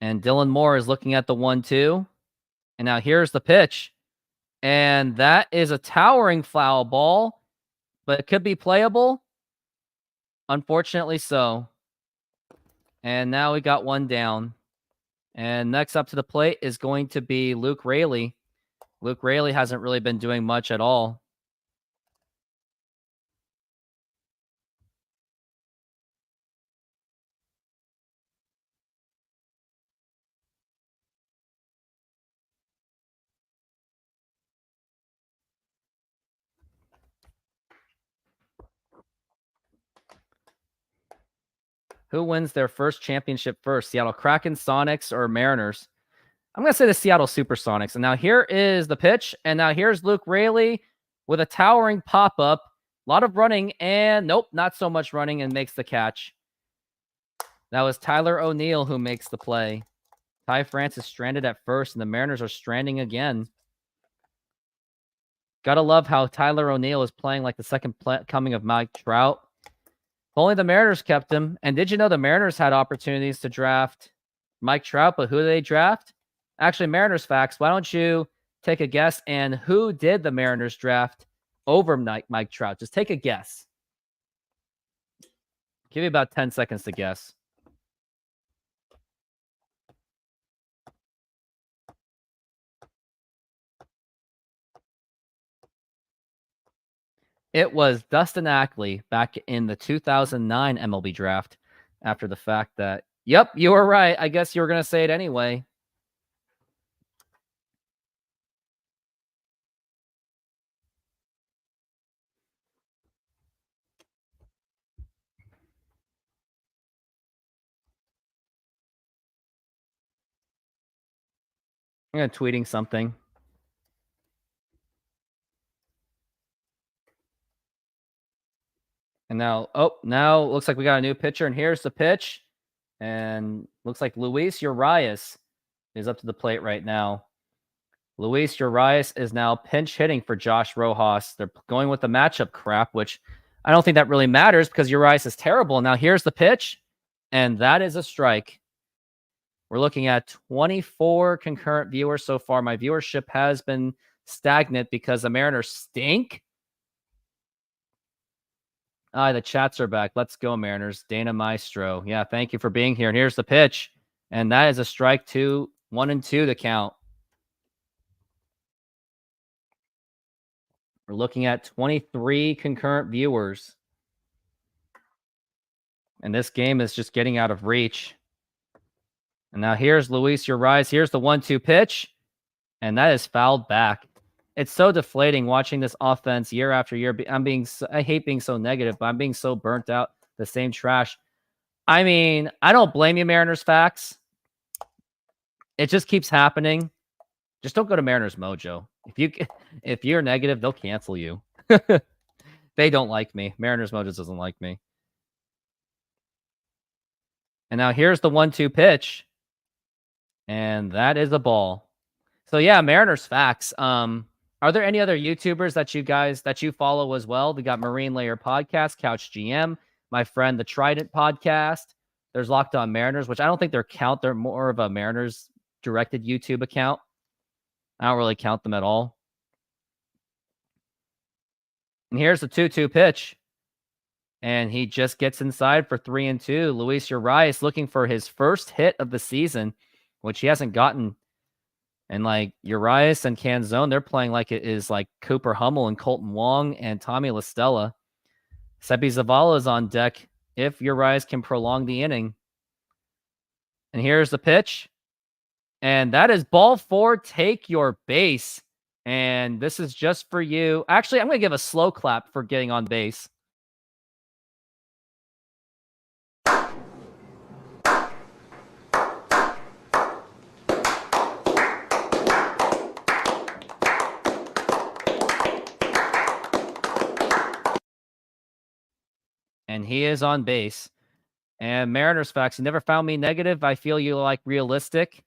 And Dylan Moore is looking at the 1-2. And now here's the pitch. And that is a towering foul ball, but it could be playable. Unfortunately so. And now we got one down. And next up to the plate is going to be Luke Raley. Luke Raley hasn't really been doing much at all. Who wins their first championship first? Seattle Kraken, Sonics, or Mariners? I'm going to say the Seattle Supersonics. And now here is the pitch. And now here's Luke Raley with a towering pop-up. A lot of running, and nope, not so much running, and makes the catch. That was Tyler O'Neill who makes the play. Ty France is stranded at first, and the Mariners are stranding again. Gotta love how Tyler O'Neill is playing like the second coming of Mike Trout. If only the Mariners kept him. And did you know the Mariners had opportunities to draft Mike Trout, but who did they draft? Actually, Mariners facts. Why don't you take a guess? And who did the Mariners draft over Mike Trout? Just take a guess. Give you about 10 seconds to guess. It was Dustin Ackley back in the 2009 MLB draft after the fact that, yep, you were right. I guess you were going to say it anyway. I'm going to tweeting something. And now, now looks like we got a new pitcher, and here's the pitch. And looks like Luis Urias is up to the plate right now. Luis Urias is now pinch hitting for Josh Rojas. They're going with the matchup crap, which I don't think that really matters because Urias is terrible. Now here's the pitch, and that is a strike. We're looking at 24 concurrent viewers so far. My viewership has been stagnant because the Mariners stink. The chats are back. Let's go, Mariners. Dana Maestro. Yeah, thank you for being here. And here's the pitch. And that is a strike 2, 1-2 to count. We're looking at 23 concurrent viewers. And this game is just getting out of reach. And now here's Luis Urias. Here's the 1-2 pitch. And that is fouled back. It's so deflating watching this offense year after year. I hate being so negative, but I'm being so burnt out. The same trash. I mean, I don't blame you, Mariners facts. It just keeps happening. Just don't go to Mariners Mojo. If you're negative, they'll cancel you. They don't like me. Mariners Mojo doesn't like me. And now here's the 1-2 pitch. And that is a ball. So yeah, Mariners facts. Are there any other YouTubers that you follow as well? We got Marine Layer Podcast, Couch GM, my friend the Trident Podcast. There's Locked On Mariners, which I don't think they're more of a Mariners directed YouTube account. I don't really count them at all. And here's the 2-2 pitch. And he just gets inside for 3-2. Luis Urias looking for his first hit of the season, which he hasn't gotten. And like Urias and Canzone, they're playing like it is like Cooper Hummel and Colton Wong and Tommy La Stella. Sebi Zavala is on deck if Urias can prolong the inning. And here's the pitch. And that is ball 4. Take your base. And this is just for you. Actually, I'm going to give a slow clap for getting on base. And he is on base. And Mariners facts, you never found me negative. I feel you like realistic.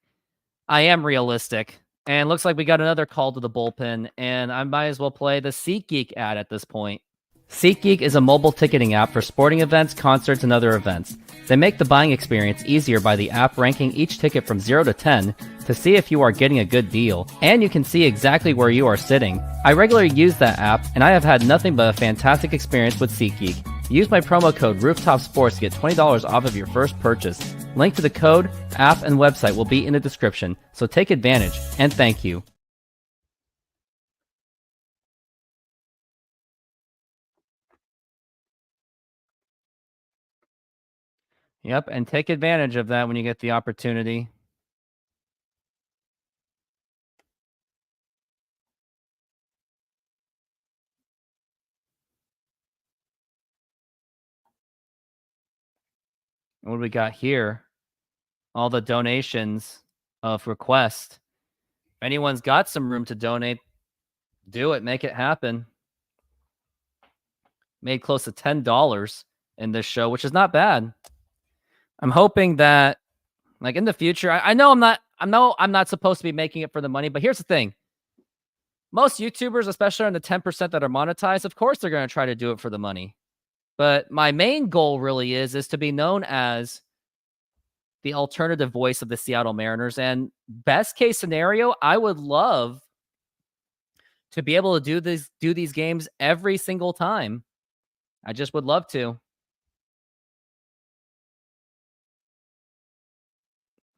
I am realistic. And looks like we got another call to the bullpen. And I might as well play the SeatGeek ad at this point. SeatGeek is a mobile ticketing app for sporting events, concerts, and other events. They make the buying experience easier by the app ranking each ticket from 0 to 10 to see if you are getting a good deal. And you can see exactly where you are sitting. I regularly use that app, and I have had nothing but a fantastic experience with SeatGeek. Use my promo code ROOFTOPSPORTS to get $20 off of your first purchase. Link to the code, app, and website will be in the description, so take advantage, and thank you. Yep, and take advantage of that when you get the opportunity. What do we got here? All the donations of request. If anyone's got some room to donate, do it. Make it happen. Made close to $10 in this show, which is not bad. I'm hoping that, like in the future, I know I'm not supposed to be making it for the money, but here's the thing. Most YouTubers, especially on the 10% that are monetized, of course they're going to try to do it for the money. But my main goal really is to be known as the alternative voice of the Seattle Mariners. And best case scenario, I would love to be able to do these games every single time. I just would love to.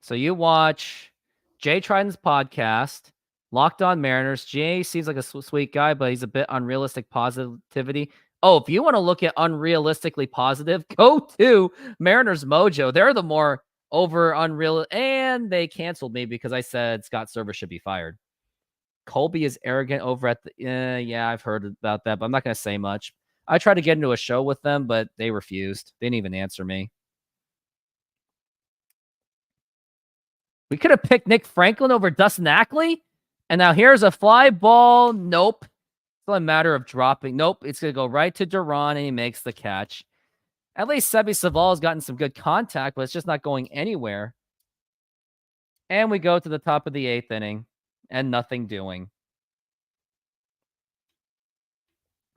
So you watch Jay Trident's podcast, Locked On Mariners. Jay seems like a sweet guy, but he's a bit unrealistic positivity. Oh, if you want to look at unrealistically positive, go to Mariners Mojo. They're the more over unreal, and they canceled me because I said Scott Server should be fired. Colby is arrogant over at the yeah, I've heard about that, but I'm not going to say much. I tried to get into a show with them, but they refused. They didn't even answer me. We could have picked Nick Franklin over Dustin Ackley, and now here's a fly ball. Nope. It's a matter of dropping. Nope. It's going to go right to Duran, and he makes the catch. At least Sebi Zavala has gotten some good contact, but it's just not going anywhere. And we go to the top of the 8th inning, and nothing doing.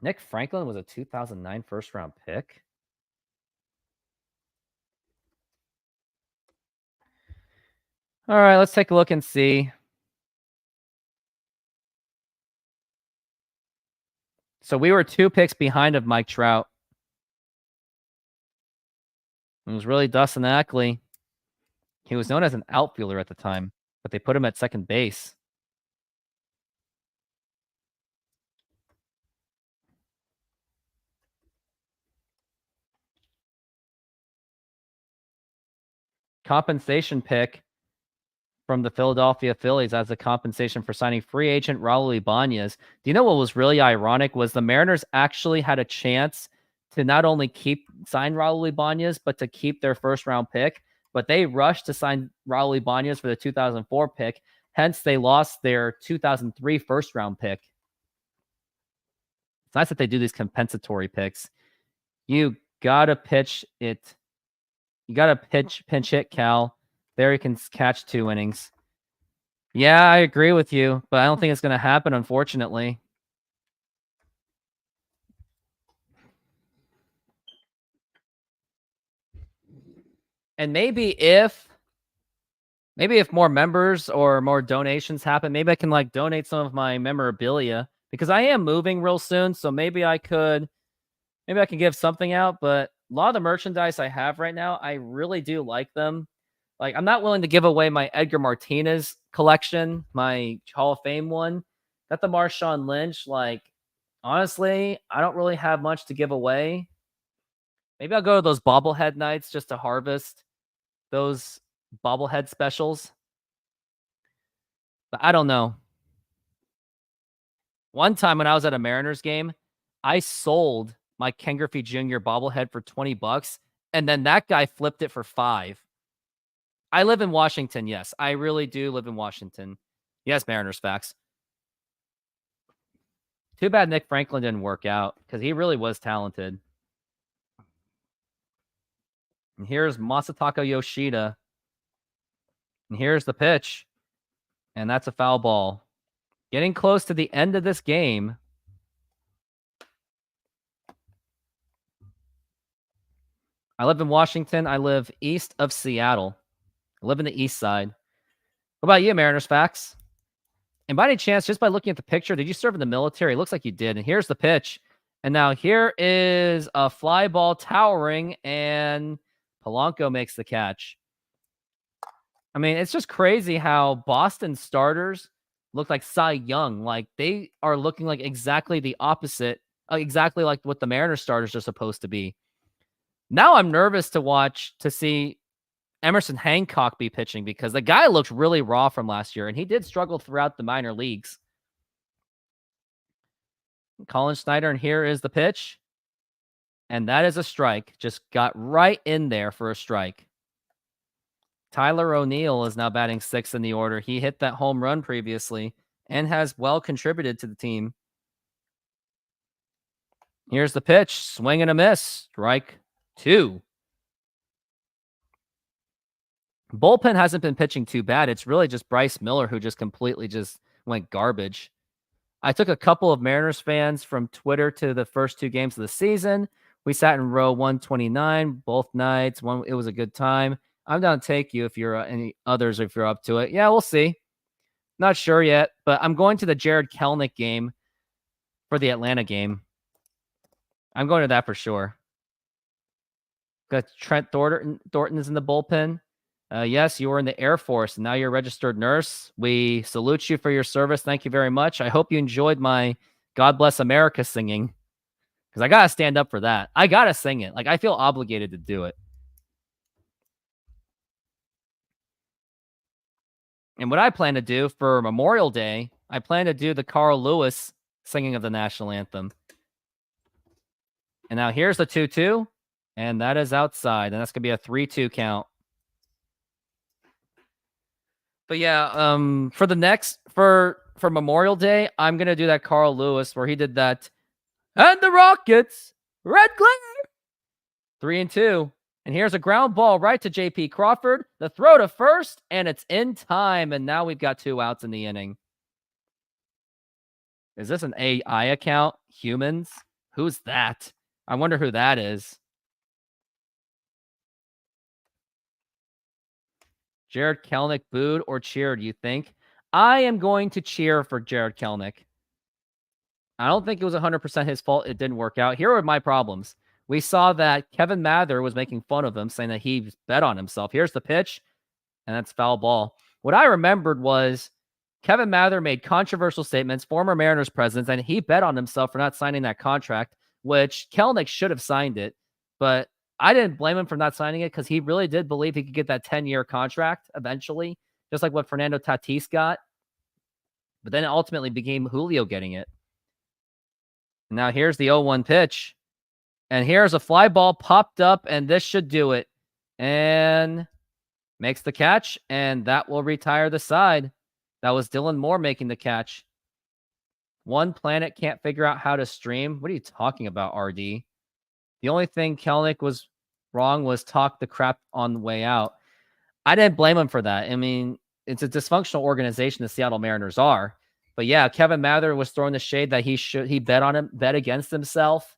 Nick Franklin was a 2009 first-round pick. All right, let's take a look and see. So we were 2 picks behind of Mike Trout. It was really Dustin Ackley. He was known as an outfielder at the time, but they put him at second base. Compensation pick from the Philadelphia Phillies as a compensation for signing free agent Raul Ibanez. Do you know what was really ironic was the Mariners actually had a chance to not only sign Raul Ibanez, but to keep their first round pick, but they rushed to sign Raul Ibanez for the 2004 pick. Hence, they lost their 2003 first round pick. It's nice that they do these compensatory picks. You gotta pitch it. You gotta pinch hit, Cal. There he can catch 2 innings. Yeah, I agree with you, but I don't think it's going to happen, unfortunately. And maybe if more members or more donations happen, maybe I can like donate some of my memorabilia because I am moving real soon. So maybe I can give something out, but a lot of the merchandise I have right now, I really do like them. Like, I'm not willing to give away my Edgar Martinez collection, my Hall of Fame one. Got the Marshawn Lynch. Like, honestly, I don't really have much to give away. Maybe I'll go to those bobblehead nights just to harvest those bobblehead specials. But I don't know. One time when I was at a Mariners game, I sold my Ken Griffey Jr. bobblehead for $20, and then that guy flipped it for $5. I live in Washington, yes. I really do live in Washington. Yes, Mariners facts. Too bad Nick Franklin didn't work out because he really was talented. And here's Masataka Yoshida. And here's the pitch. And that's a foul ball. Getting close to the end of this game. I live in Washington. I live east of Seattle. I live in the east side. What about you, Mariners facts? And by any chance, just by looking at the picture, did you serve in the military? It looks like you did. And here's the pitch. And now here is a fly ball towering, and Polanco makes the catch. I mean, it's just crazy how Boston starters look like Cy Young. Like, they are looking like exactly the opposite, exactly like what the Mariners starters are supposed to be. Now I'm nervous to see Emerson Hancock be pitching because the guy looked really raw from last year, and he did struggle throughout the minor leagues. Colin Snyder, and here is the pitch. And that is a strike. Just got right in there for a strike. Tyler O'Neill is now batting 6th in the order. He hit that home run previously and has well contributed to the team. Here's the pitch. Swing and a miss. Strike 2. Bullpen hasn't been pitching too bad. It's really just Bryce Miller who just completely just went garbage. I took a couple of Mariners fans from Twitter to the first 2 games of the season. We sat in row 129 both nights. It was a good time. I'm down to take you if you're any others, if you're up to it. Yeah, we'll see. Not sure yet, but I'm going to the Jared Kelenic game for the Atlanta game. I'm going to that for sure. Got Trent Thornton is in the bullpen. Yes, you were in the Air Force, and now you're a registered nurse. We salute you for your service. Thank you very much. I hope you enjoyed my God Bless America singing, because I got to stand up for that. I got to sing it. Like, I feel obligated to do it. And what I plan to do for Memorial Day, I plan to do the Carl Lewis singing of the national anthem. And now here's the 2-2, and that is outside, and that's going to be a 3-2 count. But yeah, for Memorial Day, I'm going to do that Carl Lewis where he did that. And the Rockets, red glare. 3-2. And here's a ground ball right to JP Crawford. The throw to first, and it's in time. And now we've got 2 outs in the inning. Is this an AI account? Humans? Who's that? I wonder who that is. Jared Kelenic booed or cheered, you think? I am going to cheer for Jared Kelenic. I don't think it was 100% his fault it didn't work out. Here are my problems. We saw that Kevin Mather was making fun of him, saying that he bet on himself. Here's the pitch, and that's foul ball. What I remembered was Kevin Mather made controversial statements, former Mariners president, and he bet on himself for not signing that contract, which Kelenic should have signed it. But I didn't blame him for not signing it because he really did believe he could get that 10-year contract eventually, just like what Fernando Tatis got. But then it ultimately became Julio getting it. Now here's the 0-1 pitch. And here's a fly ball popped up, and this should do it. And makes the catch, and that will retire the side. That was Dylan Moore making the catch. One Planet can't figure out how to stream. What are you talking about, RD? The only thing Kelenic was wrong was talk the crap on the way out. I didn't blame him for that. I mean, it's a dysfunctional organization the Seattle Mariners are. But yeah, Kevin Mather was throwing the shade that he bet against himself.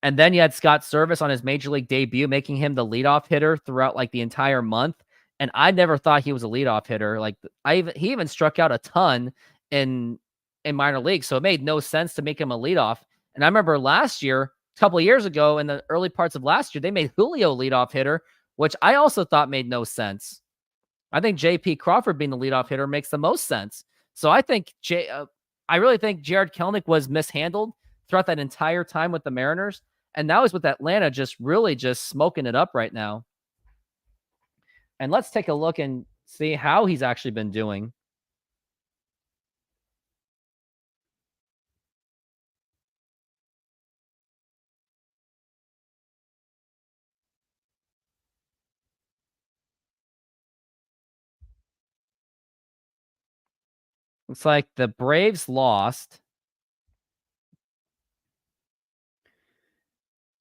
And then you had Scott Service on his major league debut, making him the leadoff hitter throughout like the entire month. And I never thought he was a leadoff hitter. Like he even struck out a ton in minor leagues, so it made no sense to make him a leadoff. And I remember last year, a couple of years ago, in the early parts of last year, they made Julio leadoff hitter, which I also thought made no sense. I think J.P. Crawford being the leadoff hitter makes the most sense. So I think I really think Jared Kelenic was mishandled throughout that entire time with the Mariners. And now he's with Atlanta, just really just smoking it up right now. And let's take a look and see how he's actually been doing. Looks like the Braves lost.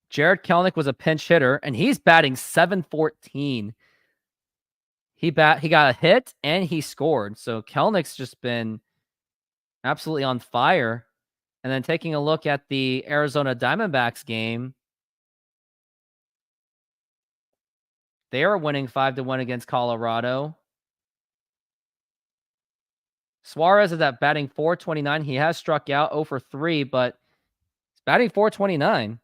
Jared Kelenic was a pinch hitter, and he's batting .714. He got a hit, and he scored. So Kelnic's just been absolutely on fire. And then taking a look at the Arizona Diamondbacks game, they are winning 5-1 against Colorado. Suarez is at batting .429. He has struck out 0 for 3, but he's batting .429.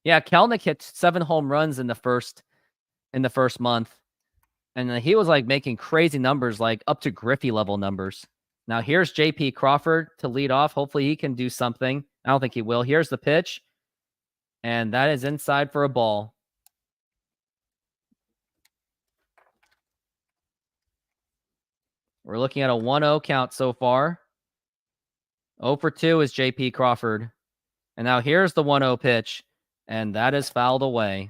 Yeah, Kelenic hit 7 home runs in the first month. And he was like making crazy numbers, like up to Griffey level numbers. Now here's J.P. Crawford to lead off. Hopefully he can do something. I don't think he will. Here's the pitch. And that is inside for a ball. We're looking at a 1-0 count so far. 0 for 2 is J.P. Crawford. And now here's the 1-0 pitch. And that is fouled away.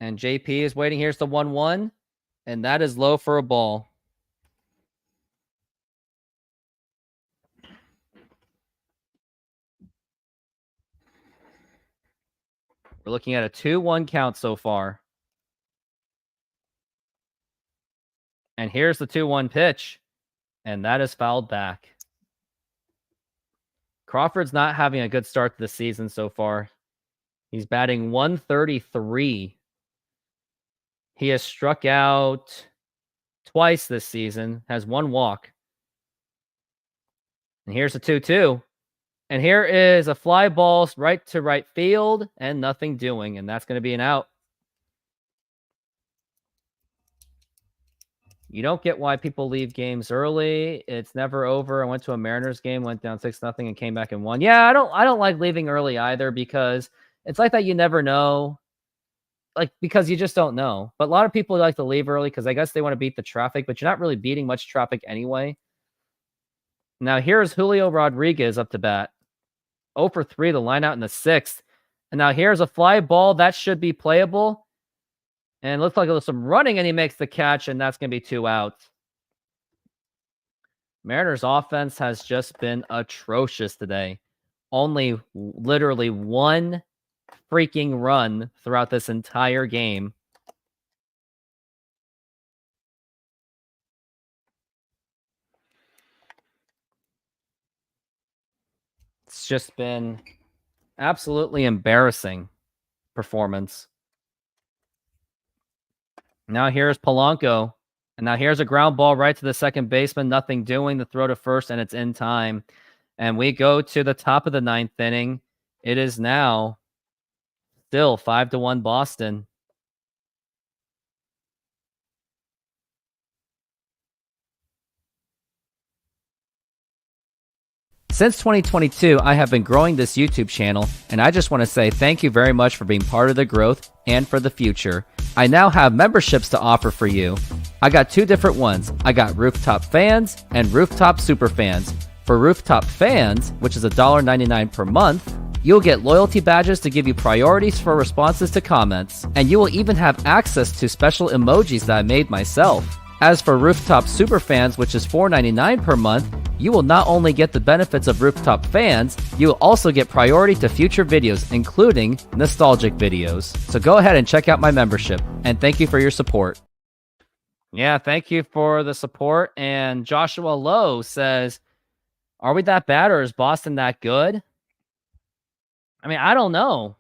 And JP is waiting. Here's the 1-1. And that is low for a ball. We're looking at a 2-1 count so far. And here's the 2-1 pitch. And that is fouled back. Crawford's not having a good start to the season so far. He's batting .133. He has struck out twice this season, has 1 walk. And here's a 2-2. And here is a fly ball right to right field and nothing doing. And that's going to be an out. You don't get why people leave games early. It's never over. I went to a Mariners game, went down 6-0 and came back and won. Yeah, I don't like leaving early either because it's like that you never know. Like, because you just don't know. But a lot of people like to leave early because I guess they want to beat the traffic, but you're not really beating much traffic anyway. Now here's Julio Rodriguez up to bat. 0 for 3, the line out in the 6th. And now here's a fly ball. That should be playable. And it looks like there's some running, and he makes the catch, and that's going to be 2 outs. Mariners offense has just been atrocious today. only literally one freaking run throughout this entire game. It's just been absolutely embarrassing performance. Now here's Polanco. And now here's a ground ball right to the second baseman. Nothing doing. The throw to first, and it's in time. And we go to the top of the ninth inning. It is now still 5-1 Boston. Since 2022, I have been growing this YouTube channel, and I just want to say thank you very much for being part of the growth and for the future. I now have memberships to offer for you. I got two different ones. I got Rooftop Fans and Rooftop Super Fans. For Rooftop Fans, which is $1.99 per month, you'll get loyalty badges to give you priorities for responses to comments, and you will even have access to special emojis that I made myself. As for Rooftop Super Fans, which is $4.99 per month, you will not only get the benefits of Rooftop Fans, you will also get priority to future videos, including nostalgic videos. So go ahead and check out my membership, and thank you for your support. Yeah, thank you for the support. And Joshua Lowe says, are we that bad, or is Boston that good? I mean, I don't know.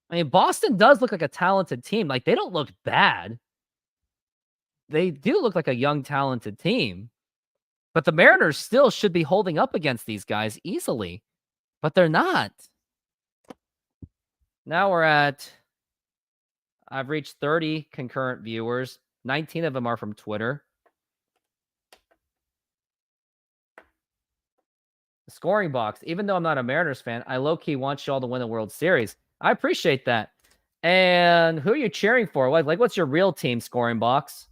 I mean, Boston does look like a talented team. Like, they don't look bad. They do look like a young, talented team. But the Mariners still should be holding up against these guys easily. But they're not. Now I've reached 30 concurrent viewers. 19 of them are from Twitter. The scoring box. Even though I'm not a Mariners fan, I low-key want y'all to win the World Series. I appreciate that. And who are you cheering for? Like, what's your real team scoring box?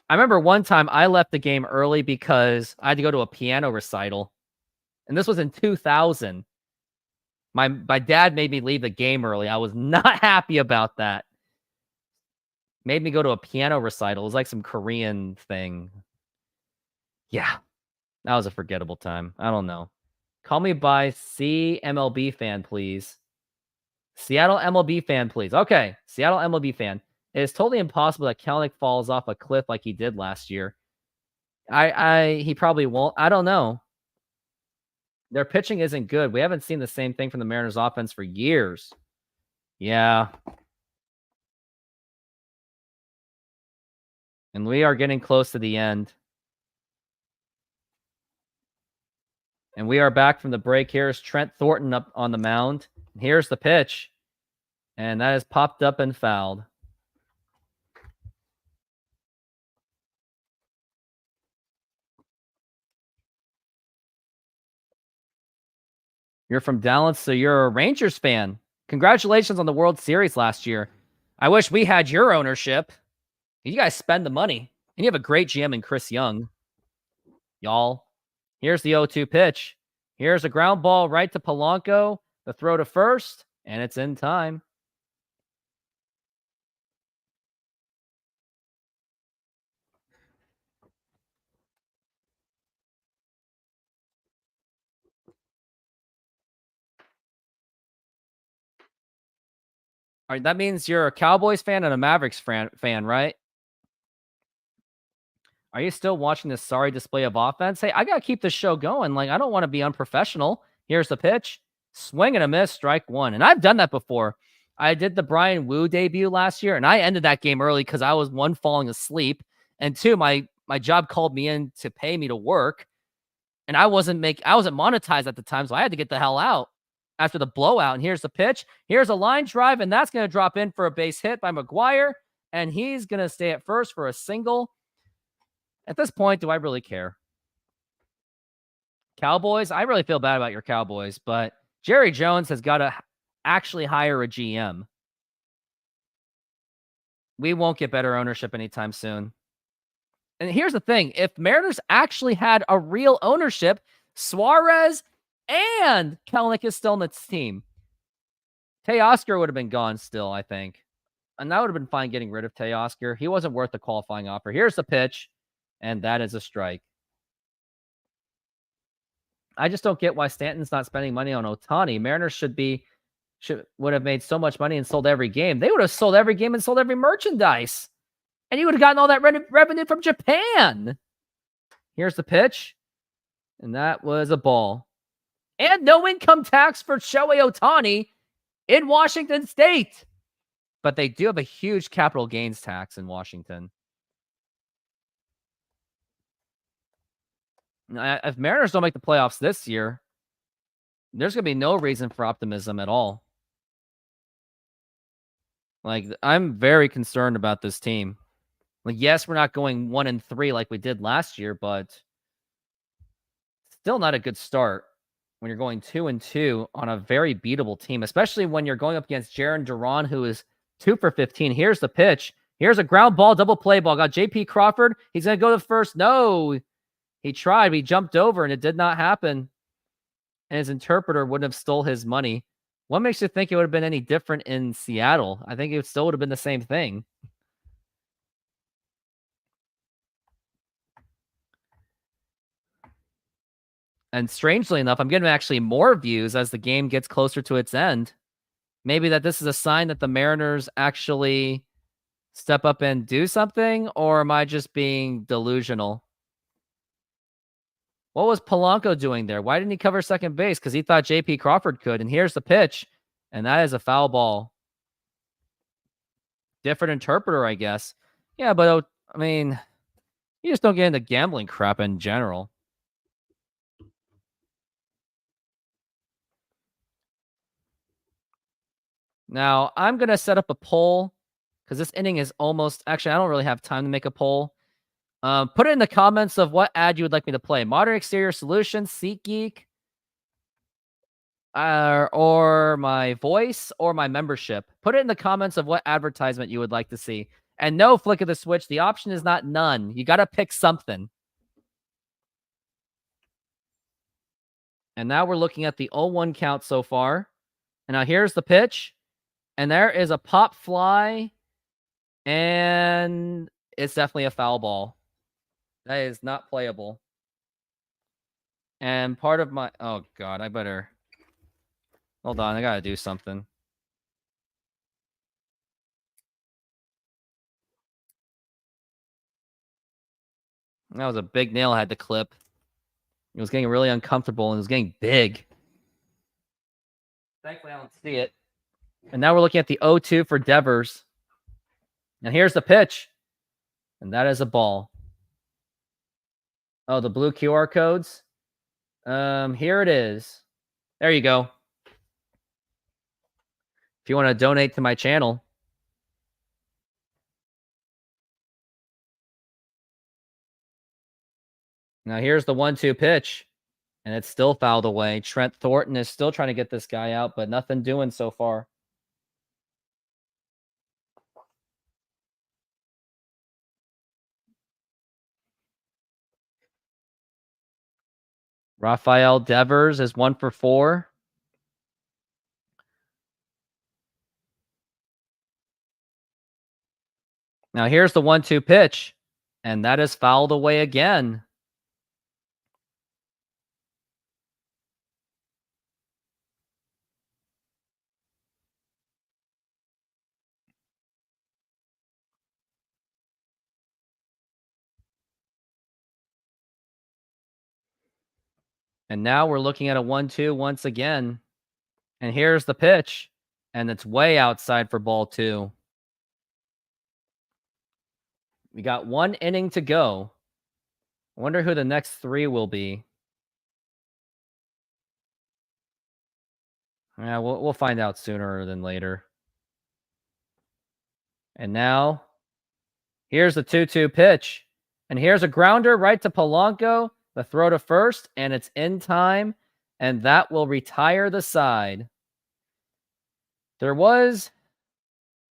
I remember one time I left the game early because I had to go to a piano recital. And this was in 2000. My dad made me leave the game early. I was not happy about that. Made me go to a piano recital. It was like some Korean thing. Yeah. That was a forgettable time. I don't know. Call me by CMLB fan, please. Seattle MLB fan, please. Okay. Seattle MLB fan. It is totally impossible that Kelenic falls off a cliff like he did last year. He probably won't. I don't know. Their pitching isn't good. We haven't seen the same thing from the Mariners offense for years. Yeah. And we are getting close to the end. And we are back from the break. Here's Trent Thornton up on the mound. Here's the pitch. And that is popped up and fouled. You're from Dallas, so you're a Rangers fan. Congratulations on the World Series last year. I wish we had your ownership. You guys spend the money. And you have a great GM in Chris Young. Y'all. Here's the 0-2 pitch. Here's a ground ball right to Polanco. The throw to first, and it's in time. All right, that means you're a Cowboys fan and a Mavericks fan, right? Are you still watching this sorry display of offense? Hey, I got to keep this show going. Like, I don't want to be unprofessional. Here's the pitch. Swing and a miss, strike one. And I've done that before. I did the Brian Wu debut last year, and I ended that game early because I was, one, falling asleep, and two, my job called me in to pay me to work, and I wasn't monetized at the time, so I had to get the hell out after the blowout. And here's the pitch. Here's a line drive, and that's going to drop in for a base hit by McGuire, and he's going to stay at first for a single. At this point, do I really care? Cowboys, I really feel bad about your Cowboys, but Jerry Jones has got to actually hire a GM. We won't get better ownership anytime soon. And here's the thing. If Mariners actually had a real ownership, Suarez and Kelenic is still in the team. Teoscar would have been gone still, I think. And that would have been fine getting rid of Teoscar. He wasn't worth the qualifying offer. Here's the pitch, and that is a strike. I just don't get why Stanton's not spending money on Ohtani. Mariners would have made so much money and sold every game. They would have sold every game and sold every merchandise. And you would have gotten all that revenue from Japan. Here's the pitch. And that was a ball. And no income tax for Shohei Ohtani in Washington State. But they do have a huge capital gains tax in Washington. If Mariners don't make the playoffs this year, there's going to be no reason for optimism at all. Like, I'm very concerned about this team. Like, yes, we're not going 1-3 like we did last year, but still not a good start when you're going 2-2 on a very beatable team, especially when you're going up against Jarren Duran, who is 2 for 15. Here's the pitch. Here's a ground ball, double play ball. Got J.P. Crawford. He's going to go to first. No, he tried. He jumped over, and it did not happen. And his interpreter wouldn't have stole his money. What makes you think it would have been any different in Seattle? I think it still would have been the same thing. And strangely enough, I'm getting actually more views as the game gets closer to its end. Maybe that this is a sign that the Mariners actually step up and do something, or am I just being delusional? What was Polanco doing there? Why didn't he cover second base? Because he thought J.P. Crawford could. And here's the pitch. And that is a foul ball. Different interpreter, I guess. Yeah, but I mean, you just don't get into gambling crap in general. Now, I'm going to set up a poll because this inning is almost... Actually, I don't really have time to make a poll. Put it in the comments of what ad you would like me to play. Modern Exterior Solutions, SeatGeek, or my voice, or my membership. Put it in the comments of what advertisement you would like to see. And no flick of the switch. The option is not none. You got to pick something. And now we're looking at the 0-1 count so far. And now here's the pitch. And there is a pop fly. And it's definitely a foul ball. That is not playable. And part of my... Oh, God, I better... Hold on, I gotta do something. That was a big nail I had to clip. It was getting really uncomfortable and it was getting big. Thankfully, I don't see it. And now we're looking at the 0-2 for Devers. And here's the pitch. And that is a ball. Oh, the blue QR codes? Here it is. There you go. If you want to donate to my channel. Now here's the 1-2 pitch. And it's still fouled away. Trent Thornton is still trying to get this guy out, but nothing doing so far. Rafael Devers is 1 for 4. Now here's the 1-2 pitch. And that is fouled away again. And now we're looking at a 1-2 once again. And here's the pitch. And it's way outside for ball 2. We got 1 inning to go. I wonder who the next 3 will be. Yeah, we'll find out sooner than later. And now, here's the 2-2 pitch. And here's a grounder right to Polanco. The throw to first, and it's in time. And that will retire the side. There was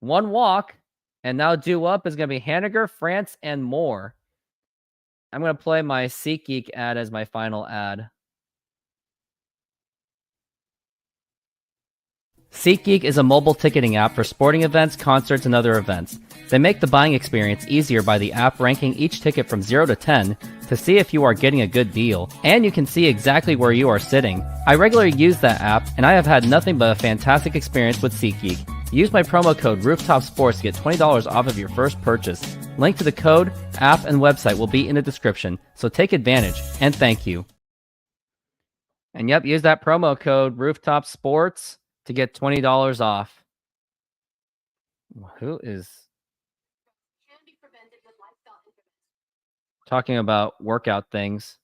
1 walk. And now due up is going to be Haniger, France, and more. I'm going to play my SeatGeek ad as my final ad. SeatGeek is a mobile ticketing app for sporting events, concerts, and other events. They make the buying experience easier by the app ranking each ticket from 0 to 10 to see if you are getting a good deal, and you can see exactly where you are sitting. I regularly use that app, and I have had nothing but a fantastic experience with SeatGeek. Use my promo code RooftopSports to get $20 off of your first purchase. Link to the code, app, and website will be in the description, so take advantage, and thank you. And yep, use that promo code RooftopSports to get $20 off. Who is talking about workout things?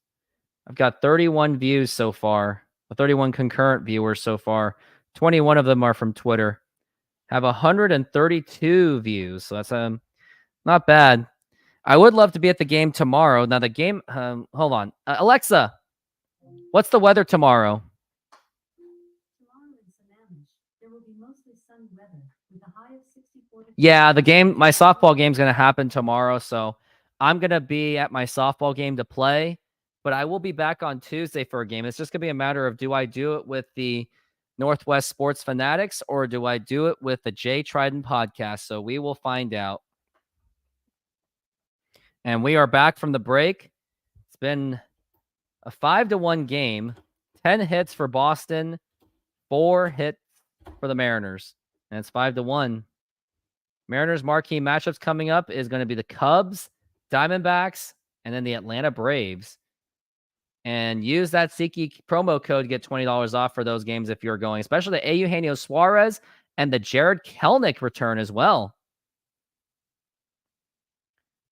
I've got 31 views so far, 31 concurrent viewers so far. 21 of them are from Twitter. Have 132 views, so that's not bad. I would love to be at the game tomorrow. Now the game, hold on, Alexa, what's the weather tomorrow? Tomorrow in Sammamish, there will be mostly sunny weather with a high of 64 degrees. Yeah, my softball game is going to happen tomorrow, so I'm going to be at my softball game to play, but I will be back on Tuesday for a game. It's just going to be a matter of, do I do it with the Northwest Sports Fanatics or do I do it with the Jay Trident podcast? So we will find out. And we are back from the break. It's been a 5-1 game, 10 hits for Boston, 4 hits for the Mariners, and it's 5-1. Mariners marquee matchups coming up is going to be the Cubs, Diamondbacks, and then the Atlanta Braves. And use that SeatGeek promo code to get $20 off for those games if you're going, especially the Eugenio Suarez and the Jared Kelenic return as well.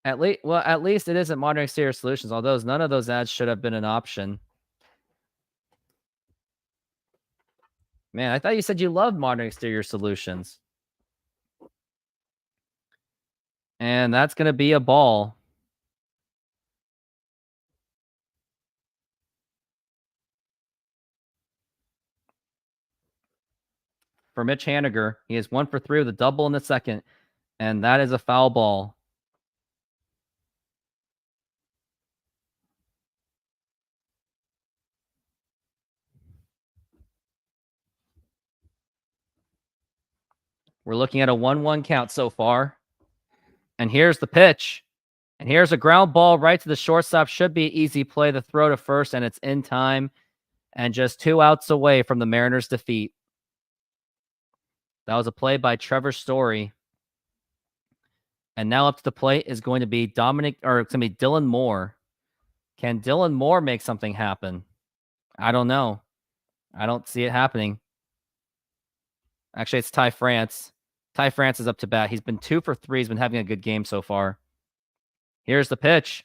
At least it isn't Modern Exterior Solutions, although none of those ads should have been an option. Man, I thought you said you loved Modern Exterior Solutions. And that's going to be a ball. For Mitch Haniger, he is 1 for 3 with a double in the second, and that is a foul ball. We're looking at a 1-1 count so far. And here's the pitch. And here's a ground ball right to the shortstop. Should be an easy play. The throw to first, and it's in time. And just 2 outs away from the Mariners' defeat. That was a play by Trevor Story. And now up to the plate is going to be Dylan Moore. Can Dylan Moore make something happen? I don't know. I don't see it happening. Actually, it's Ty France. Ty France is up to bat. He's been 2 for 3. He's been having a good game so far. Here's the pitch.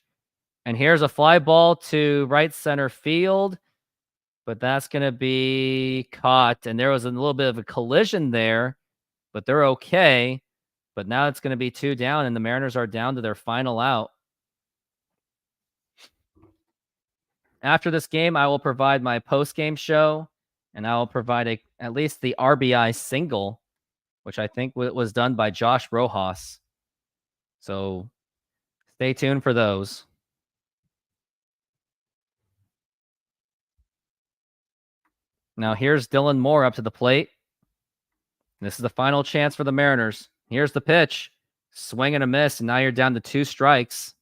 And here's a fly ball to right center field. But that's going to be caught. And there was a little bit of a collision there. But they're okay. But now it's going to be 2 down. And the Mariners are down to their final out. After this game, I will provide my post-game show. And I will provide at least the RBI single, which I think was done by Josh Rojas. So stay tuned for those. Now here's Dylan Moore up to the plate. This is the final chance for the Mariners. Here's the pitch. Swing and a miss, and now you're down to 2 strikes.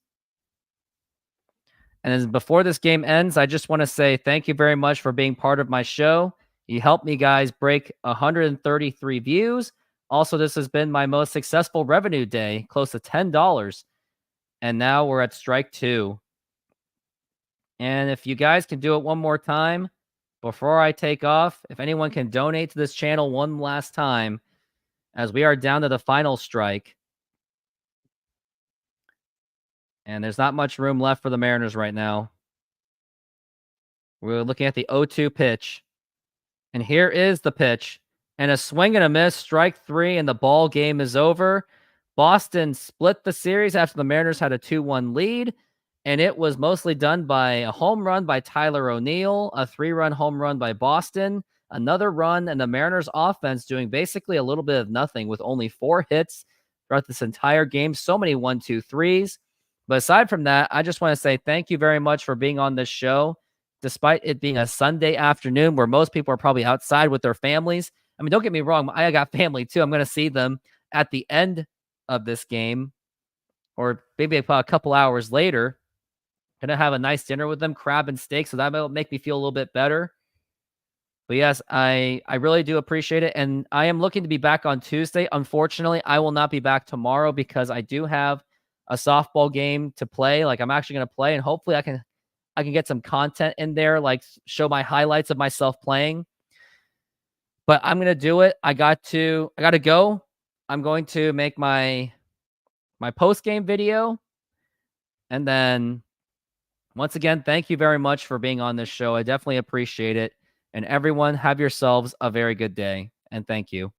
And as before this game ends, I just want to say thank you very much for being part of my show. You helped me, guys, break 133 views. Also, this has been my most successful revenue day, close to $10. And now we're at strike 2. And if you guys can do it one more time before I take off, if anyone can donate to this channel one last time, as we are down to the final strike. And there's not much room left for the Mariners right now. We're looking at the 0-2 pitch. And here is the pitch. And a swing and a miss, strike 3, and the ball game is over. Boston split the series after the Mariners had a 2-1 lead. And it was mostly done by a home run by Tyler O'Neill, a 3-run home run by Boston, another run, and the Mariners offense doing basically a little bit of nothing with only 4 hits throughout this entire game. So many 1-2-3s. But aside from that, I just want to say thank you very much for being on this show. Despite it being a Sunday afternoon where most people are probably outside with their families, I mean, don't get me wrong. I got family too. I'm going to see them at the end of this game, or maybe a couple hours later. Gonna have a nice dinner with them, crab and steak. So that might make me feel a little bit better. But yes, I really do appreciate it. And I am looking to be back on Tuesday. Unfortunately, I will not be back tomorrow because I do have a softball game to play. Like I'm actually going to play, and hopefully I can get some content in there, like show my highlights of myself playing. But I'm going to do it. I got to go. I'm going to make my post-game video. And then once again, thank you very much for being on this show. I definitely appreciate it. And everyone, have yourselves a very good day. And thank you.